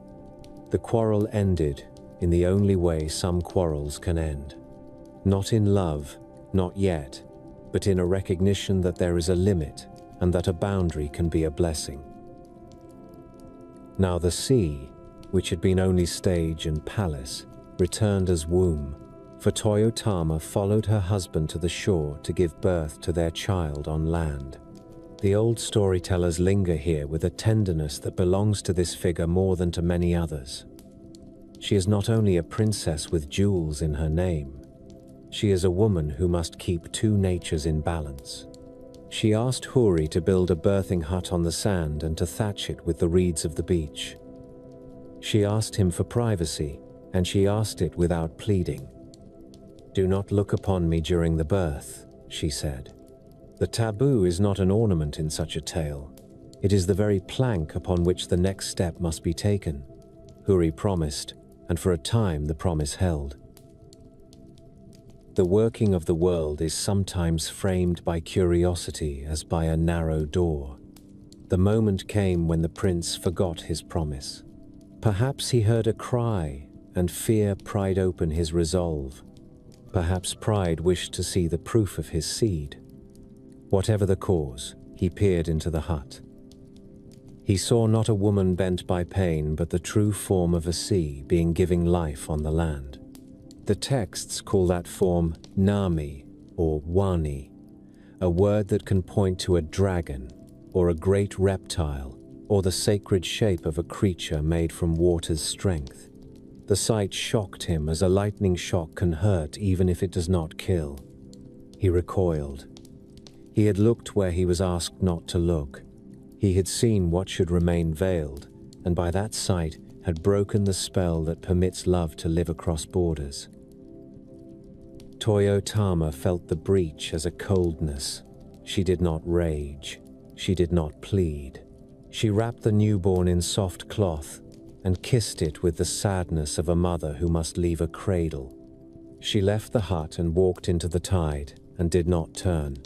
The quarrel ended in the only way some quarrels can end. Not in love, not yet, but in a recognition that there is a limit and that a boundary can be a blessing. Now the sea, which had been only stage and palace, returned as womb, for Toyotama followed her husband to the shore to give birth to their child on land. The old storytellers linger here with a tenderness that belongs to this figure more than to many others. She is not only a princess with jewels in her name, she is a woman who must keep 2 natures in balance. She asked Huri to build a birthing hut on the sand and to thatch it with the reeds of the beach. She asked him for privacy, and she asked it without pleading. "Do not look upon me during the birth," she said. "The taboo is not an ornament in such a tale. It is the very plank upon which the next step must be taken." Huri promised, and for a time the promise held. The working of the world is sometimes framed by curiosity as by a narrow door. The moment came when the prince forgot his promise. Perhaps he heard a cry, and fear pried open his resolve. Perhaps pride wished to see the proof of his seed. Whatever the cause, he peered into the hut. He saw not a woman bent by pain, but the true form of a sea being giving life on the land. The texts call that form Nami, or Wani, a word that can point to a dragon, or a great reptile, or the sacred shape of a creature made from water's strength. The sight shocked him as a lightning shock can hurt even if it does not kill. He recoiled. He had looked where he was asked not to look. He had seen what should remain veiled, and by that sight had broken the spell that permits love to live across borders. Toyotama felt the breach as a coldness. She did not rage. She did not plead. She wrapped the newborn in soft cloth and kissed it with the sadness of a mother who must leave a cradle. She left the hut and walked into the tide and did not turn.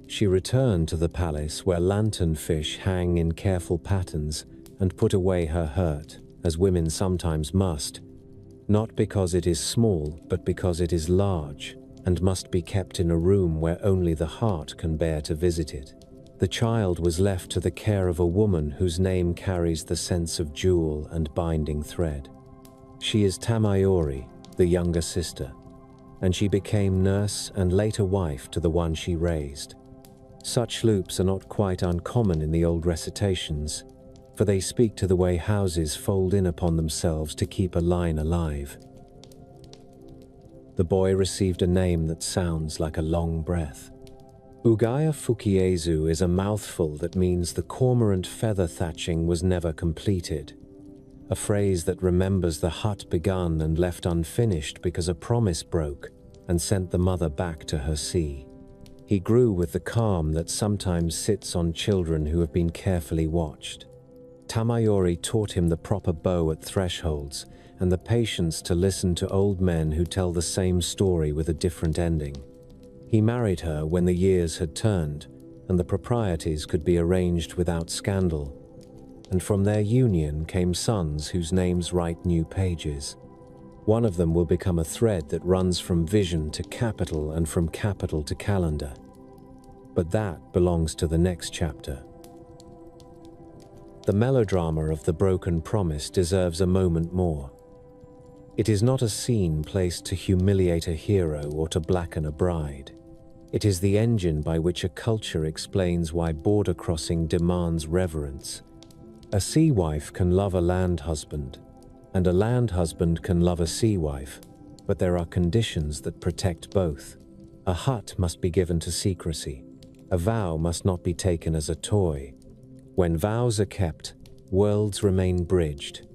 She returned to the palace where lanternfish hang in careful patterns and put away her hurt, as women sometimes must, not because it is small, but because it is large and must be kept in a room where only the heart can bear to visit it. The child was left to the care of a woman whose name carries the sense of jewel and binding thread. She is Tamayori, the younger sister, and she became nurse and later wife to the one she raised. Such loops are not quite uncommon in the old recitations, for they speak to the way houses fold in upon themselves to keep a line alive. The boy received a name that sounds like a long breath. Ugaya Fukiezu is a mouthful that means the cormorant feather thatching was never completed, a phrase that remembers the hut begun and left unfinished because a promise broke and sent the mother back to her sea. He grew with the calm that sometimes sits on children who have been carefully watched. Tamayori taught him the proper bow at thresholds and the patience to listen to old men who tell the same story with a different ending. He married her when the years had turned and the proprieties could be arranged without scandal, and from their union came sons whose names write new pages. One of them will become a thread that runs from vision to capital and from capital to calendar. But that belongs to the next chapter. The melodrama of the broken promise deserves a moment more. It is not a scene placed to humiliate a hero or to blacken a bride. It is the engine by which a culture explains why border crossing demands reverence. A sea wife can love a land husband, and a land husband can love a sea wife, but there are conditions that protect both. A hut must be given to secrecy. A vow must not be taken as a toy. When vows are kept, worlds remain bridged.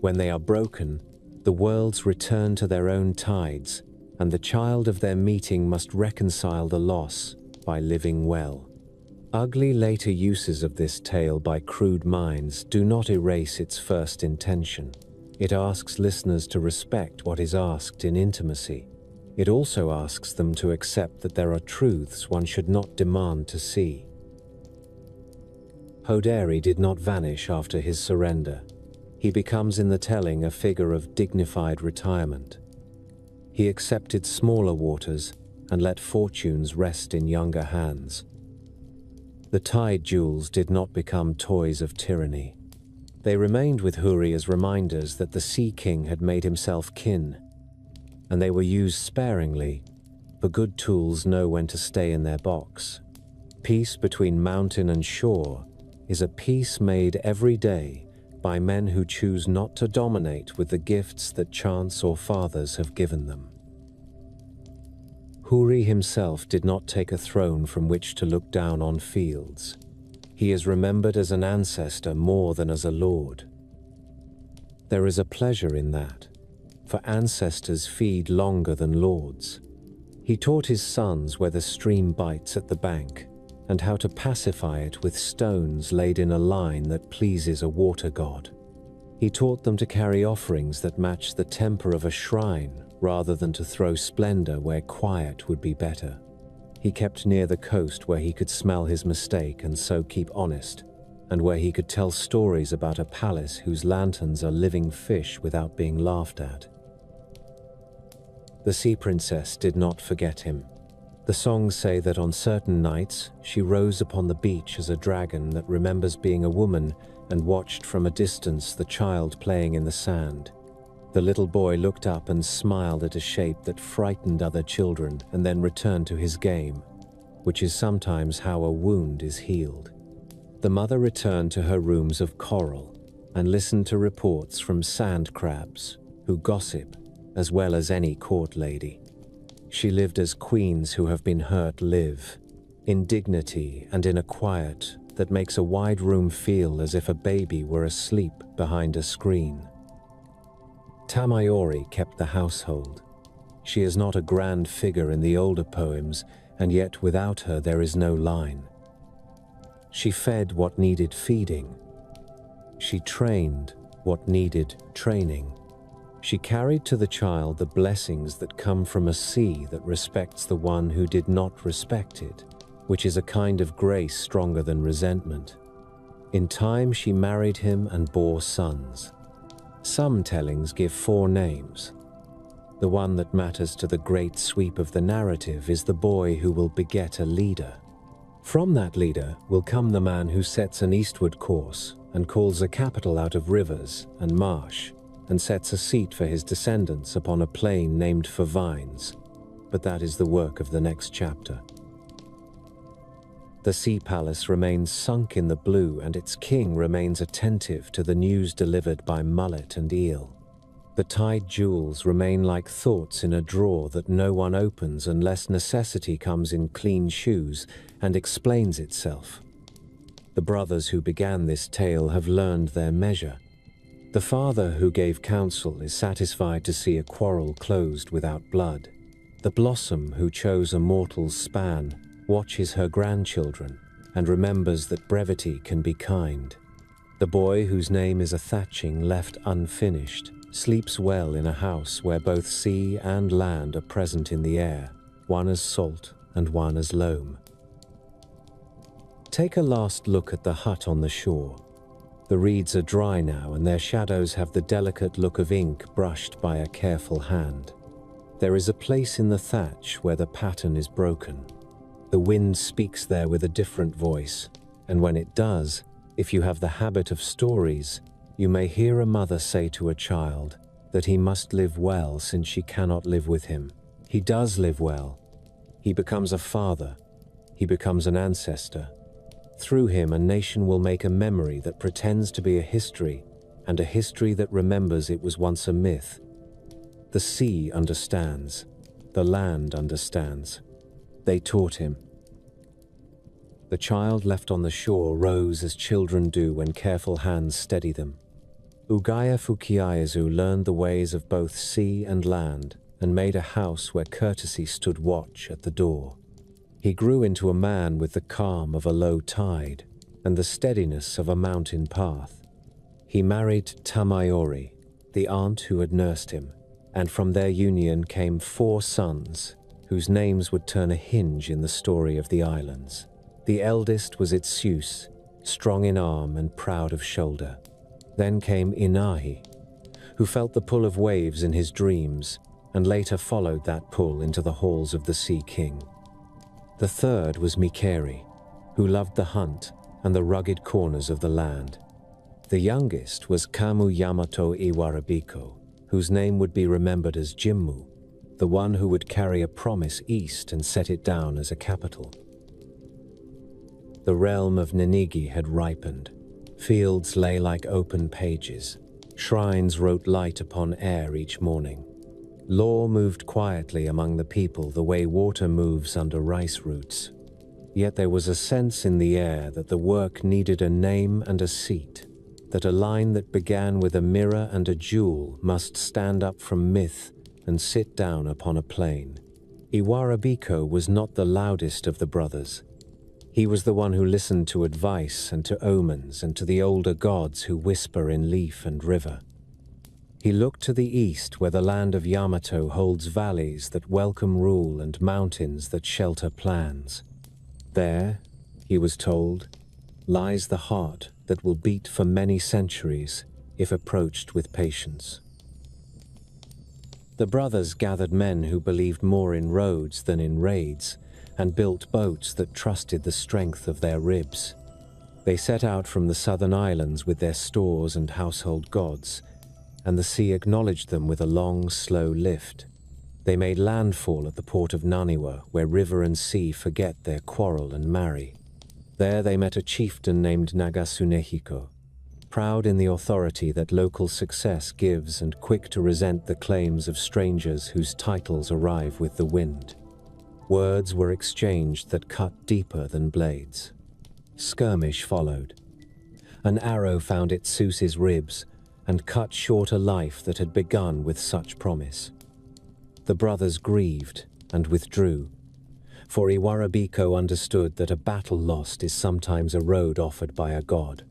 When they are broken, the worlds return to their own tides, and the child of their meeting must reconcile the loss by living well. Ugly later uses of this tale by crude minds do not erase its first intention. It asks listeners to respect what is asked in intimacy. It also asks them to accept that there are truths one should not demand to see. Hoderi did not vanish after his surrender. He becomes in the telling a figure of dignified retirement. He accepted smaller waters and let fortunes rest in younger hands. The tide jewels did not become toys of tyranny. They remained with Huri as reminders that the Sea King had made himself kin, and they were used sparingly, for good tools know when to stay in their box. Peace between mountain and shore is a peace made every day by men who choose not to dominate with the gifts that chance or fathers have given them. Huri himself did not take a throne from which to look down on fields. He is remembered as an ancestor more than as a lord. There is a pleasure in that, for ancestors feed longer than lords. He taught his sons where the stream bites at the bank, and how to pacify it with stones laid in a line that pleases a water god. He taught them to carry offerings that match the temper of a shrine rather than to throw splendor where quiet would be better. He kept near the coast where he could smell his mistake and so keep honest, and where he could tell stories about a palace whose lanterns are living fish without being laughed at. The sea princess did not forget him. The songs say that on certain nights, she rose upon the beach as a dragon that remembers being a woman and watched from a distance the child playing in the sand. The little boy looked up and smiled at a shape that frightened other children and then returned to his game, which is sometimes how a wound is healed. The mother returned to her rooms of coral and listened to reports from sand crabs, who gossip as well as any court lady. She lived as queens who have been hurt live, in dignity and in a quiet that makes a wide room feel as if a baby were asleep behind a screen. Tamayori kept the household. She is not a grand figure in the older poems, and yet without her there is no line. She fed what needed feeding. She trained what needed training. She carried to the child the blessings that come from a sea that respects the one who did not respect it, which is a kind of grace stronger than resentment. In time she married him and bore sons. Some tellings give 4 names. The one that matters to the great sweep of the narrative is the boy who will beget a leader. From that leader will come the man who sets an eastward course and calls a capital out of rivers and marsh, and sets a seat for his descendants upon a plain named for vines. But that is the work of the next chapter. The sea palace remains sunk in the blue, and its king remains attentive to the news delivered by mullet and eel. The tide jewels remain like thoughts in a drawer that no one opens unless necessity comes in clean shoes and explains itself. The brothers who began this tale have learned their measure. The father who gave counsel is satisfied to see a quarrel closed without blood. The blossom who chose a mortal's span watches her grandchildren and remembers that brevity can be kind. The boy whose name is a thatching left unfinished sleeps well in a house where both sea and land are present in the air, one as salt and one as loam. Take a last look at the hut on the shore. The reeds are dry now, and their shadows have the delicate look of ink brushed by a careful hand. There is a place in the thatch where the pattern is broken. The wind speaks there with a different voice, and when it does, if you have the habit of stories, you may hear a mother say to a child that he must live well since she cannot live with him. He does live well. He becomes a father. He becomes an ancestor. Through him, a nation will make a memory that pretends to be a history, and a history that remembers it was once a myth. The sea understands. The land understands. They taught him. The child left on the shore rose as children do when careful hands steady them. Ugaya Fukiaezu learned the ways of both sea and land and made a house where courtesy stood watch at the door. He grew into a man with the calm of a low tide and the steadiness of a mountain path. He married Tamayori, the aunt who had nursed him, and from their union came 4 sons, whose names would turn a hinge in the story of the islands. The eldest was Itsus, strong in arm and proud of shoulder. Then came Inahi, who felt the pull of waves in his dreams and later followed that pull into the halls of the Sea King. The third was Mikeri, who loved the hunt and the rugged corners of the land. The youngest was Kamu Yamato Iwarabiko, whose name would be remembered as Jimmu, the one who would carry a promise east and set it down as a capital. The realm of Ninigi had ripened. Fields lay like open pages. Shrines wrote light upon air each morning. Law moved quietly among the people the way water moves under rice roots. Yet there was a sense in the air that the work needed a name and a seat, that a line that began with a mirror and a jewel must stand up from myth and sit down upon a plain. Iwarabiko was not the loudest of the brothers. He was the one who listened to advice and to omens and to the older gods who whisper in leaf and river. He looked to the east where the land of Yamato holds valleys that welcome rule and mountains that shelter plans. There, he was told, lies the heart that will beat for many centuries if approached with patience. The brothers gathered men who believed more in roads than in raids, and built boats that trusted the strength of their ribs. They set out from the southern islands with their stores and household gods, and the sea acknowledged them with a long, slow lift. They made landfall at the port of Naniwa, where river and sea forget their quarrel and marry. There they met a chieftain named Nagasunehiko, proud in the authority that local success gives and quick to resent the claims of strangers whose titles arrive with the wind. Words were exchanged that cut deeper than blades. Skirmish followed. An arrow found Itsus's ribs and cut short a life that had begun with such promise. The brothers grieved and withdrew, for Iwarabiko understood that a battle lost is sometimes a road offered by a god.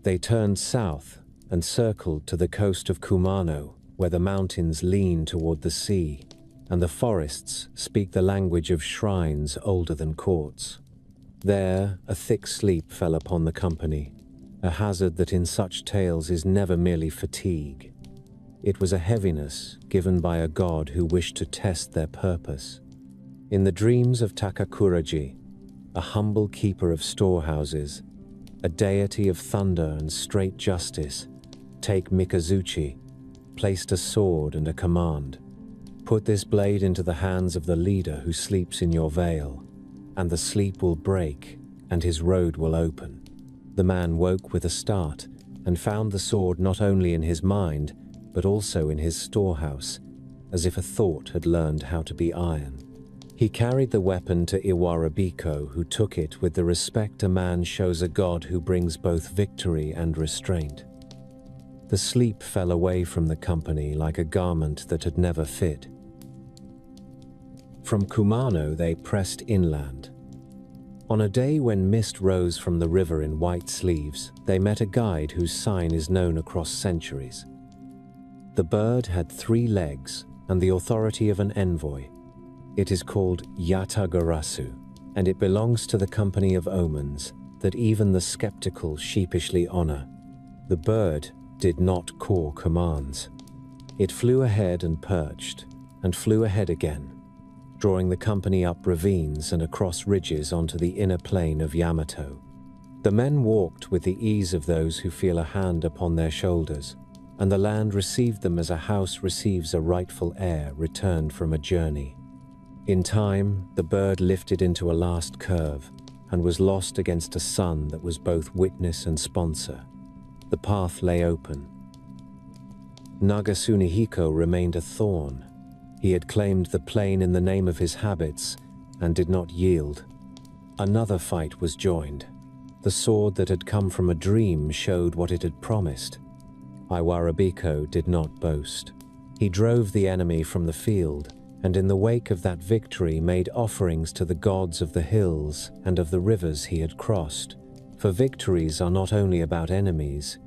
They turned south and circled to the coast of Kumano, where the mountains lean toward the sea, and the forests speak the language of shrines older than courts. There, a thick sleep fell upon the company, a hazard that in such tales is never merely fatigue. It was a heaviness given by a god who wished to test their purpose. In the dreams of Takakuraji, a humble keeper of storehouses, a deity of thunder and straight justice, Take Mikazuchi placed a sword and a command. Put this blade into the hands of the leader who sleeps in your veil, and the sleep will break, and his road will open. The man woke with a start, and found the sword not only in his mind, but also in his storehouse, as if a thought had learned how to be iron. He carried the weapon to Iwarabiko, who took it with the respect a man shows a god who brings both victory and restraint. The sleep fell away from the company like a garment that had never fit. From Kumano they pressed inland. On a day when mist rose from the river in white sleeves, they met a guide whose sign is known across centuries. The bird had 3 legs and the authority of an envoy. It is called Yatagarasu, and it belongs to the company of omens that even the skeptical sheepishly honor. The bird did not caw commands. It flew ahead and perched, and flew ahead again, drawing the company up ravines and across ridges onto the inner plain of Yamato. The men walked with the ease of those who feel a hand upon their shoulders, and the land received them as a house receives a rightful heir returned from a journey. In time, the bird lifted into a last curve and was lost against a sun that was both witness and sponsor. The path lay open. Nagasunihiko remained a thorn. He had claimed the plain in the name of his habits and did not yield. Another fight was joined. The sword that had come from a dream showed what it had promised. Iwarabiko did not boast. He drove the enemy from the field, and in the wake of that victory made offerings to the gods of the hills and of the rivers he had crossed. For victories are not only about enemies,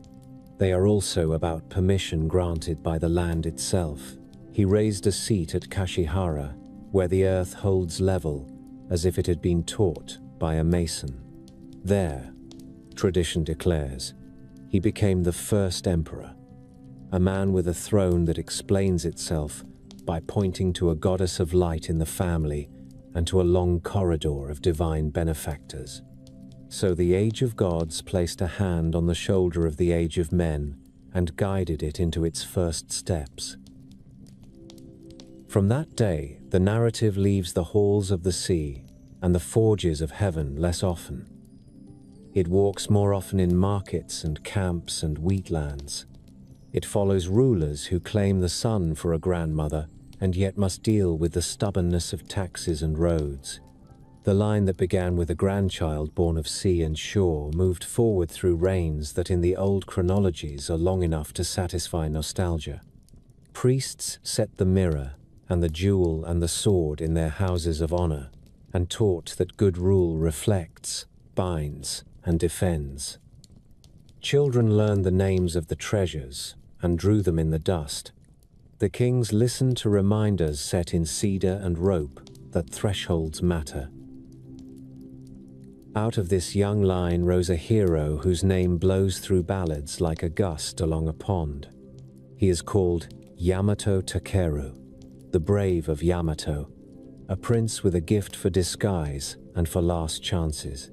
they are also about permission granted by the land itself. He raised a seat at Kashihara, where the earth holds level, as if it had been taught by a mason. There, tradition declares, he became the first emperor, a man with a throne that explains itself by pointing to a goddess of light in the family and to a long corridor of divine benefactors. So the age of gods placed a hand on the shoulder of the age of men and guided it into its first steps. From that day, the narrative leaves the halls of the sea and the forges of heaven less often. It walks more often in markets and camps and wheatlands. It follows rulers who claim the sun for a grandmother and yet must deal with the stubbornness of taxes and roads. The line that began with a grandchild born of sea and shore moved forward through reigns that in the old chronologies are long enough to satisfy nostalgia. Priests set the mirror and the jewel and the sword in their houses of honor, and taught that good rule reflects, binds, and defends. Children learned the names of the treasures and drew them in the dust. The kings listened to reminders set in cedar and rope that thresholds matter. Out of this young line rose a hero whose name blows through ballads like a gust along a pond. He is called Yamato Takeru, the brave of Yamato, a prince with a gift for disguise and for last chances.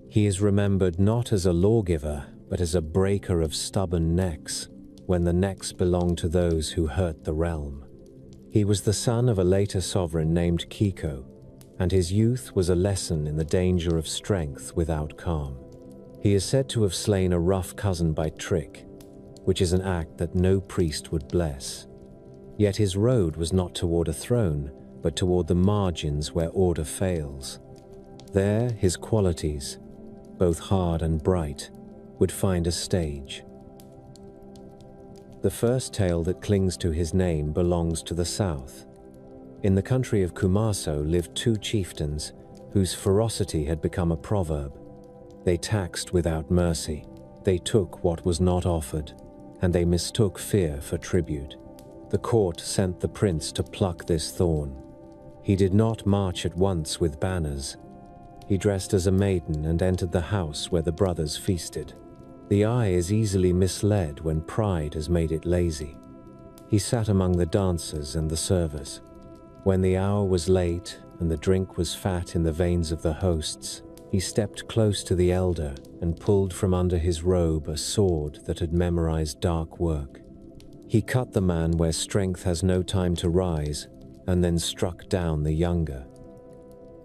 He is remembered not as a lawgiver, but as a breaker of stubborn necks, when the necks belonged to those who hurt the realm. He was the son of a later sovereign named Kiko, and his youth was a lesson in the danger of strength without calm. He is said to have slain a rough cousin by trick, which is an act that no priest would bless. Yet his road was not toward a throne, but toward the margins where order fails. There his qualities, both hard and bright, would find a stage. The first tale that clings to his name belongs to the south. In the country of Kumaso lived 2 chieftains whose ferocity had become a proverb. They taxed without mercy, they took what was not offered, and they mistook fear for tribute. The court sent the prince to pluck this thorn. He did not march at once with banners. He dressed as a maiden and entered the house where the brothers feasted. The eye is easily misled when pride has made it lazy. He sat among the dancers and the servers. When the hour was late and the drink was fat in the veins of the hosts, he stepped close to the elder and pulled from under his robe a sword that had memorized dark work. He cut the man where strength has no time to rise, and then struck down the younger.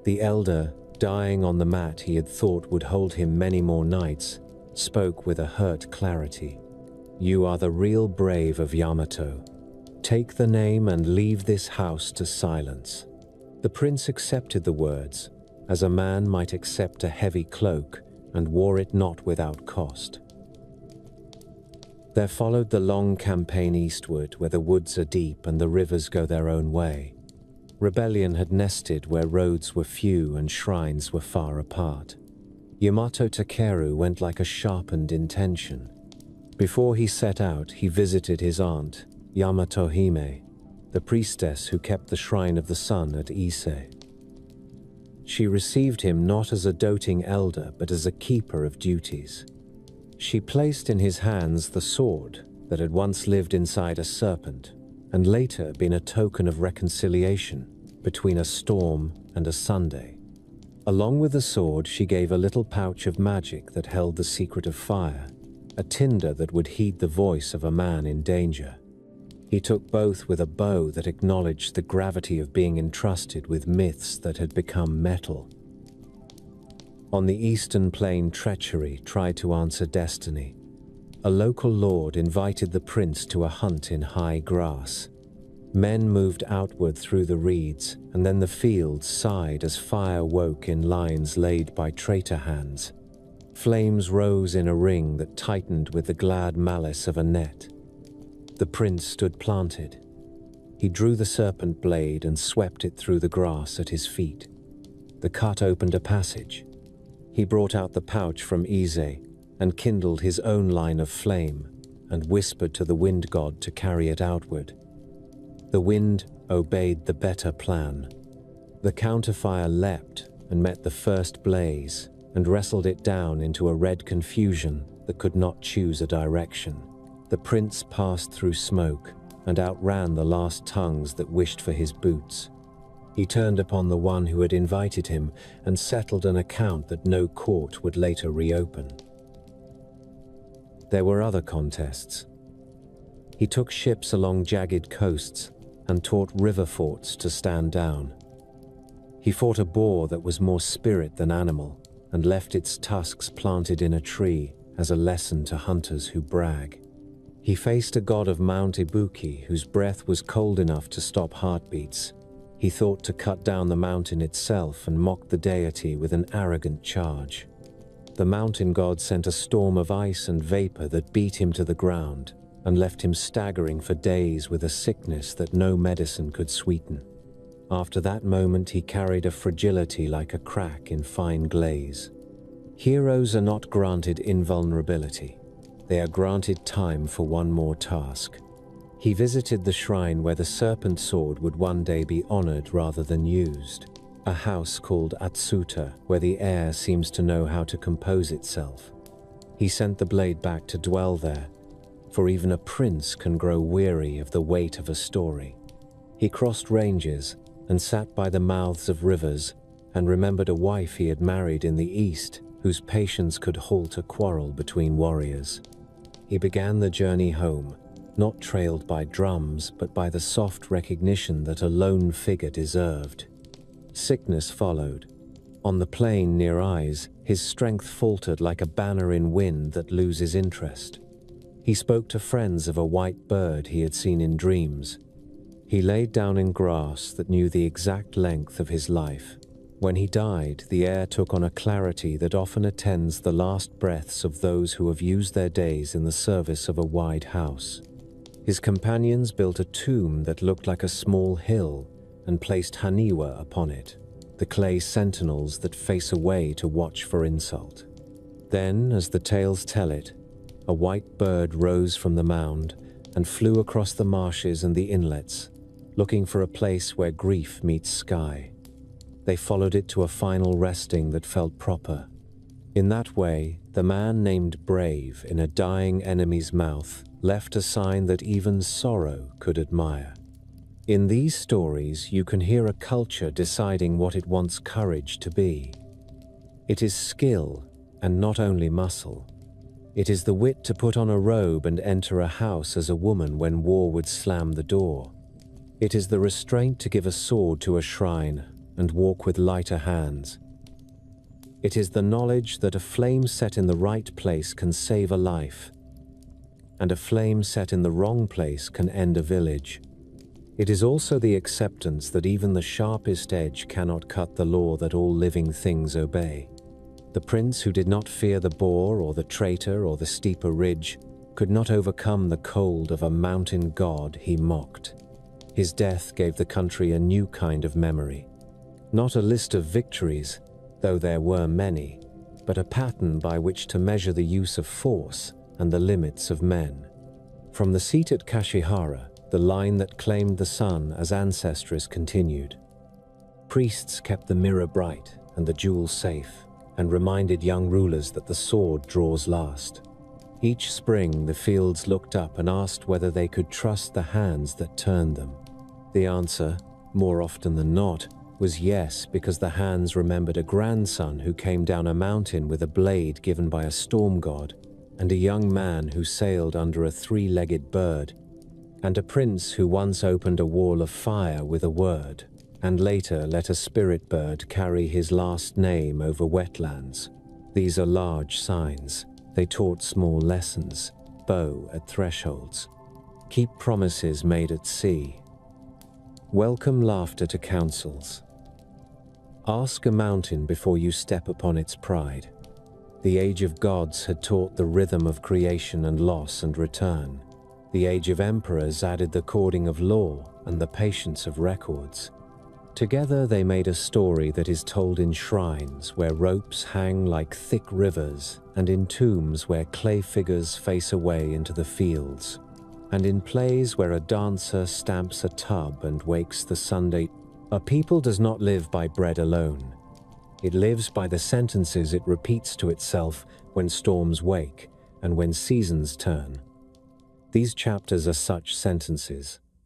The elder, dying on the mat he had thought would hold him many more nights, spoke with a hurt clarity. "You are the real brave of Yamato. Take the name and leave this house to silence." The prince accepted the words, as a man might accept a heavy cloak, and wore it not without cost. There followed the long campaign eastward, where the woods are deep and the rivers go their own way. Rebellion had nested where roads were few and shrines were far apart. Yamato Takeru went like a sharpened intention. Before he set out, he visited his aunt, Yamato Hime, the priestess who kept the Shrine of the Sun at Ise. She received him not as a doting elder, but as a keeper of duties. She placed in his hands the sword that had once lived inside a serpent, and later been a token of reconciliation between a storm and a Sunday. Along with the sword, she gave a little pouch of magic that held the secret of fire, a tinder that would heed the voice of a man in danger. He took both with a bow that acknowledged the gravity of being entrusted with myths that had become metal. On the eastern plain, treachery tried to answer destiny. A local lord invited the prince to a hunt in high grass. Men moved outward through the reeds, and then the fields sighed as fire woke in lines laid by traitor hands. Flames rose in a ring that tightened with the glad malice of a net. The prince stood planted. He drew the serpent blade and swept it through the grass at his feet. The cut opened a passage. He brought out the pouch from Ise and kindled his own line of flame and whispered to the wind god to carry it outward. The wind obeyed the better plan. The counterfire leapt and met the first blaze and wrestled it down into a red confusion that could not choose a direction. The prince passed through smoke and outran the last tongues that wished for his boots. He turned upon the one who had invited him and settled an account that no court would later reopen. There were other contests. He took ships along jagged coasts and taught river forts to stand down. He fought a boar that was more spirit than animal and left its tusks planted in a tree as a lesson to hunters who brag. He faced a god of Mount Ibuki whose breath was cold enough to stop heartbeats. He thought to cut down the mountain itself and mocked the deity with an arrogant charge. The mountain god sent a storm of ice and vapor that beat him to the ground and left him staggering for days with a sickness that no medicine could sweeten. After that moment, he carried a fragility like a crack in fine glaze. Heroes are not granted invulnerability. They are granted time for one more task. He visited the shrine where the serpent sword would one day be honored rather than used, a house called Atsuta, where the air seems to know how to compose itself. He sent the blade back to dwell there, for even a prince can grow weary of the weight of a story. He crossed ranges and sat by the mouths of rivers and remembered a wife he had married in the east whose patience could halt a quarrel between warriors. He began the journey home, not trailed by drums, but by the soft recognition that a lone figure deserved. Sickness followed. On the plain near Ise, his strength faltered like a banner in wind that loses interest. He spoke to friends of a white bird he had seen in dreams. He laid down in grass that knew the exact length of his life. When he died, the air took on a clarity that often attends the last breaths of those who have used their days in the service of a wide house. His companions built a tomb that looked like a small hill and placed haniwa upon it, the clay sentinels that face away to watch for insult. Then, as the tales tell it, a white bird rose from the mound and flew across the marshes and the inlets, looking for a place where grief meets sky. They followed it to a final resting that felt proper. In that way, the man named Brave in a dying enemy's mouth left a sign that even sorrow could admire. In these stories, you can hear a culture deciding what it wants courage to be. It is skill, and not only muscle. It is the wit to put on a robe and enter a house as a woman when war would slam the door. It is the restraint to give a sword to a shrine and walk with lighter hands. It is the knowledge that a flame set in the right place can save a life, and a flame set in the wrong place can end a village. It is also the acceptance that even the sharpest edge cannot cut the law that all living things obey. The prince who did not fear the boar or the traitor or the steeper ridge could not overcome the cold of a mountain god he mocked. His death gave the country a new kind of memory. Not a list of victories, though there were many, but a pattern by which to measure the use of force and the limits of men. From the seat at Kashihara, the line that claimed the sun as ancestress continued. Priests kept the mirror bright and the jewel safe, and reminded young rulers that the sword draws last. Each spring, the fields looked up and asked whether they could trust the hands that turned them. The answer, more often than not, was yes, because the hands remembered a grandson who came down a mountain with a blade given by a storm god, and a young man who sailed under a three-legged bird, and a prince who once opened a wall of fire with a word, and later let a spirit bird carry his last name over wetlands. These are large signs. They taught small lessons. Bow at thresholds. Keep promises made at sea. Welcome laughter to councils. Ask a mountain before you step upon its pride. The age of gods had taught the rhythm of creation and loss and return. The age of emperors added the chording of law and the patience of records. Together they made a story that is told in shrines where ropes hang like thick rivers, and in tombs where clay figures face away into the fields, and in plays where a dancer stamps a tub and wakes the Sunday. A people does not live by bread alone. It lives by the sentences it repeats to itself when storms wake and when seasons turn. These chapters are such sentences.